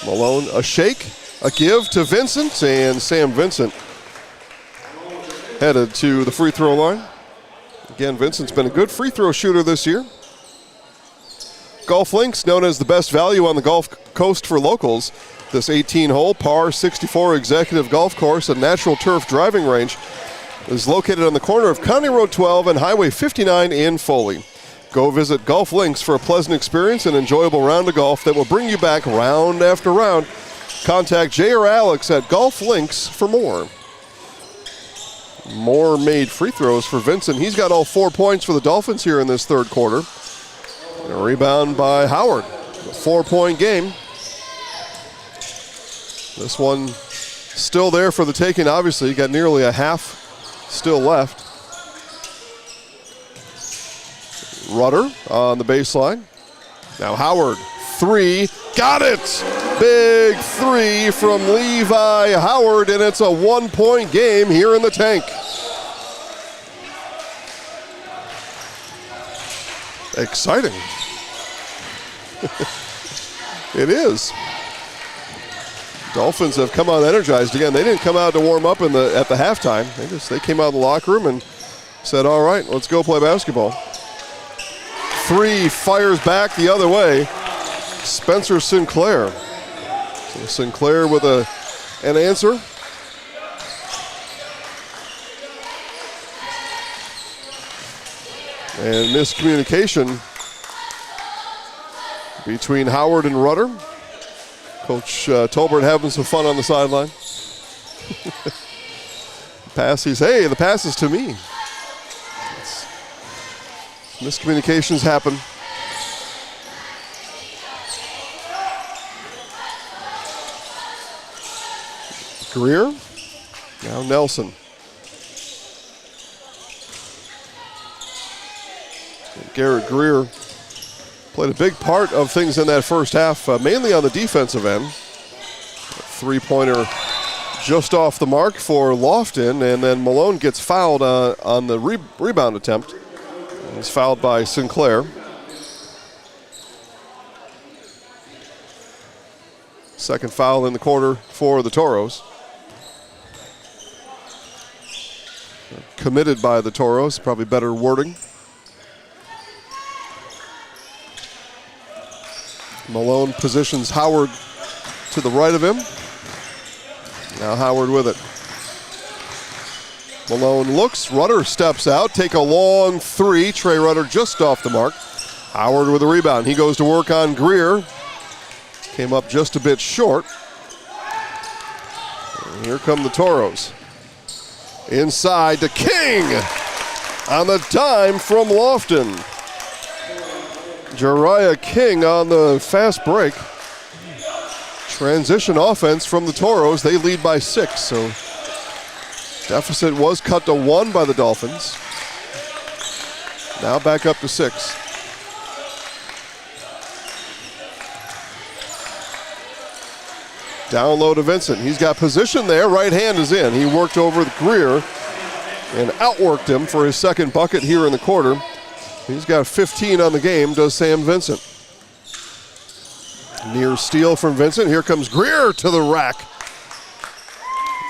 Malone, a shake, a give to Vincent, and Sam Vincent headed to the free throw line. Again, Vincent's been a good free throw shooter this year. Golf Links, known as the best value on the Gulf Coast for locals. This 18-hole, par 64 executive golf course and natural turf driving range is located on the corner of County Road 12 and Highway 59 in Foley. Go visit Golf Links for a pleasant experience and enjoyable round of golf that will bring you back round after round. Contact Jay or Alex at Golf Links for more. Moore made free throws for Vincent. He's got all 4 points for the Dolphins here in this third quarter. And a rebound by Howard. A 4-point game. This one still there for the taking, obviously. You got nearly a half still left. Rudder on the baseline. Now Howard, three, got it! Big three from Levi Howard, and it's a 1-point game here in the tank. Exciting. It is. Dolphins have come out energized again. They didn't come out to warm up at the halftime. They came out of the locker room and said, all right, let's go play basketball. Three fires back the other way. Spencer Sinclair. So Sinclair with an answer. And miscommunication between Howard and Rudder. Coach Tolbert having some fun on the sideline. The pass is to me. Miscommunications happen. Greer, now Nelson. And Garrett Greer played a big part of things in that first half, mainly on the defensive end. Three-pointer just off the mark for Lofton, and then Malone gets fouled on the rebound attempt. He's fouled by Sinclair. Second foul in the quarter for the Toros. Committed by the Toros, probably better wording. Malone positions Howard to the right of him. Now Howard with it. Malone looks, Rudder steps out, take a long three. Trey Rudder just off the mark. Howard with a rebound. He goes to work on Greer. Came up just a bit short. And here come the Toros. Inside to King on the dime from Lofton. Jariah King on the fast break. Transition offense from the Toros. They lead by 6, so deficit was cut to 1 by the Dolphins. Now back up to 6. Down low to Vincent. He's got position there. Right hand is in. He worked over Greer and outworked him for his second bucket here in the quarter. He's got 15 on the game, does Sam Vincent. Near steal from Vincent. Here comes Greer to the rack.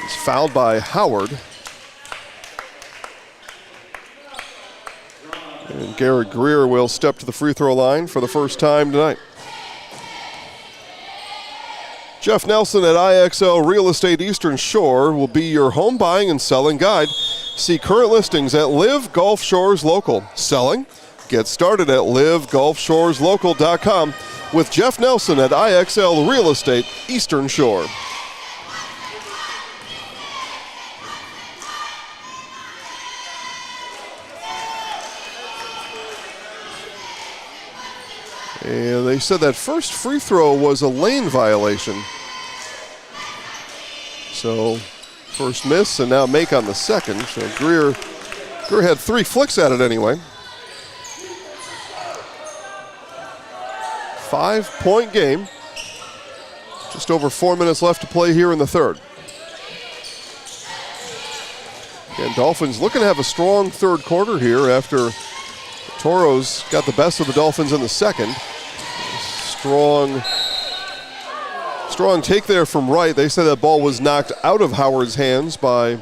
He's fouled by Howard. And Garrett Greer will step to the free throw line for the first time tonight. Jeff Nelson at IXL Real Estate Eastern Shore will be your home buying and selling guide. See current listings at Live Gulf Shores Local. Selling? Get started at livegulfshoreslocal.com with Jeff Nelson at IXL Real Estate Eastern Shore. And they said that first free throw was a lane violation. So first miss and now make on the second. So Greer had 3 flicks at it anyway. 5-point game. Just over 4 minutes left to play here in the third. And Dolphins looking to have a strong third quarter here after Toros got the best of the Dolphins in the second. Strong take there from Wright. They said that ball was knocked out of Howard's hands by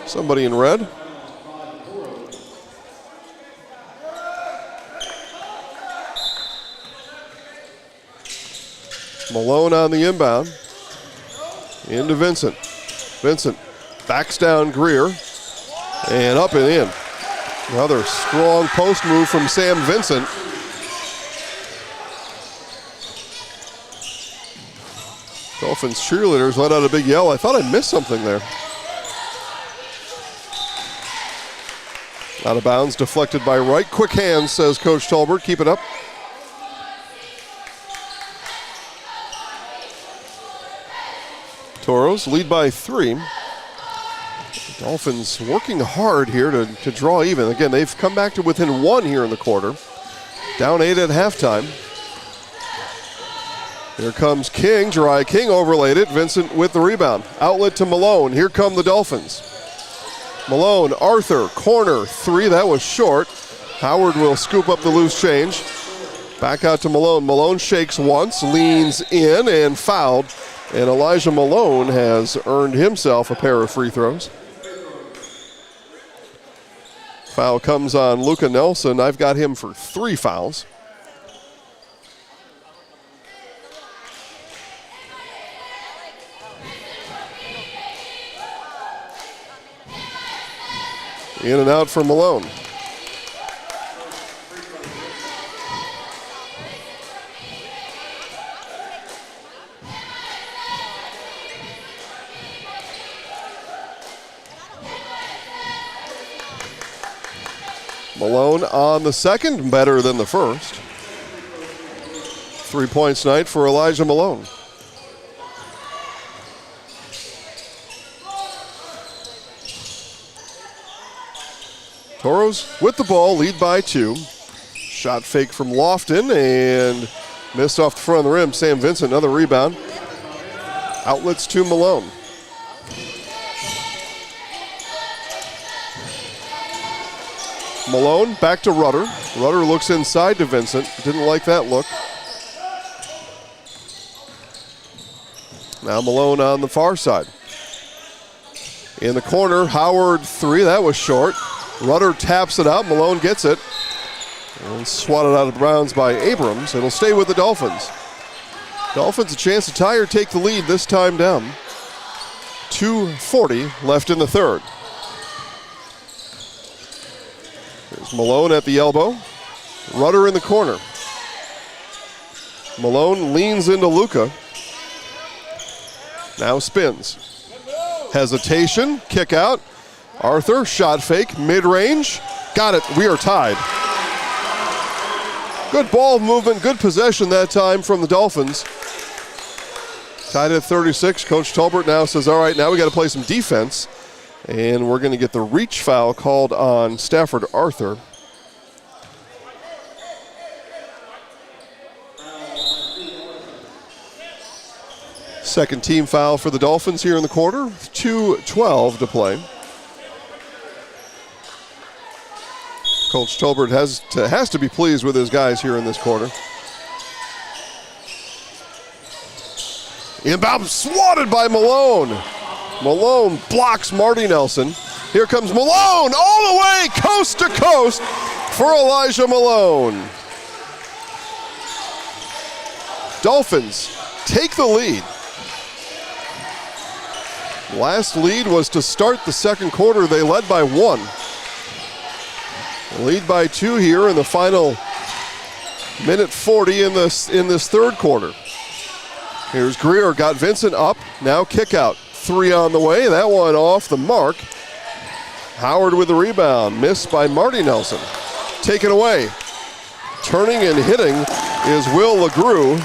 somebody in red. Malone on the inbound. Into Vincent. Vincent backs down Greer. And up and in. Another strong post move from Sam Vincent. Dolphins cheerleaders let out a big yell. I thought I missed something there. Out of bounds, deflected by Wright. Quick hands, says Coach Tolbert. Keep it up. Toros lead by 3. Dolphins working hard here to draw even. Again, they've come back to within 1 here in the quarter. Down 8 at halftime. Here comes King. Jariah King overlaid it. Vincent with the rebound. Outlet to Malone. Here come the Dolphins. Malone, Arthur, corner 3. That was short. Howard will scoop up the loose change. Back out to Malone. Malone shakes once, leans in, and fouled. And Elijah Malone has earned himself a pair of free throws. Foul comes on Luka Nelson. I've got him for 3 fouls. In and out for Malone. Malone on the second, better than the first. 3 points tonight for Elijah Malone. Toros with the ball, lead by 2. Shot fake from Lofton and missed off the front of the rim. Sam Vincent, another rebound. Outlets to Malone. Malone back to Rudder. Rudder looks inside to Vincent. Didn't like that look. Now Malone on the far side. In the corner, Howard 3. That was short. Rudder taps it out. Malone gets it. And swatted out of bounds by Abrams. It'll stay with the Dolphins. Dolphins a chance to tie or take the lead, this time down. 2:40 left in the third. There's Malone at the elbow. Rudder in the corner. Malone leans into Luka. Now spins. Hesitation, kick out. Arthur, shot fake, mid-range. Got it, we are tied. Good ball movement, good possession that time from the Dolphins. Tied at 36. Coach Tolbert now says, all right, now we got to play some defense. And we're going to get the reach foul called on Stafford Arthur. Second team foul for the Dolphins here in the quarter. 2:12 to play. Coach Tolbert has to be pleased with his guys here in this quarter. Inbound swatted by Malone. Malone blocks Marty Nelson. Here comes Malone all the way coast to coast for Elijah Malone. Dolphins take the lead. Last lead was to start the second quarter. They led by 1. Lead by 2 here in the final minute 40 in this third quarter. Here's Greer, got Vincent up. Now kick out. 3 on the way. That one off the mark. Howard with the rebound. Missed by Marty Nelson. Taken away. Turning and hitting is Will LeGrew.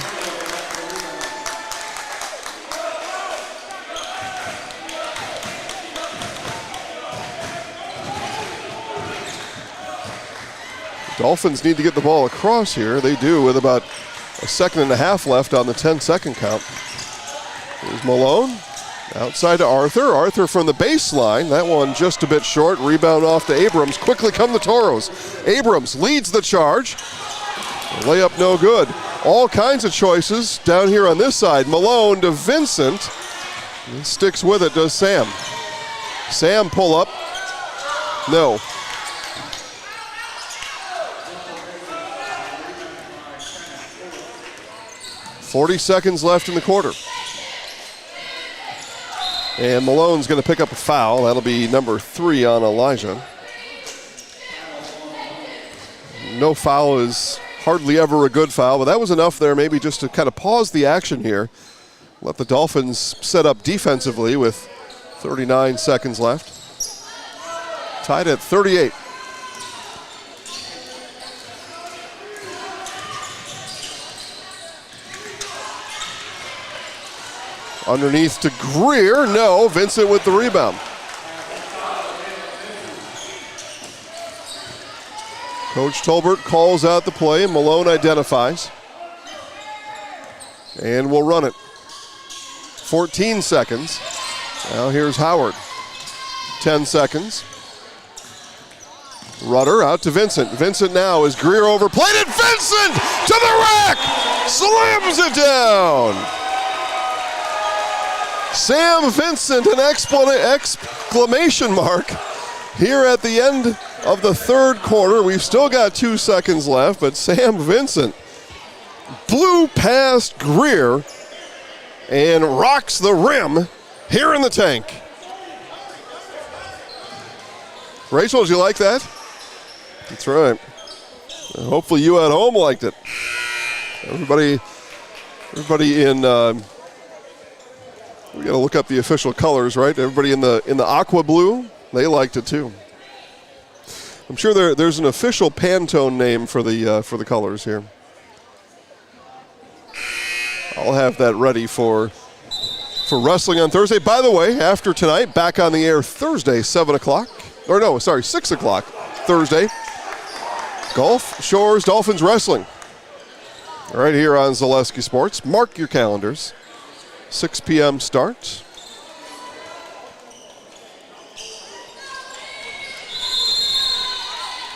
Dolphins need to get the ball across here. They do with about a 1.5 seconds left on the 10-second count. Here's Malone. Outside to Arthur. Arthur from the baseline. That one just a bit short. Rebound off to Abrams. Quickly come the Toros. Abrams leads the charge. Layup no good. All kinds of choices down here on this side. Malone to Vincent. He sticks with it, does Sam. Sam pull up. No. .40 seconds left in the quarter. And Malone's going to pick up a foul. That'll be number 3 on Elijah. No foul is hardly ever a good foul, but that was enough there maybe just to kind of pause the action here. Let the Dolphins set up defensively with 39 seconds left. Tied at 38. Underneath to Greer. No, Vincent with the rebound. Coach Tolbert calls out the play. Malone identifies. And we'll run it. 14 seconds. Now here's Howard. 10 seconds. Rudder out to Vincent. Vincent now is Greer overplayed it. Vincent to the rack. Slams it down. Sam Vincent, an exclamation mark here at the end of the third quarter. We've still got 2 seconds left, but Sam Vincent blew past Greer and rocks the rim here in the tank. Rachel, did you like that? That's right. Hopefully you at home liked it. Everybody in we got to look up the official colors, right? Everybody in the aqua blue, they liked it too. I'm sure there's an official Pantone name for the colors here. I'll have that ready for wrestling on Thursday. By the way, after tonight, back on the air Thursday, 7 o'clock. Or no, sorry, 6 o'clock Thursday. Gulf Shores Dolphins Wrestling. Right here on Zaleski Sports. Mark your calendars. 6 p.m. start.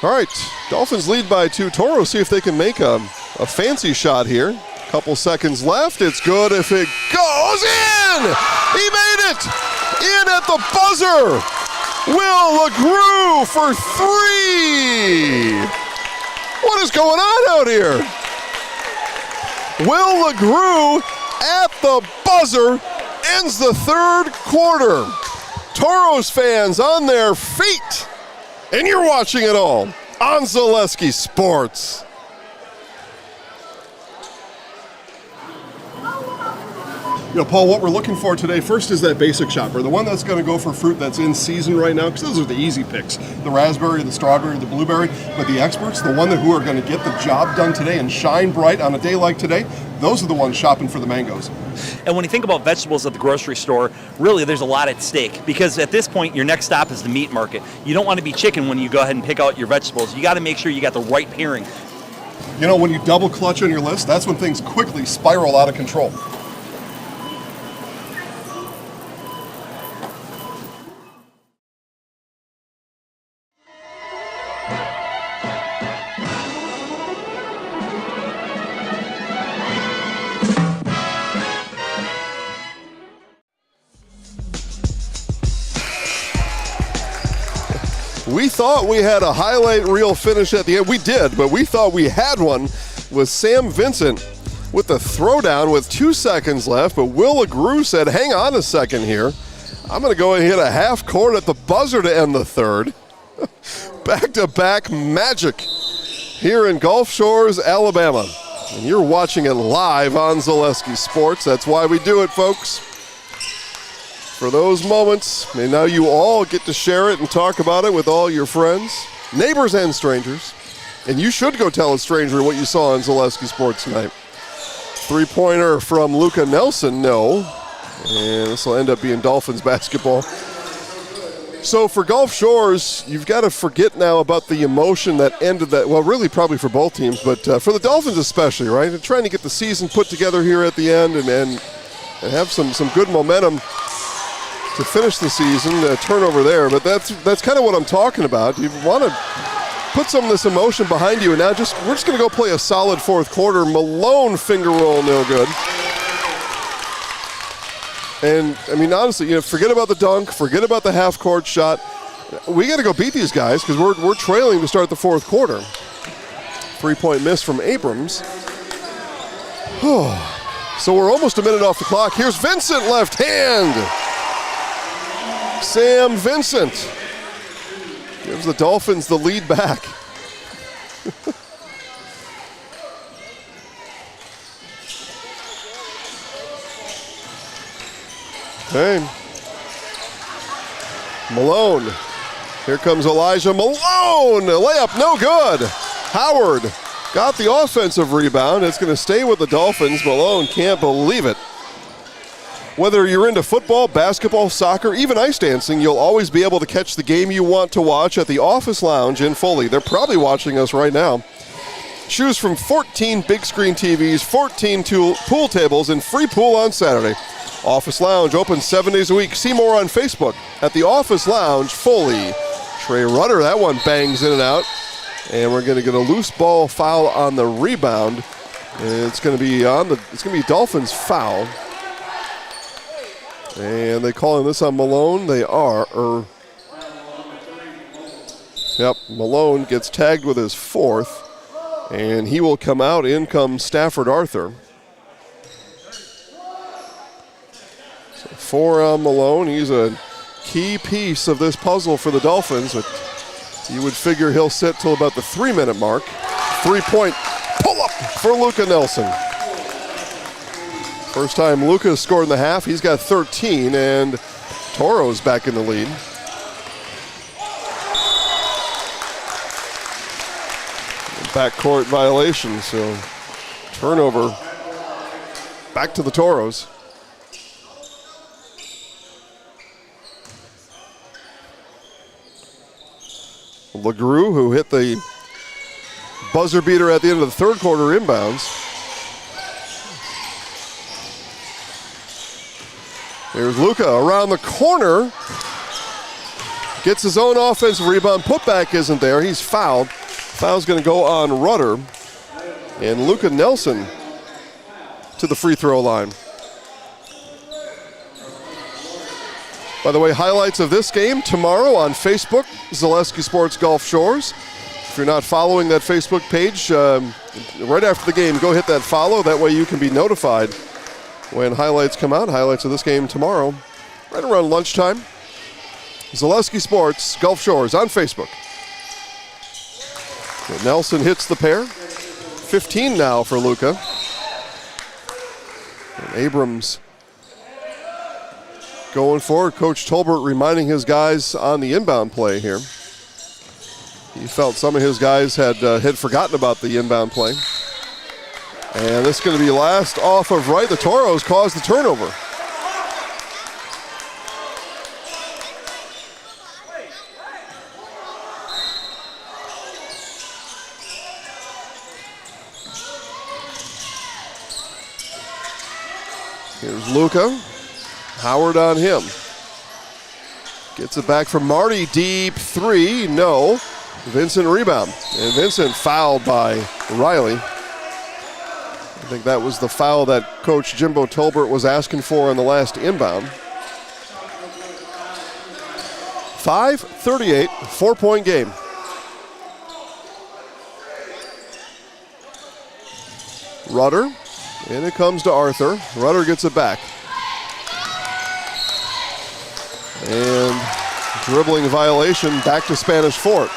All right, Dolphins lead by 2. Toros see if they can make a fancy shot here. Couple seconds left. It's good if it goes in. He made it in at the buzzer. Will LaGrew for 3. What is going on out here? Will LaGrew at the buzzer ends the third quarter. Toros fans on their feet. And you're watching it all on Zaleski Sports. You know, Paul, what we're looking for today first is that basic shopper, the one that's going to go for fruit that's in season right now, because those are the easy picks, the raspberry, the strawberry, the blueberry. But the experts, the one who are going to get the job done today and shine bright on a day like today, those are the ones shopping for the mangoes. And when you think about vegetables at the grocery store, really there's a lot at stake, because at this point your next stop is the meat market. You don't want to be chicken when you go ahead and pick out your vegetables. You got to make sure you got the right pairing. You know, when you double clutch on your list, that's when things quickly spiral out of control. We thought we had a highlight reel finish at the end. We did, but we thought we had one with Sam Vincent with the throwdown with 2 seconds left. But Will LaGrew said, hang on a second here. I'm going to go and hit a half court at the buzzer to end the third. Back-to-back magic here in Gulf Shores, Alabama. And you're watching it live on Zaleski Sports. That's why we do it, folks. For those moments, and now you all get to share it and talk about it with all your friends, neighbors and strangers. And you should go tell a stranger what you saw on Zaleski Sports tonight. Three-pointer from Luka Nelson, no. And this will end up being Dolphins basketball. So for Gulf Shores, you've got to forget now about the emotion that ended that, well, really probably for both teams, but for the Dolphins especially, right? And trying to get the season put together here at the end and have some good momentum to finish the season, turnover there. But that's kind of what I'm talking about. You want to put some of this emotion behind you, and now we're just going to go play a solid fourth quarter. Malone finger roll, no good. And, I mean, honestly, forget about the dunk, forget about the half-court shot. We got to go beat these guys because we're trailing to start the fourth quarter. 3-point miss from Abrams. So we're almost a minute off the clock. Here's Vincent, left hand. Sam Vincent gives the Dolphins the lead back. Okay. Malone. Here comes Elijah Malone. Layup, no good. Howard got the offensive rebound. It's going to stay with the Dolphins. Malone can't believe it. Whether you're into football, basketball, soccer, even ice dancing, you'll always be able to catch the game you want to watch at the Office Lounge in Foley. They're probably watching us right now. Choose from 14 big screen TVs, 14 pool tables, and free pool on Saturday. Office Lounge open 7 days a week. See more on Facebook at the Office Lounge Foley. Trey Rudder, that one bangs in and out. And we're going to get a loose ball foul on the rebound. And it's going to be Dolphins foul. And they calling this on Malone. They are. Yep, Malone gets tagged with his fourth. And he will come out. In comes Stafford Arthur. So 4 on Malone. He's a key piece of this puzzle for the Dolphins. But you would figure he'll sit till about the 3-minute mark. 3-point pull-up for Luka Nelson. First time Luka has scored in the half. He's got 13, and Toros back in the lead. Backcourt violation, so turnover back to the Toros. LeGroux, who hit the buzzer beater at the end of the third quarter, inbounds. Here's Luka around the corner. Gets his own offensive rebound. Putback isn't there. He's fouled. Foul's going to go on Rudder. And Luka Nelson to the free throw line. By the way, highlights of this game tomorrow on Facebook, Zaleski Sports Gulf Shores. If you're not following that Facebook page, right after the game, go hit that follow. That way you can be notified when highlights come out. Highlights of this game tomorrow, right around lunchtime. Zaleski Sports Gulf Shores on Facebook. And Nelson hits the pair. 15 now for Luka. And Abrams going forward. Coach Tolbert reminding his guys on the inbound play here. He felt some of his guys had forgotten about the inbound play. And this is going to be last off of right. The Toros caused the turnover. Here's Luka. Howard on him. Gets it back from Marty. Deep three. No. Vincent rebound. And Vincent fouled by Riley. I think that was the foul that Coach Jimbo Tolbert was asking for on the last inbound. 5:38, 4-point game. Rudder, and it comes to Arthur. Rudder gets it back. And dribbling violation back to Spanish Fort.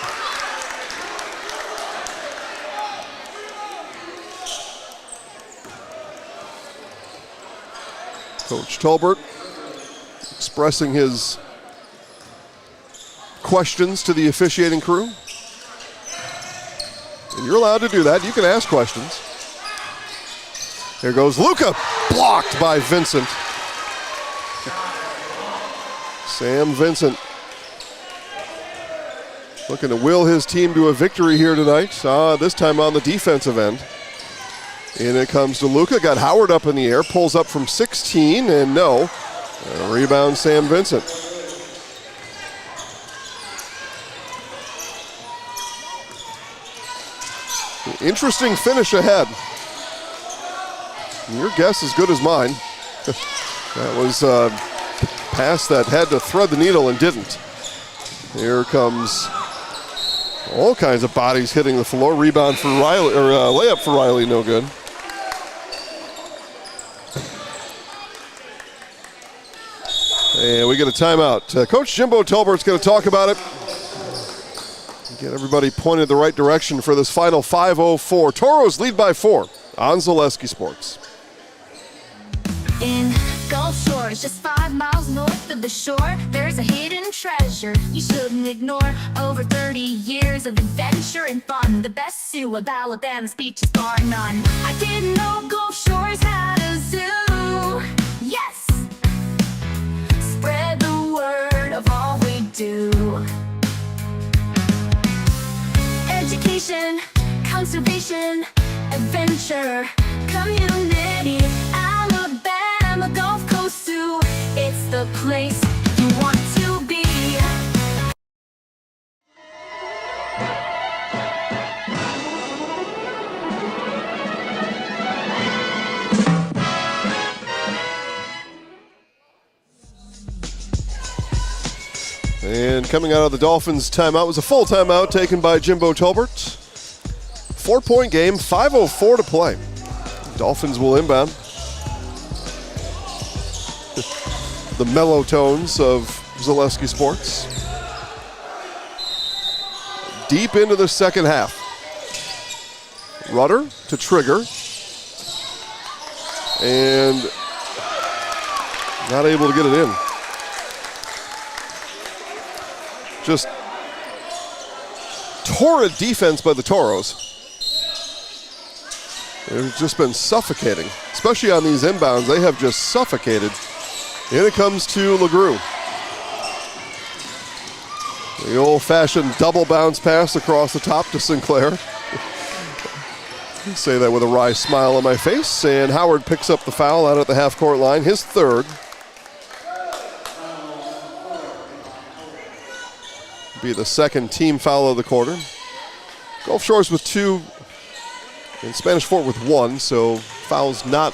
Coach Tolbert expressing his questions to the officiating crew. And you're allowed to do that. You can ask questions. Here goes Luka, blocked by Vincent. Sam Vincent looking to will his team to a victory here tonight, this time on the defensive end. And it comes to Luca, got Howard up in the air, pulls up from 16, and no. And a rebound, Sam Vincent. Interesting finish ahead. Your guess is good as mine. That was a pass that had to thread the needle and didn't. Here comes all kinds of bodies hitting the floor. Rebound for Riley, or layup for Riley, no good. And we get a timeout. Coach Jimbo Tolbert's going to talk about it. Get everybody pointed the right direction for this final 5:04. Toros lead by 4 on Zaleski Sports. In Gulf Shores, just 5 miles north of the shore, there's a hidden treasure you shouldn't ignore. Over 30 years of adventure and fun, the best zoo of Alabama's beaches bar none. I didn't know Gulf Shores had a zoo. Yes, spread the word of all we do. Education, conservation, adventure, community. Alabama Gulf Coast Zoo, it's the place you want to be. And coming out of the Dolphins timeout was a full timeout taken by Jimbo Tolbert. 4-point game, 5:04 to play. Dolphins will inbound. The mellow tones of Zaleski Sports. Deep into the second half. Rudder to trigger. And not able to get it in. Just torrid defense by the Toros. They've just been suffocating, especially on these inbounds. They have just suffocated. And it comes to LeGroux. The old-fashioned double bounce pass across the top to Sinclair. I say that with a wry smile on my face. And Howard picks up the foul out at the half-court line, his third. Be the second team foul of the quarter. Gulf Shores with 2 and Spanish Fort with 1, so fouls not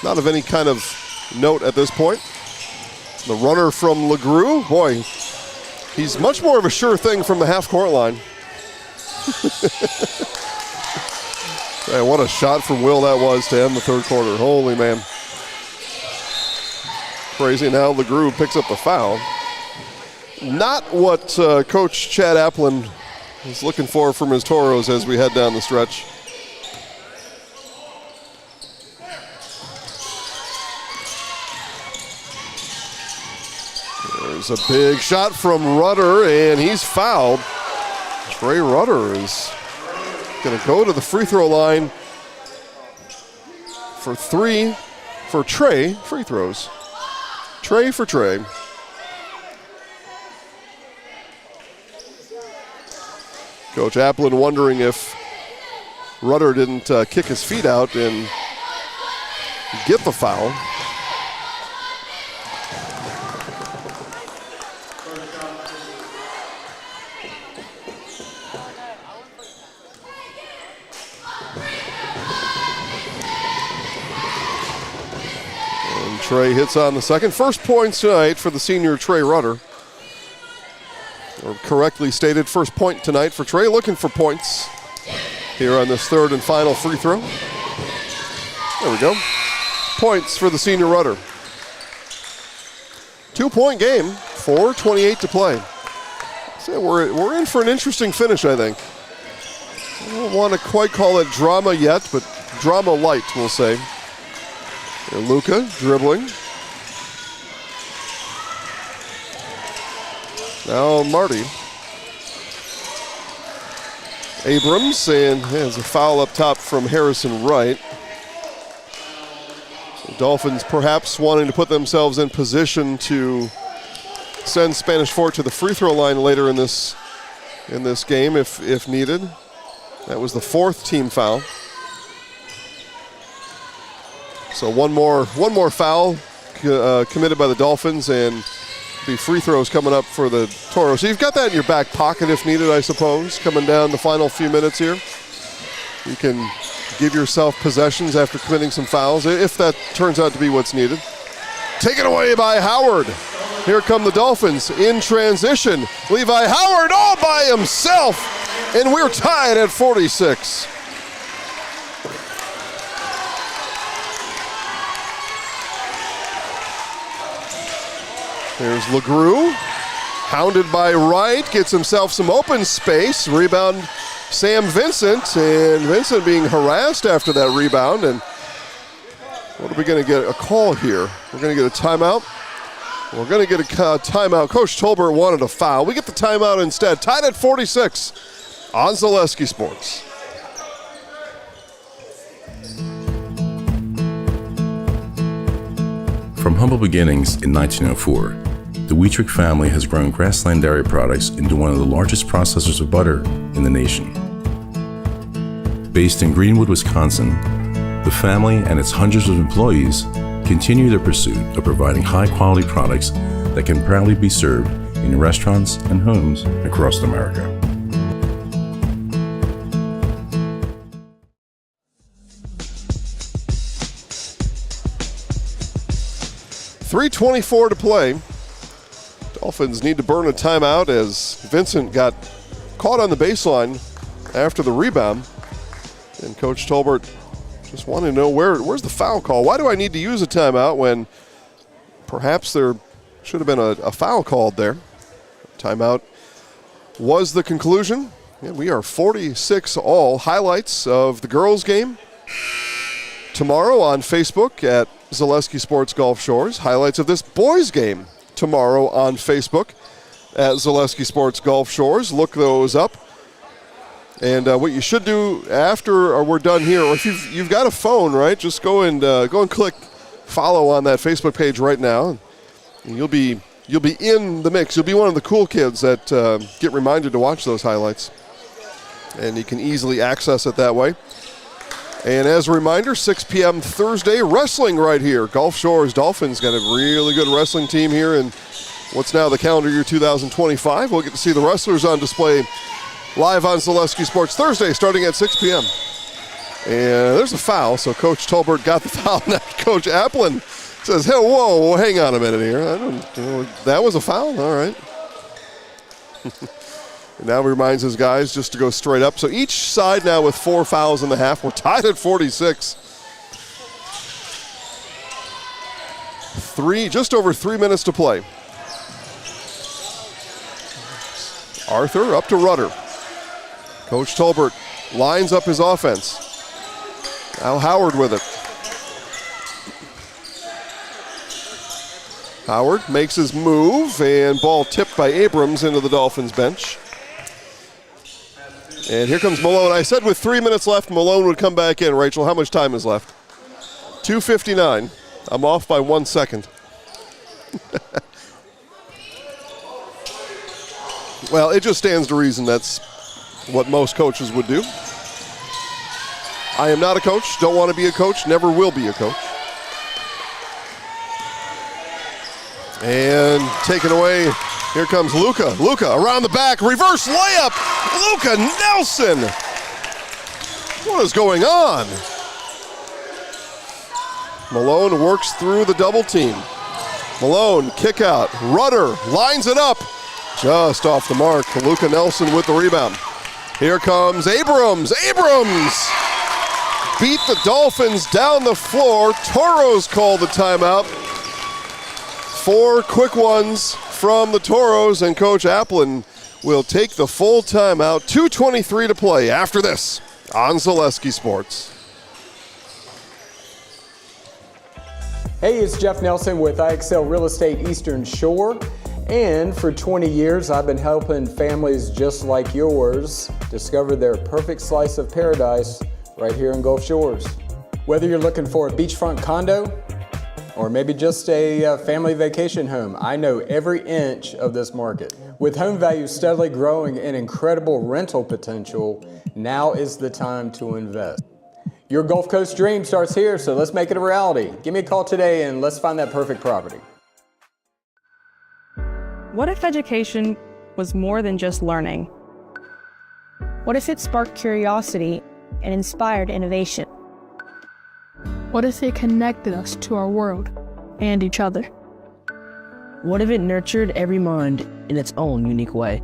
of any kind of note at this point. The runner from LeGroux, boy, he's much more of a sure thing from the half-court line. Man, what a shot from Will that was to end the third quarter. Holy man. Crazy. Now LeGroux picks up the foul. Not what Coach Chad Applin is looking for from his Toros as we head down the stretch. There's a big shot from Rudder, and he's fouled. Trey Rudder is going to go to the free throw line for 3 for Trey free throws. Trey for Trey. Coach Applin wondering if Rudder didn't kick his feet out and get the foul. And Trey hits on the second. First points tonight for the senior Trey Rudder. Or correctly stated, first point tonight for Trey, looking for points here on this third and final free throw. There we go. Points for the senior Rudder. 2-point game, 4:28 to play. So we're in for an interesting finish, I think. I don't want to quite call it drama yet, but drama light, we'll say. And Luca dribbling. Now Marty. Abrams, and has a foul up top from Harrison Wright. The Dolphins perhaps wanting to put themselves in position to send Spanish Fort to the free throw line later in this in this game if needed. That was the 4th team foul. So one more foul committed by the Dolphins, and the free throws coming up for the Toros. So you've got that in your back pocket if needed, I suppose, coming down the final few minutes here. You can give yourself possessions after committing some fouls if that turns out to be what's needed. Taken away by Howard. Here come the Dolphins in transition. Levi Howard all by himself, and we're tied at 46. There's LeGroux, hounded by Wright, gets himself some open space. Rebound, Sam Vincent, and Vincent being harassed after that rebound. And what are we going to get? A call here. We're going to get a timeout. We're going to get a timeout. Coach Tolbert wanted a foul. We get the timeout instead. Tied at 46 on Zaleski Sports. From humble beginnings in 1904, the Wheatrick family has grown Grassland Dairy Products into one of the largest processors of butter in the nation. Based in Greenwood, Wisconsin, the family and its hundreds of employees continue their pursuit of providing high-quality products that can proudly be served in restaurants and homes across America. .324 to play. Dolphins need to burn a timeout as Vincent got caught on the baseline after the rebound. And Coach Tolbert just wanted to know where's the foul call? Why do I need to use a timeout when perhaps there should have been a foul called there? Timeout was the conclusion. And we are 46 all. Highlights of the girls' game tomorrow on Facebook at Zaleski Sports Gulf Shores. Highlights of this boys' game tomorrow on Facebook at Zaleski Sports Gulf Shores. Look those up. And what you should do after we're done here, or if you've got a phone, right, just go and click follow on that Facebook page right now, and you'll be in the mix. You'll be one of the cool kids that get reminded to watch those highlights, and you can easily access it that way. And as a reminder, 6 p.m. Thursday, wrestling right here. Gulf Shores Dolphins got a really good wrestling team here in what's now the calendar year 2025. We'll get to see the wrestlers on display live on Zaleski Sports Thursday starting at 6 p.m. And there's a foul, so Coach Tolbert got the foul. Now Coach Applin says, hey, whoa, hang on a minute here. That was a foul? All right. And now he reminds his guys just to go straight up. So each side now with 4 fouls in the half. We're tied at 46. Just over 3 minutes to play. Arthur up to Rudder. Coach Tolbert lines up his offense. Now Howard with it. Howard makes his move, and ball tipped by Abrams into the Dolphins bench. And here comes Malone. I said with 3 minutes left, Malone would come back in. Rachel, how much time is left? 2:59. I'm off by 1 second. Well, it just stands to reason that's what most coaches would do. I am not a coach, don't want to be a coach, never will be a coach. And taken away, here comes Luca. Luca around the back, reverse layup. Luca Nelson. What is going on? Malone works through the double team. Malone, kick out. Rudder lines it up. Just off the mark. Luca Nelson with the rebound. Here comes Abrams. Abrams beat the Dolphins down the floor. Toros called the timeout. 4 quick ones from the Toros, and Coach Applin will take the full timeout. 2:23 to play after this on Zaleski Sports. Hey, it's Jeff Nelson with AHSAA Real Estate Eastern Shore. And for 20 years, I've been helping families just like yours discover their perfect slice of paradise right here in Gulf Shores. Whether you're looking for a beachfront condo, or maybe just a family vacation home. I know every inch of this market. With home values steadily growing and incredible rental potential, now is the time to invest. Your Gulf Coast dream starts here, so let's make it a reality. Give me a call today and let's find that perfect property. What if education was more than just learning? What if it sparked curiosity and inspired innovation? What if it connected us to our world and each other? What if it nurtured every mind in its own unique way?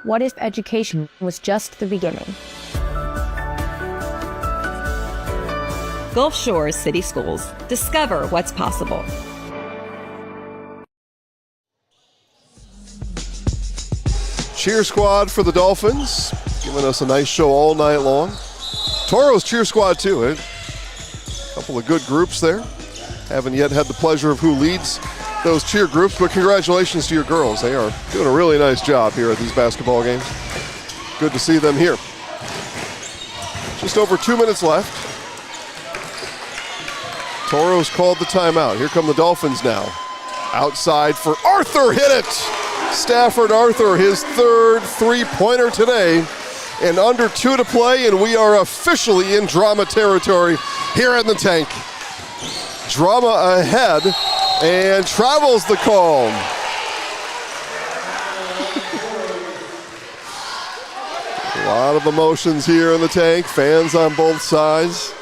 What if education was just the beginning? Gulf Shores City Schools. Discover what's possible. Cheer squad for the Dolphins, giving us a nice show all night long. Toros cheer squad too, eh? Couple of good groups there. Haven't yet had the pleasure of who leads those cheer groups, but congratulations to your girls. They are doing a really nice job here at these basketball games. Good to see them here. Just over 2 minutes left. Toros called the timeout. Here come the Dolphins now. Outside for Arthur, hit it! Stafford Arthur, his third three-pointer today. And under 2 to play, and we are officially in drama territory here in the tank. Drama ahead, and travels the call. A lot of emotions here in the tank, fans on both sides.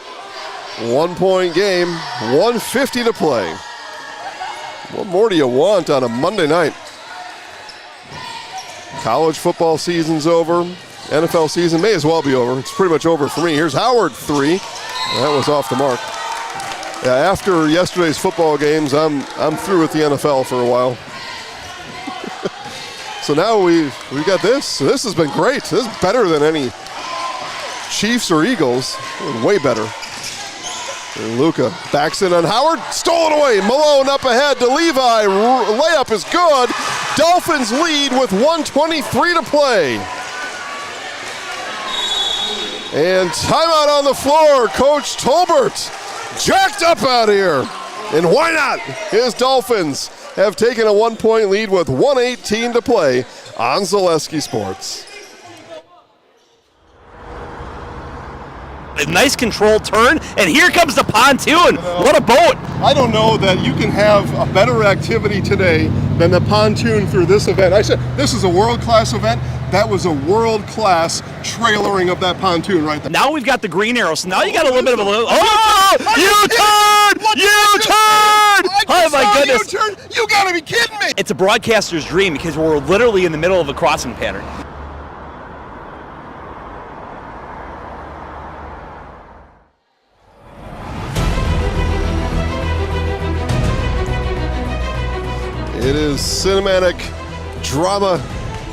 1 point game, 1:50 to play. What more do you want on a Monday night? College football season's over. NFL season may as well be over. It's pretty much over for me. Here's Howard, 3. That was off the mark. Yeah, after yesterday's football games, I'm through with the NFL for a while. So now we've got this. So this has been great. This is better than any Chiefs or Eagles. Way better. And Luka backs in on Howard. Stolen away. Malone up ahead to Levi. Layup is good. Dolphins lead with 1:23 to play. And timeout on the floor. Coach Tolbert jacked up out here. And why not? His Dolphins have taken a 1 point lead with 1:18 to play on Zaleski Sports. A nice controlled turn, and here comes the pontoon. What a boat. I don't know that you can have a better activity today than the pontoon through this event. I said this is a world-class event. That was a world-class trailering of that pontoon right there. Now we've got the green arrow, so now you got a little bit of a little. Oh! U-turn! U-turn! Oh my goodness! U-turn? You gotta be kidding me! It's a broadcaster's dream because we're literally in the middle of a crossing pattern. It is cinematic drama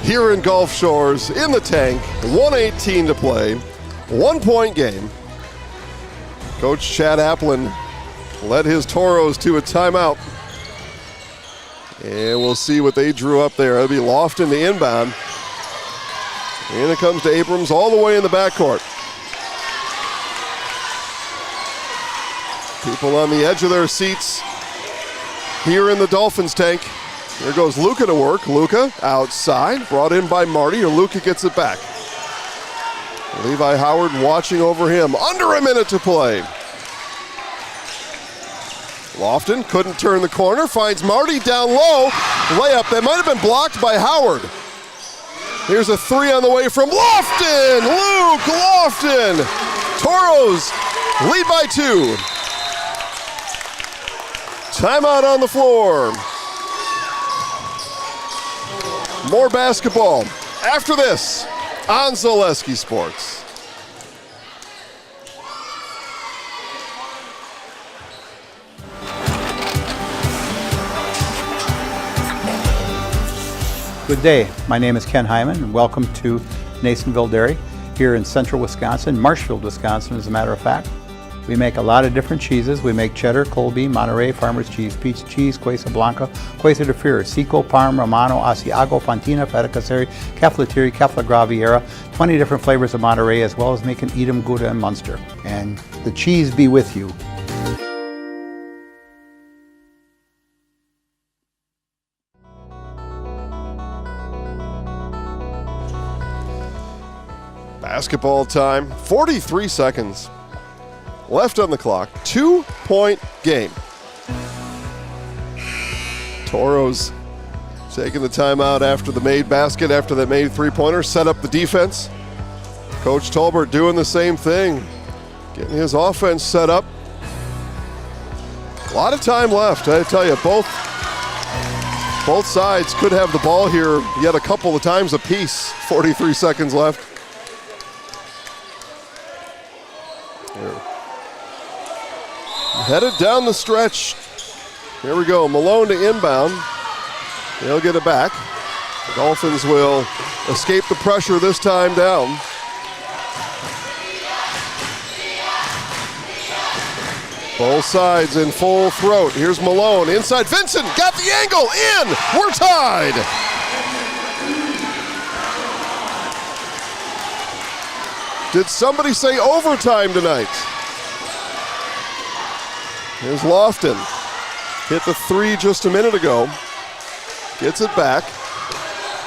here in Gulf Shores in the tank. 1:18 to play. 1 point game. Coach Chad Applin led his Toros to a timeout. And we'll see what they drew up there. It'll be Lofton the inbound. And it comes to Abrams all the way in the backcourt. People on the edge of their seats here in the Dolphins tank. Here goes Luka to work. Luka outside, brought in by Marty, or Luka gets it back. Levi Howard watching over him. Under a minute to play. Lofton couldn't turn the corner, finds Marty down low. Layup that might have been blocked by Howard. Here's a 3 on the way from Lofton! Luke Lofton! Toros lead by 2. Timeout on the floor. More basketball after this on Zaleski Sports. Good day. My name is Ken Hyman, and welcome to Nasonville Dairy here in central Wisconsin, Marshfield, Wisconsin, as a matter of fact. We make a lot of different cheeses. We make cheddar, Colby, Monterey, Farmer's Cheese, Peach Cheese, Quesa Blanca, Quesa de Fir, Seco, Parm, Romano, Asiago, Fontina, Feta Caseri, Caflatiri, Cafla Graviera, 20 different flavors of Monterey, as well as making Edam, Gouda, and Munster. And the cheese be with you. Basketball time, 43 seconds left on the clock. 2-point game. Toros taking the timeout after the made basket, after that made three-pointer, set up the defense. Coach Tolbert doing the same thing, getting his offense set up. A lot of time left. I tell you, both sides could have the ball here yet a couple of times apiece. 43 seconds left. Here. Headed down the stretch. Here we go. Malone to inbound. They'll get it back. The Dolphins will escape the pressure this time down. Both sides in full throat. Here's Malone inside. Vincent got the angle in. We're tied. Did somebody say overtime tonight? Here's Lofton. Hit the three just a minute ago. Gets it back.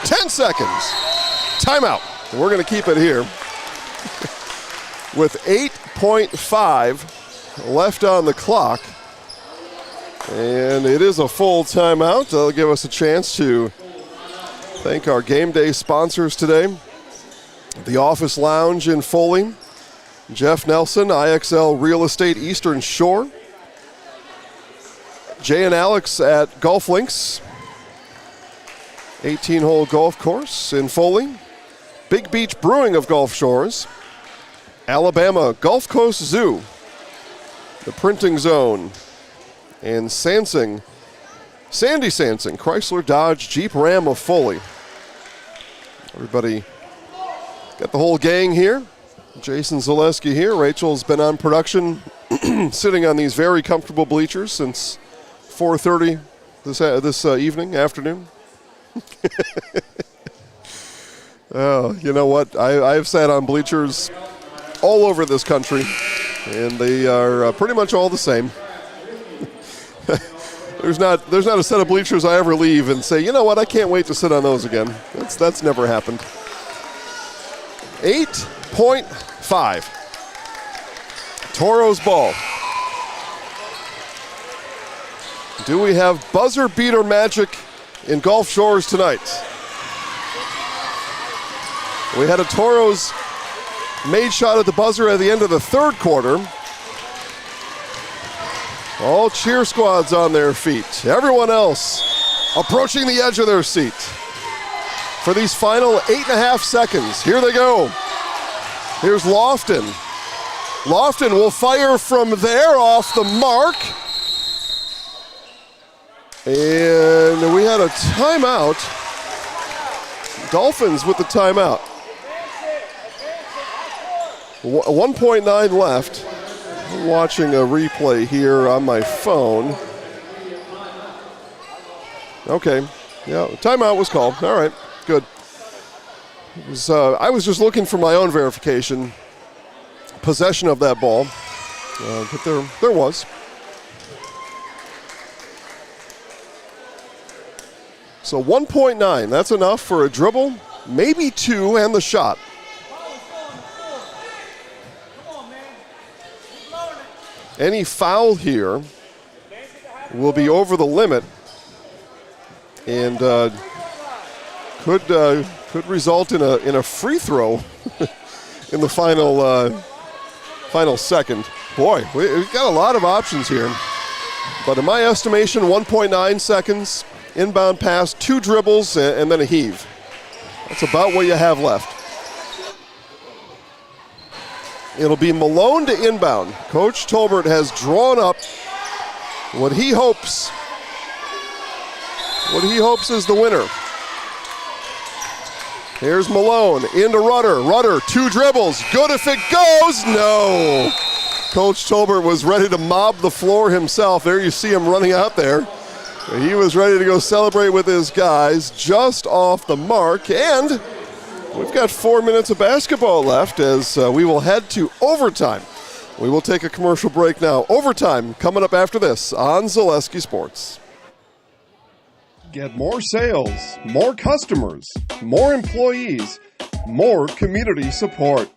10 seconds. Timeout. We're going to keep it here. With 8.5 left on the clock. And it is a full timeout. That'll give us a chance to thank our game day sponsors today. The Office Lounge in Foley. Jeff Nelson, IXL Real Estate Eastern Shore. Jay and Alex at Golf Links. 18-hole golf course in Foley. Big Beach Brewing of Gulf Shores. Alabama Gulf Coast Zoo. The Printing Zone. And Sandy Sansing, Chrysler Dodge Jeep Ram of Foley. Everybody got the whole gang here. Jason Zaleski here. Rachel's been on production, sitting on these very comfortable bleachers since 4:30 this afternoon. Oh, you know what? I've sat on bleachers all over this country, and they are pretty much all the same. There's not a set of bleachers I ever leave and say, you know what? I can't wait to sit on those again. That's never happened. 8.5. Toros ball. Do we have buzzer beater magic in Gulf Shores tonight? We had a Toros made shot at the buzzer at the end of the third quarter. All cheer squads on their feet. Everyone else approaching the edge of their seat. For these final 8.5 seconds, here they go. Here's Lofton. Lofton will fire from there off the mark. And we had a timeout. Dolphins with the timeout. 1.9 left. I'm watching a replay here on my phone. Okay. Yeah, timeout was called. All right, good. I was just looking for my own verification. Possession of that ball. But there was. So 1.9, that's enough for a dribble, maybe two, and the shot. Any foul here will be over the limit and could result in a free throw in the final second. Boy, we've got a lot of options here. But in my estimation, 1.9 seconds. Inbound pass, two dribbles, and then a heave. That's about what you have left. It'll be Malone to inbound. Coach Tolbert has drawn up what he hopes is the winner. Here's Malone into Rudder. Rudder, two dribbles. Good if it goes. No. Coach Tolbert was ready to mob the floor himself. There you see him running out there. He was ready to go celebrate with his guys, just off the mark, and we've got 4 minutes of basketball left as we will head to overtime. We will take a commercial break now. Overtime coming up after this on Zaleski Sports. Get more sales, more customers, more employees, more community support.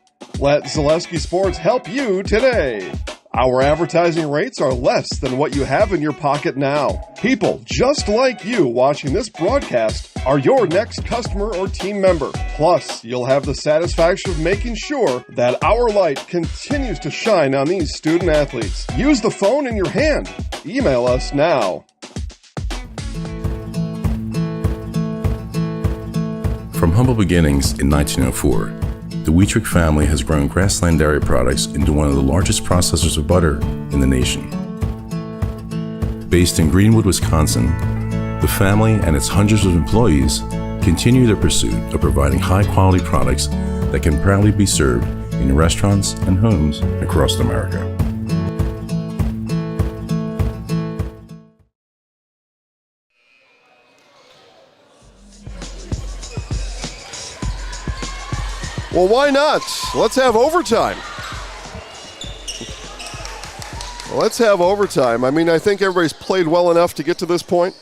Let Zaleski Sports help you today. Our advertising rates are less than what you have in your pocket now. People just like you watching this broadcast are your next customer or team member. Plus, you'll have the satisfaction of making sure that our light continues to shine on these student athletes. Use the phone in your hand. Email us now. From humble beginnings in 1904, the Wheatrick family has grown Grassland Dairy Products into one of the largest processors of butter in the nation. Based in Greenwood, Wisconsin, the family and its hundreds of employees continue their pursuit of providing high-quality products that can proudly be served in restaurants and homes across America. Well, why not? Let's have overtime. Let's have overtime. I mean, I think everybody's played well enough to get to this point.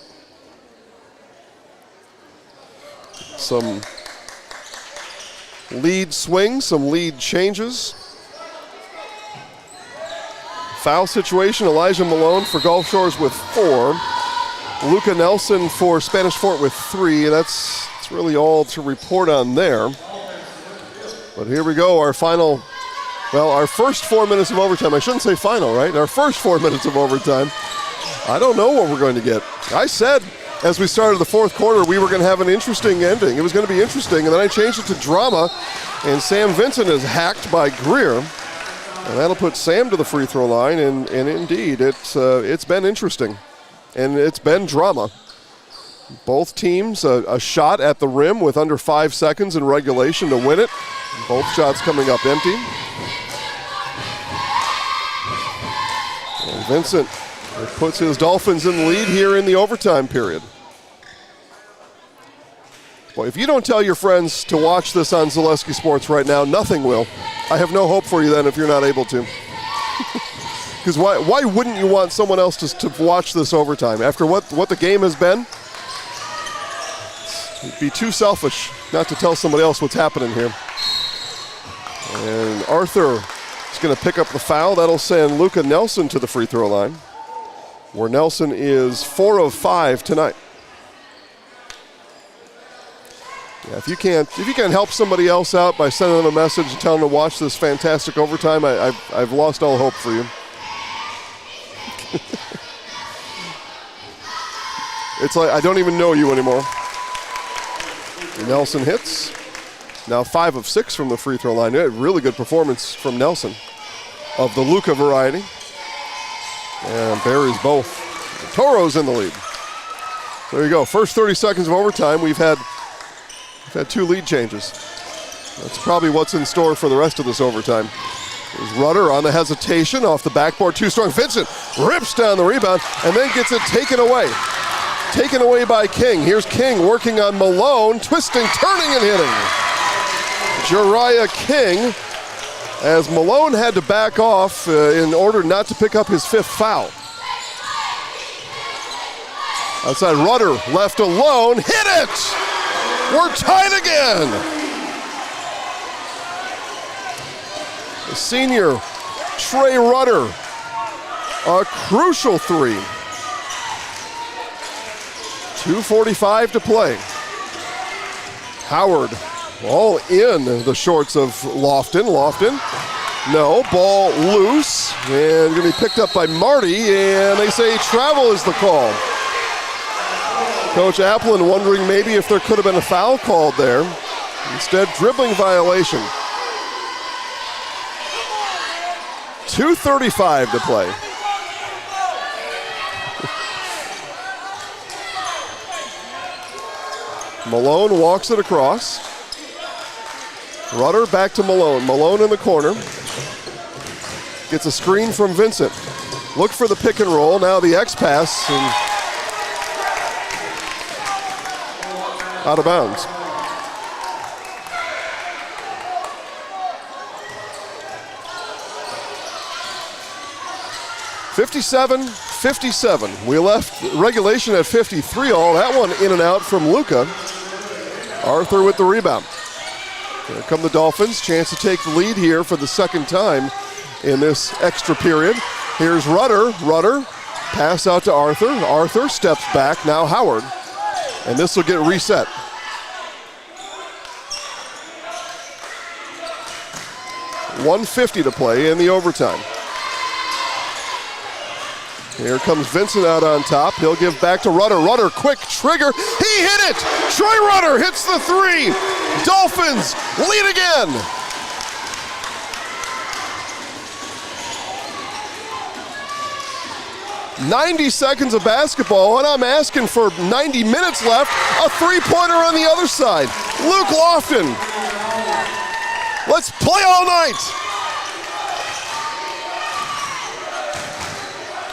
Some lead swings, some lead changes. Foul situation, Elijah Malone for Gulf Shores with 4. Luca Nelson for Spanish Fort with 3. That's really all to report on there. But here we go, our first 4 minutes of overtime. I shouldn't say final, right? Our first 4 minutes of overtime. I don't know what we're going to get. I said as we started the fourth quarter we were going to have an interesting ending. It was going to be interesting, and then I changed it to drama, and Sam Vincent is hacked by Greer. And that'll put Sam to the free throw line, and indeed, it's been interesting, and it's been drama. Both teams a shot at the rim with under 5 seconds in regulation to win it. Both shots coming up empty. And Vincent puts his Dolphins in the lead here in the overtime period. Boy, if you don't tell your friends to watch this on Zaleski Sports right now, nothing will. I have no hope for you then if you're not able to. Because why wouldn't you want someone else to watch this overtime? After what the game has been, it'd be too selfish not to tell somebody else what's happening here. And Arthur is going to pick up the foul. That'll send Luca Nelson to the free throw line, where Nelson is 4 of 5 tonight. Yeah, if you can't help somebody else out by sending them a message and telling them to watch this fantastic overtime, I've lost all hope for you. It's like I don't even know you anymore. Nelson hits. Now 5 of 6 from the free throw line. Yeah, really good performance from Nelson of the Luca variety. And buries both. The Toros in the lead. There you go. First 30 seconds of overtime. We've had 2 lead changes. That's probably what's in store for the rest of this overtime. There's Rudder on the hesitation off the backboard. Too strong. Vincent rips down the rebound and then gets it taken away. Taken away by King. Here's King working on Malone, twisting, turning, and hitting. Jariah King, as Malone had to back off in order not to pick up his 5th foul. Outside Rudder, left alone, hit it! We're tied again! The senior, Trey Rudder, a crucial 3. 2:45 to play. Howard all in the shorts of Lofton. No, ball loose and going to be picked up by Marty, and they say travel is the call. Coach Applin wondering maybe if there could have been a foul called there. Instead, dribbling violation. 2:35 to play. Malone walks it across. Rudder back to Malone. Malone in the corner. Gets a screen from Vincent. Look for the pick and roll. Now the X pass and out of bounds. .57. We left regulation at 53 all. That one in and out from Luca. Arthur with the rebound. Here come the Dolphins. Chance to take the lead here for the second time in this extra period. Here's Rudder. Rudder, pass out to Arthur. Arthur steps back, now Howard. And this will get reset. $1:50 to play in the overtime. Here comes Vincent out on top. He'll give back to Rudder. Rudder, quick trigger. He hit it! Trey Rudder hits the three. Dolphins lead again. "90 seconds of basketball, and I'm asking for 90 minutes left. A three-pointer on the other side. Luke Lofton. Let's play all night.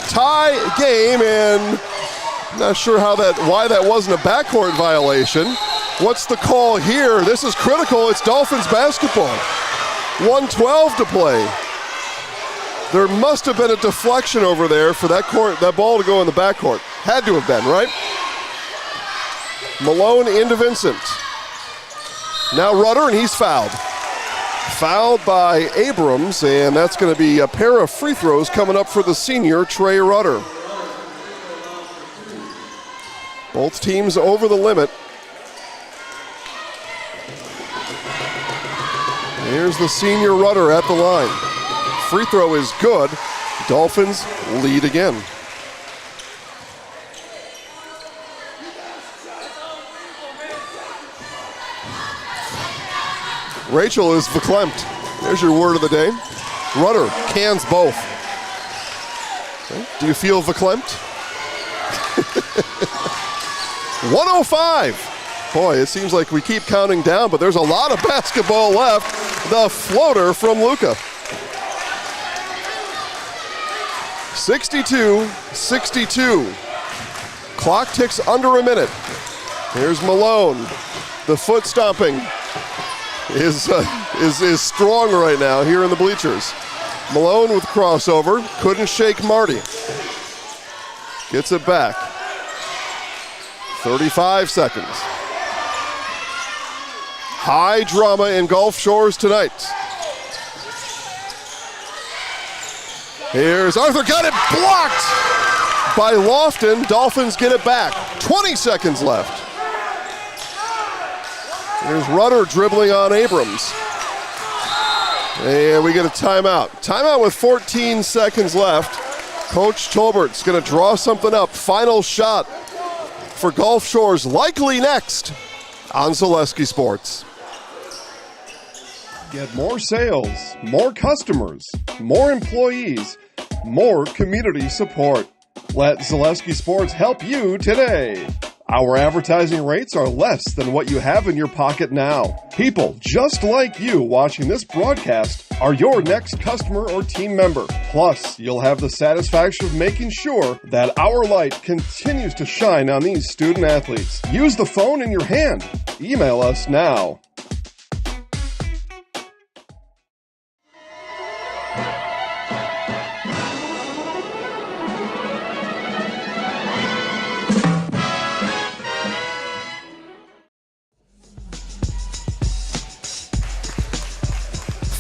Tie game, and not sure why that wasn't a backcourt violation. What's the call here? This is critical. It's Dolphins basketball. 1:12 to play. There must have been a deflection over there for that ball to go in the backcourt. Had to have been, right? Malone into Vincent. Now Rudder, and he's fouled. Fouled by Abrams, and that's going to be a pair of free throws coming up for the senior, Trey Rudder. Both teams over the limit. Here's the senior Rudder at the line. Free throw is good. Dolphins lead again. Rachel is verklempt. There's your word of the day. Rudder cans both. Okay. Do you feel verklempt? 105. Boy, it seems like we keep counting down, but there's a lot of basketball left. The floater from Luka. 62-62. Clock ticks under a minute. Here's Malone. The foot stomping is strong right now here in the bleachers. Malone with crossover. Couldn't shake Marty. Gets it back. 35 seconds. High drama in Gulf Shores tonight. Here's Arthur, got it blocked by Lofton. Dolphins get it back. 20 seconds left. Here's Rudder dribbling on Abrams. And we get a timeout. Timeout with 14 seconds left. Coach Tolbert's going to draw something up. Final shot for Gulf Shores, likely next on Zaleski Sports. Get more sales, more customers, more employees, more community support. Let Zaleski Sports help you today. Our advertising rates are less than what you have in your pocket now. People just like you watching this broadcast are your next customer or team member. Plus, you'll have the satisfaction of making sure that our light continues to shine on these student athletes. Use the phone in your hand. Email us now.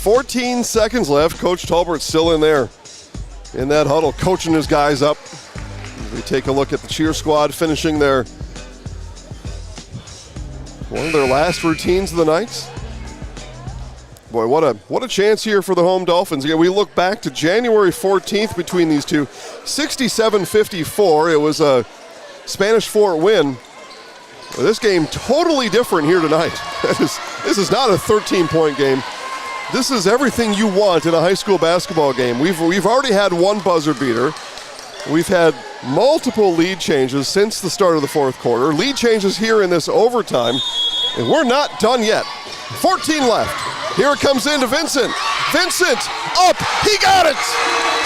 $14 seconds left. Coach Tolbert's still in there in that huddle, coaching his guys up. We take a look at the cheer squad finishing one of their last routines of the night. Boy, what a chance here for the home Dolphins. Again, we look back to January 14th between these two. 67-54. It was a Spanish Fort win. Well, this game totally different here tonight. This is not a 13-point game. This is everything you want in a high school basketball game. We've already had one buzzer beater. We've had multiple lead changes since the start of the fourth quarter. Lead changes here in this overtime, and we're not done yet. 14 left. Here it comes into Vincent. Vincent up. He got it.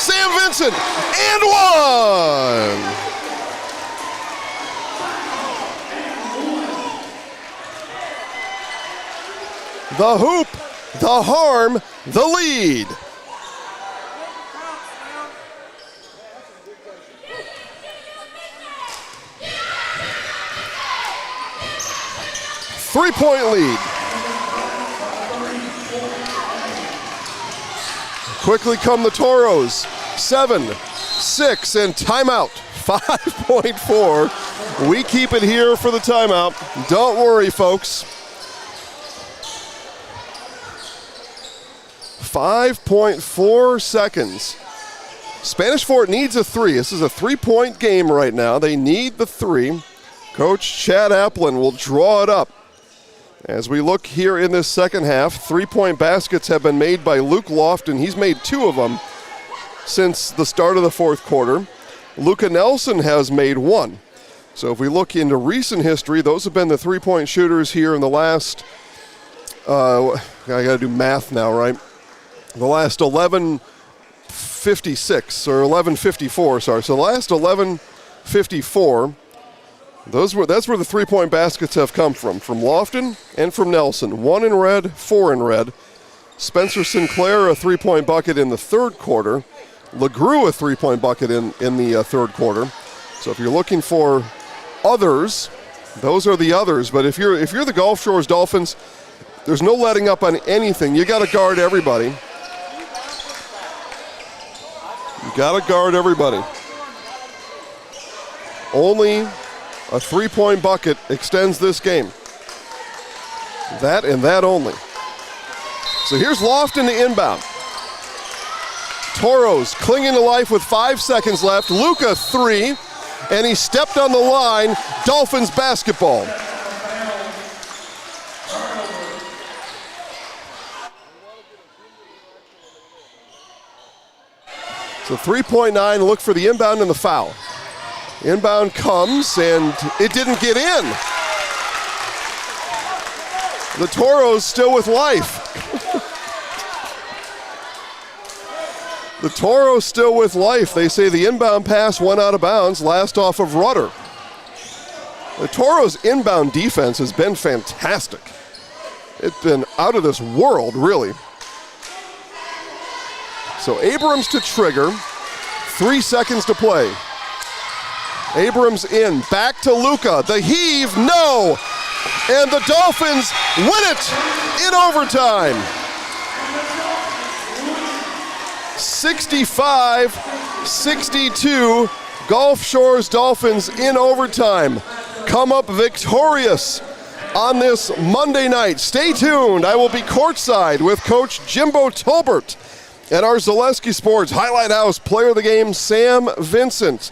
Sam Vincent and one. The hoop. The harm, the lead. Three-point lead. Quickly come the Toros. 7, 6, and timeout. 5.4. We keep it here for the timeout. Don't worry, folks. 5.4 seconds. Spanish Fort needs a 3. This is a 3-point game right now. They need the 3. Coach Chad Applin will draw it up. As we look here in this second half, 3-point baskets have been made by Luke Lofton. He's made 2 of them since the start of the fourth quarter. Luca Nelson has made 1. So if we look into recent history, those have been the 3-point shooters here in the last, I gotta do math now, right? The last 11:56 or 11:54, sorry. So the last 11:54, that's where the 3-point baskets have come from Lofton and from Nelson. 1 in red, 4 in red. Spencer Sinclair, a 3-point bucket in the third quarter. LeGrew, a 3-point bucket in the third quarter. So if you're looking for others, those are the others. But if you're the Gulf Shores Dolphins, there's no letting up on anything. You got to guard everybody. You got to guard everybody. Only a 3-point bucket extends this game. That and that only. So here's Lofton to inbound. Toros clinging to life with 5 seconds left. Luka 3, and he stepped on the line. Dolphins basketball. So 3.9, look for the inbound and the foul. Inbound comes, and it didn't get in. The Toros still with life. The Toros still with life. They say the inbound pass went out of bounds, last off of Rudder. The Toros' inbound defense has been fantastic. It's been out of this world, really. So Abrams to trigger. 3 seconds to play. Abrams in, back to Luka. The heave, no! And the Dolphins win it in overtime. 65-62, Gulf Shores Dolphins in overtime. Come up victorious on this Monday night. Stay tuned. I will be courtside with Coach Jimbo Tolbert and our Zaleski Sports Highlight House Player of the Game, Sam Vincent.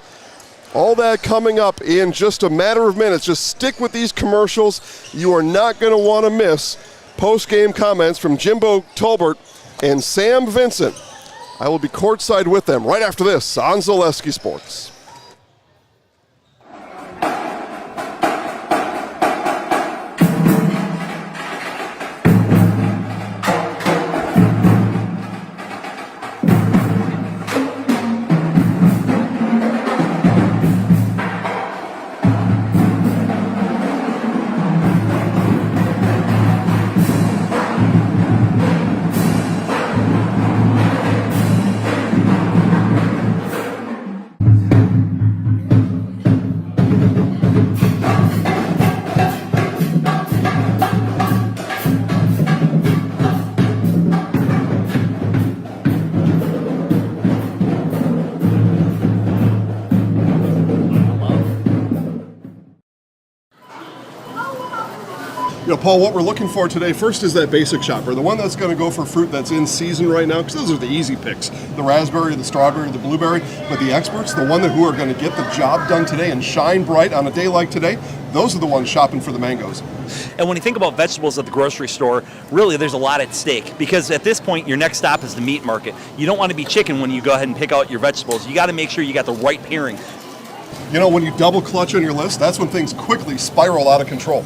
All that coming up in just a matter of minutes. Just stick with these commercials. You are not going to want to miss post-game comments from Jimbo Tolbert and Sam Vincent. I will be courtside with them right after this on Zaleski Sports. Paul, what we're looking for today first is that basic shopper, the one that's going to go for fruit that's in season right now, because those are the easy picks, the raspberry, the strawberry, the blueberry. But the experts, the one who are going to get the job done today and shine bright on a day like today, those are the ones shopping for the mangoes. And when you think about vegetables at the grocery store, really there's a lot at stake, because at this point your next stop is the meat market. You don't want to be chicken when you go ahead and pick out your vegetables. You got to make sure you got the right pairing. You know, when you double clutch on your list, that's when things quickly spiral out of control.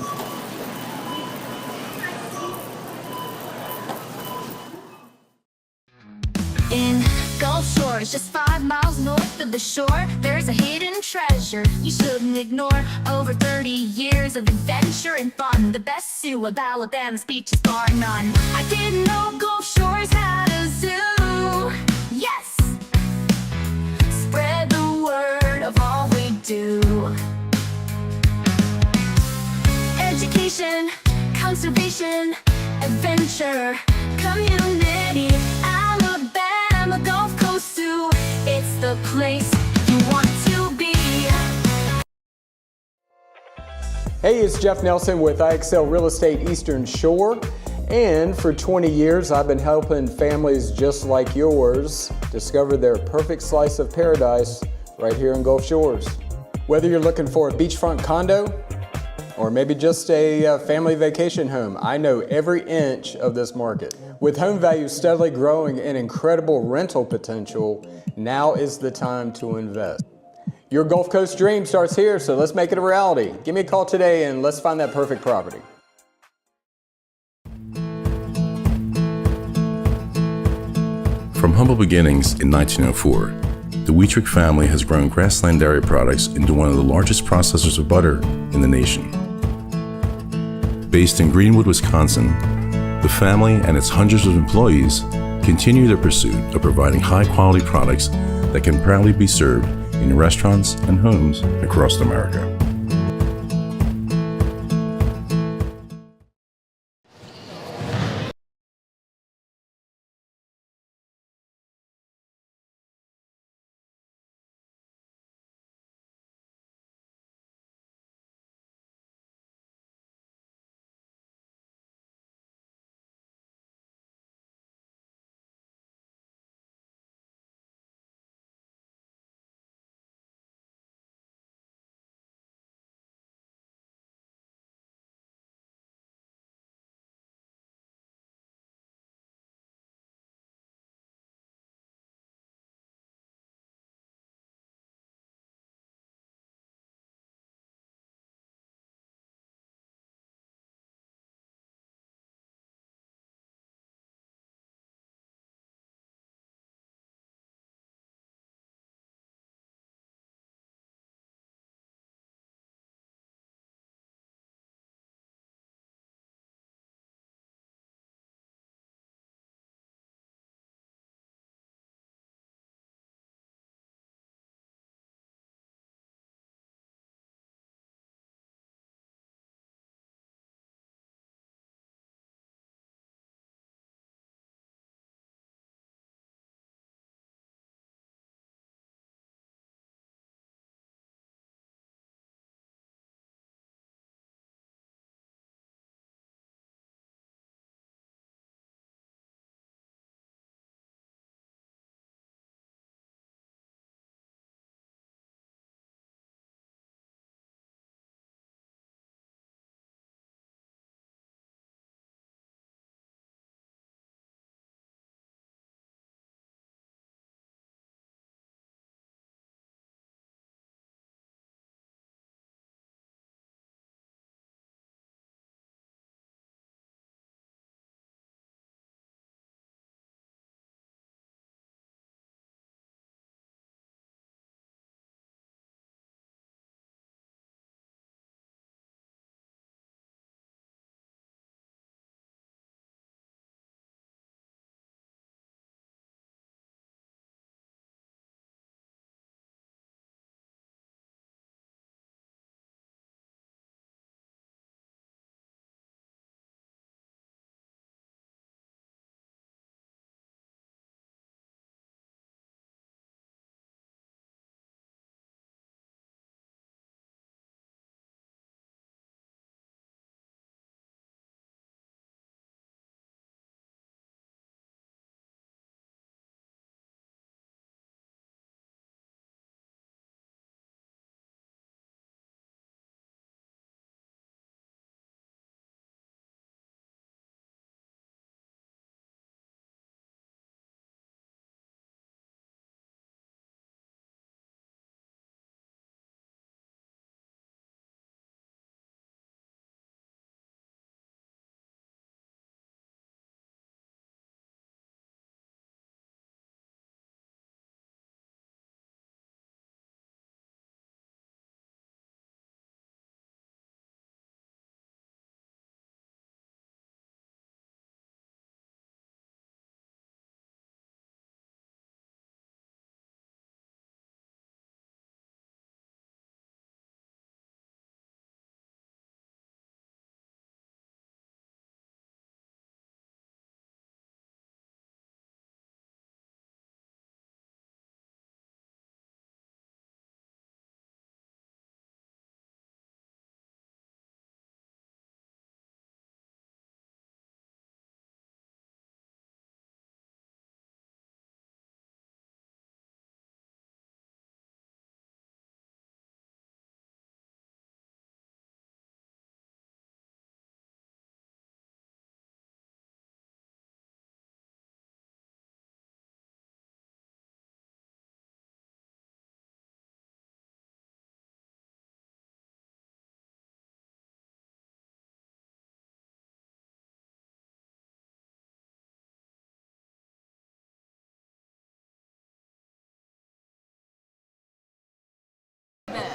In Gulf Shores, just 5 miles north of the shore, there's a hidden treasure you shouldn't ignore. Over 30 years of adventure and fun, the best zoo of Alabama's beaches bar none. I didn't know Gulf Shores had a zoo. Yes, spread the word of all we do. Education, conservation, adventure, community, Alabama. Hey, it's Jeff Nelson with AHSAA Real Estate Eastern Shore. And for 20 years, I've been helping families just like yours discover their perfect slice of paradise right here in Gulf Shores. Whether you're looking for a beachfront condo or maybe just a family vacation home, I know every inch of this market. With home values steadily growing and incredible rental potential, now is the time to invest. Your Gulf Coast dream starts here, so let's make it a reality. Give me a call today and let's find that perfect property. From humble beginnings in 1904, the Wheatrick family has grown Grassland Dairy Products into one of the largest processors of butter in the nation. Based in Greenwood, Wisconsin, the family and its hundreds of employees continue their pursuit of providing high-quality products that can proudly be served in restaurants and homes across America.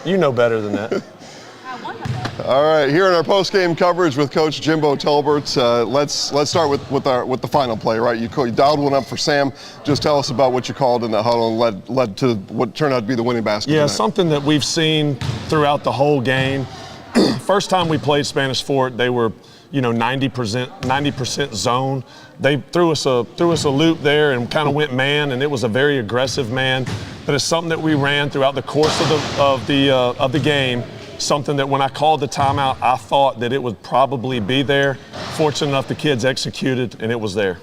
You know better than that. All right, here in our post-game coverage with Coach Jimbo Tolbert, let's start with the final play. Right, you dialed one up for Sam. Just tell us about what you called in the huddle and led to what turned out to be the winning basket. Yeah, tonight. Something that we've seen throughout the whole game. First time we played Spanish Fort, they were 90% zone. They threw us a loop there and kind of went man, and it was a very aggressive man. But it's something that we ran throughout the course of the game. Something that when I called the timeout, I thought that it would probably be there. Fortunate enough, the kids executed, and it was there.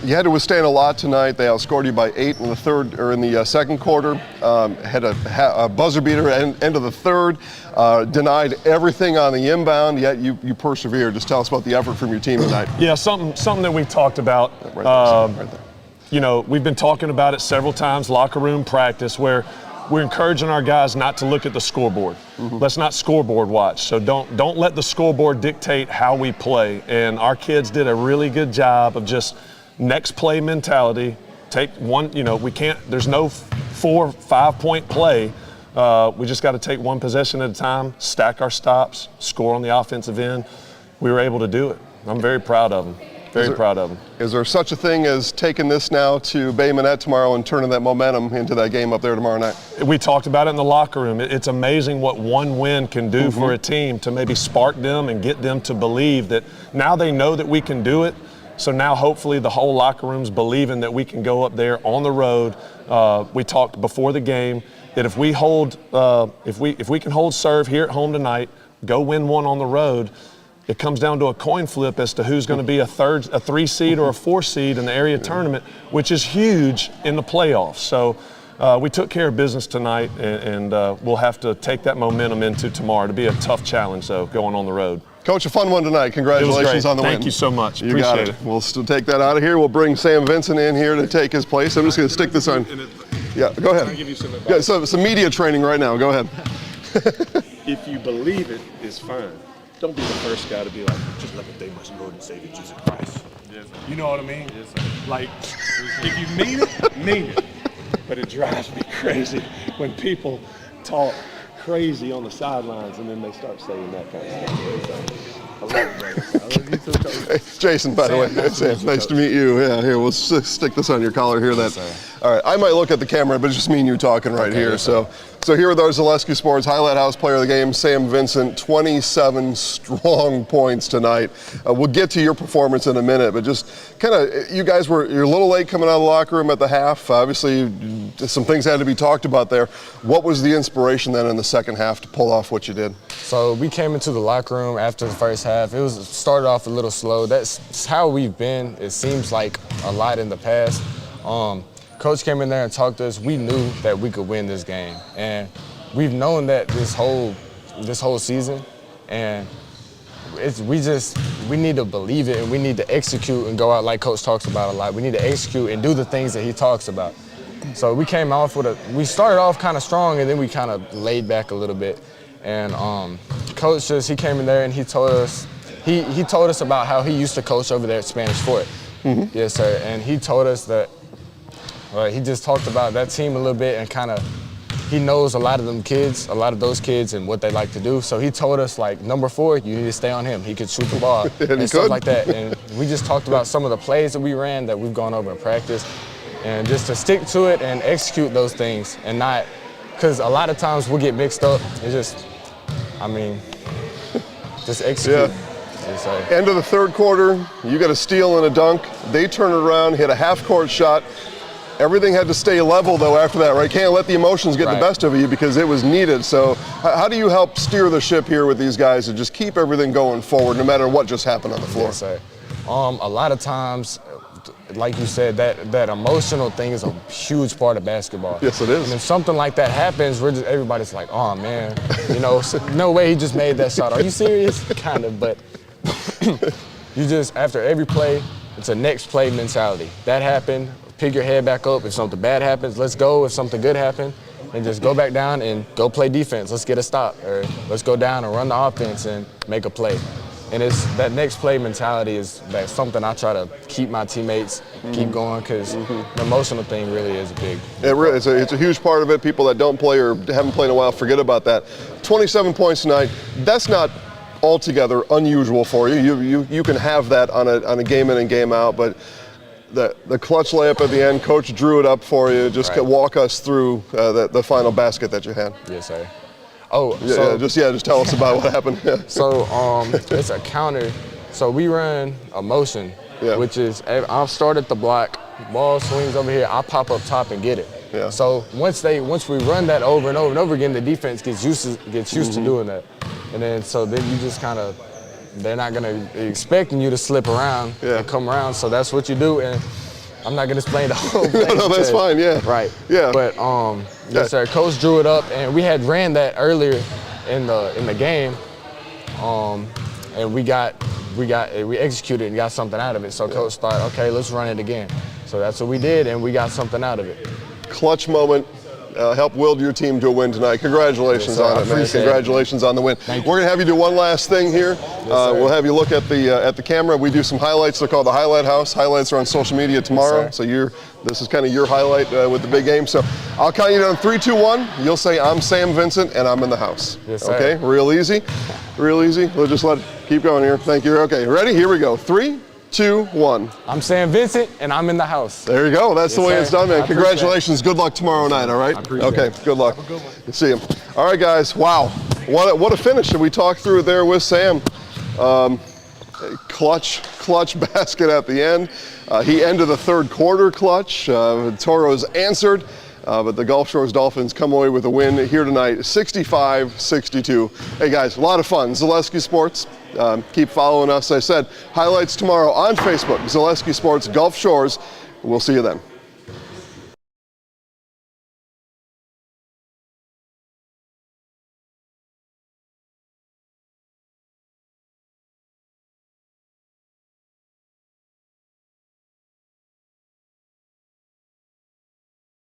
You had to withstand a lot tonight. They outscored you by 8 in the second quarter. Had a buzzer beater at end of the third. Denied everything on the inbound. Yet you persevered. Just tell us about the effort from your team tonight. Yeah, something that we talked about. Right there. We've been talking about it several times. Locker room practice where we're encouraging our guys not to look at the scoreboard. Mm-hmm. Let's not scoreboard watch. So don't let the scoreboard dictate how we play. And our kids did a really good job of just next play mentality. Take one, we can't, there's no 4 or 5 point play. We just got to take one possession at a time, stack our stops, score on the offensive end. We were able to do it. I'm very proud of them. Very proud of them. Is there such a thing as taking this now to Bay Minette tomorrow and turning that momentum into that game up there tomorrow night? We talked about it in the locker room. It's amazing what one win can do for a team to maybe spark them and get them to believe that now they know that we can do it. So now hopefully the whole locker room's believing that we can go up there on the road. We talked before the game that if we can hold serve here at home tonight, go win one on the road, it comes down to a coin flip as to who's going to be a 3 seed or a 4 seed in the area tournament, which is huge in the playoffs. So we took care of business tonight, and we'll have to take that momentum into tomorrow. To be a tough challenge, though, going on the road. Coach, a fun one tonight. Congratulations on the win. Thank you so much. You got it. We'll still take that out of here. We'll bring Sam Vincent in here to take his place. I'm just going to stick this on. Yeah, go ahead. Can I give you some advice? Yeah, so some media training right now. Go ahead. If you believe it, it's fine. Don't be the first guy to be like, just let me thank my Lord and Savior Jesus Christ. Yes, you know what I mean? Yes, sir. Like, if you mean it, mean it. But it drives me crazy when people talk crazy on the sidelines and then they start saying that kind of stuff. I love you, brother. I love you too, Coach. It's Jason, by the way. Sam, nice to meet you. Yeah, here, we'll stick this on your collar here. All right, I might look at the camera, but it's just me and you talking right here. So here with our Zaleski Sports Highlight House Player of the Game, Sam Vincent, 27 strong points tonight. We'll get to your performance in a minute, but just kind of, you're a little late coming out of the locker room at the half. Obviously, some things had to be talked about there. What was the inspiration then in the second half to pull off what you did? So we came into the locker room after the first half. It started off a little slow. That's how we've been. It seems like a lot in the past. Coach came in there and talked to us. We knew that we could win this game, and we've known that this whole season. And we need to believe it, and we need to execute and go out like Coach talks about a lot. We need to execute and do the things that he talks about. So we came off we started off kind of strong, and then we kind of laid back a little bit. And Coach he came in there and he told us about how he used to coach over there at Spanish Fort. Mm-hmm. Yes, sir. And he told us that. He just talked about that team a little bit and kind of, he knows a lot of those kids and what they like to do. So he told us, like, number 4, you need to stay on him. He could shoot the ball and stuff like that. And we just talked about some of the plays that we ran that we've gone over in practice, and just to stick to it and execute those things and not, because a lot of times we'll get mixed up. It's just, just execute. Yeah. End of the third quarter, you got a steal and a dunk. They turn around, hit a half-court shot. Everything had to stay level, though, after that, right? Can't let the emotions get the best of you because it was needed. So how do you help steer the ship here with these guys to just keep everything going forward no matter what just happened on the floor? Yes, sir. A lot of times, like you said, that emotional thing is a huge part of basketball. Yes, it is. And if something like that happens, everybody's like, oh, man, no way he just made that shot. Are you serious? Kind of, but you just, after every play, it's a next play mentality. That happened. Pick your head back up. If something bad happens, let's go. If something good happens, and just go back down and go play defense. Let's get a stop. Or let's go down and run the offense and make a play. And it's that next play mentality is that's something I try to keep my teammates keep going, because the emotional thing really is big. It's a huge part of it. People that don't play or haven't played in a while forget about that. 27 points tonight. That's not altogether unusual for you. You can have that on a game in and game out, but the clutch layup at the end, Coach drew it up for you. Just walk us through the final basket that you had. Yes, sir. Oh, just tell us about what happened. So it's a counter. So we run a motion, which is I've started the block, ball swings over here, I pop up top and get it. Yeah. So once we run that over and over and over again, the defense gets used to doing that, and then you just kind of, they're not gonna expecting you to slip around and come around. So that's what you do, and I'm not gonna explain the whole thing. No, that's fine. Yeah. Right. Yeah. But yes, sir. Coach drew it up, and we had ran that earlier in the game, and we executed and got something out of it. So Coach thought, okay, let's run it again. So that's what we did, and we got something out of it. Clutch moment. Help willed your team to a win tonight. Congratulations on it, man. Congratulations on the win. We're going to have you do one last thing here. We'll have you look at the camera. We do some highlights. They're called the Highlight House. Highlights are on social media tomorrow. So this is kind of your highlight with the big game. So I'll count you down 3, 2, 1. You'll say, I'm Sam Vincent and I'm in the house. Yes, sir. Okay, real easy. Real easy. We'll just keep going here. Thank you. Okay, ready? Here we go. 3, 2, 1. I'm Sam Vincent, and I'm in the house. There you go. That's the way it's done, man. Congratulations. Good luck tomorrow night, all right? Okay, good luck. Have a good one. See you. All right, guys. Wow. What a finish. We talked through it there with Sam. Clutch basket at the end. He ended the third quarter clutch. Toros answered. But the Gulf Shores Dolphins come away with a win here tonight, 65-62. Hey guys, a lot of fun. Zaleski Sports, keep following us. I said, highlights tomorrow on Facebook, Zaleski Sports Gulf Shores. We'll see you then.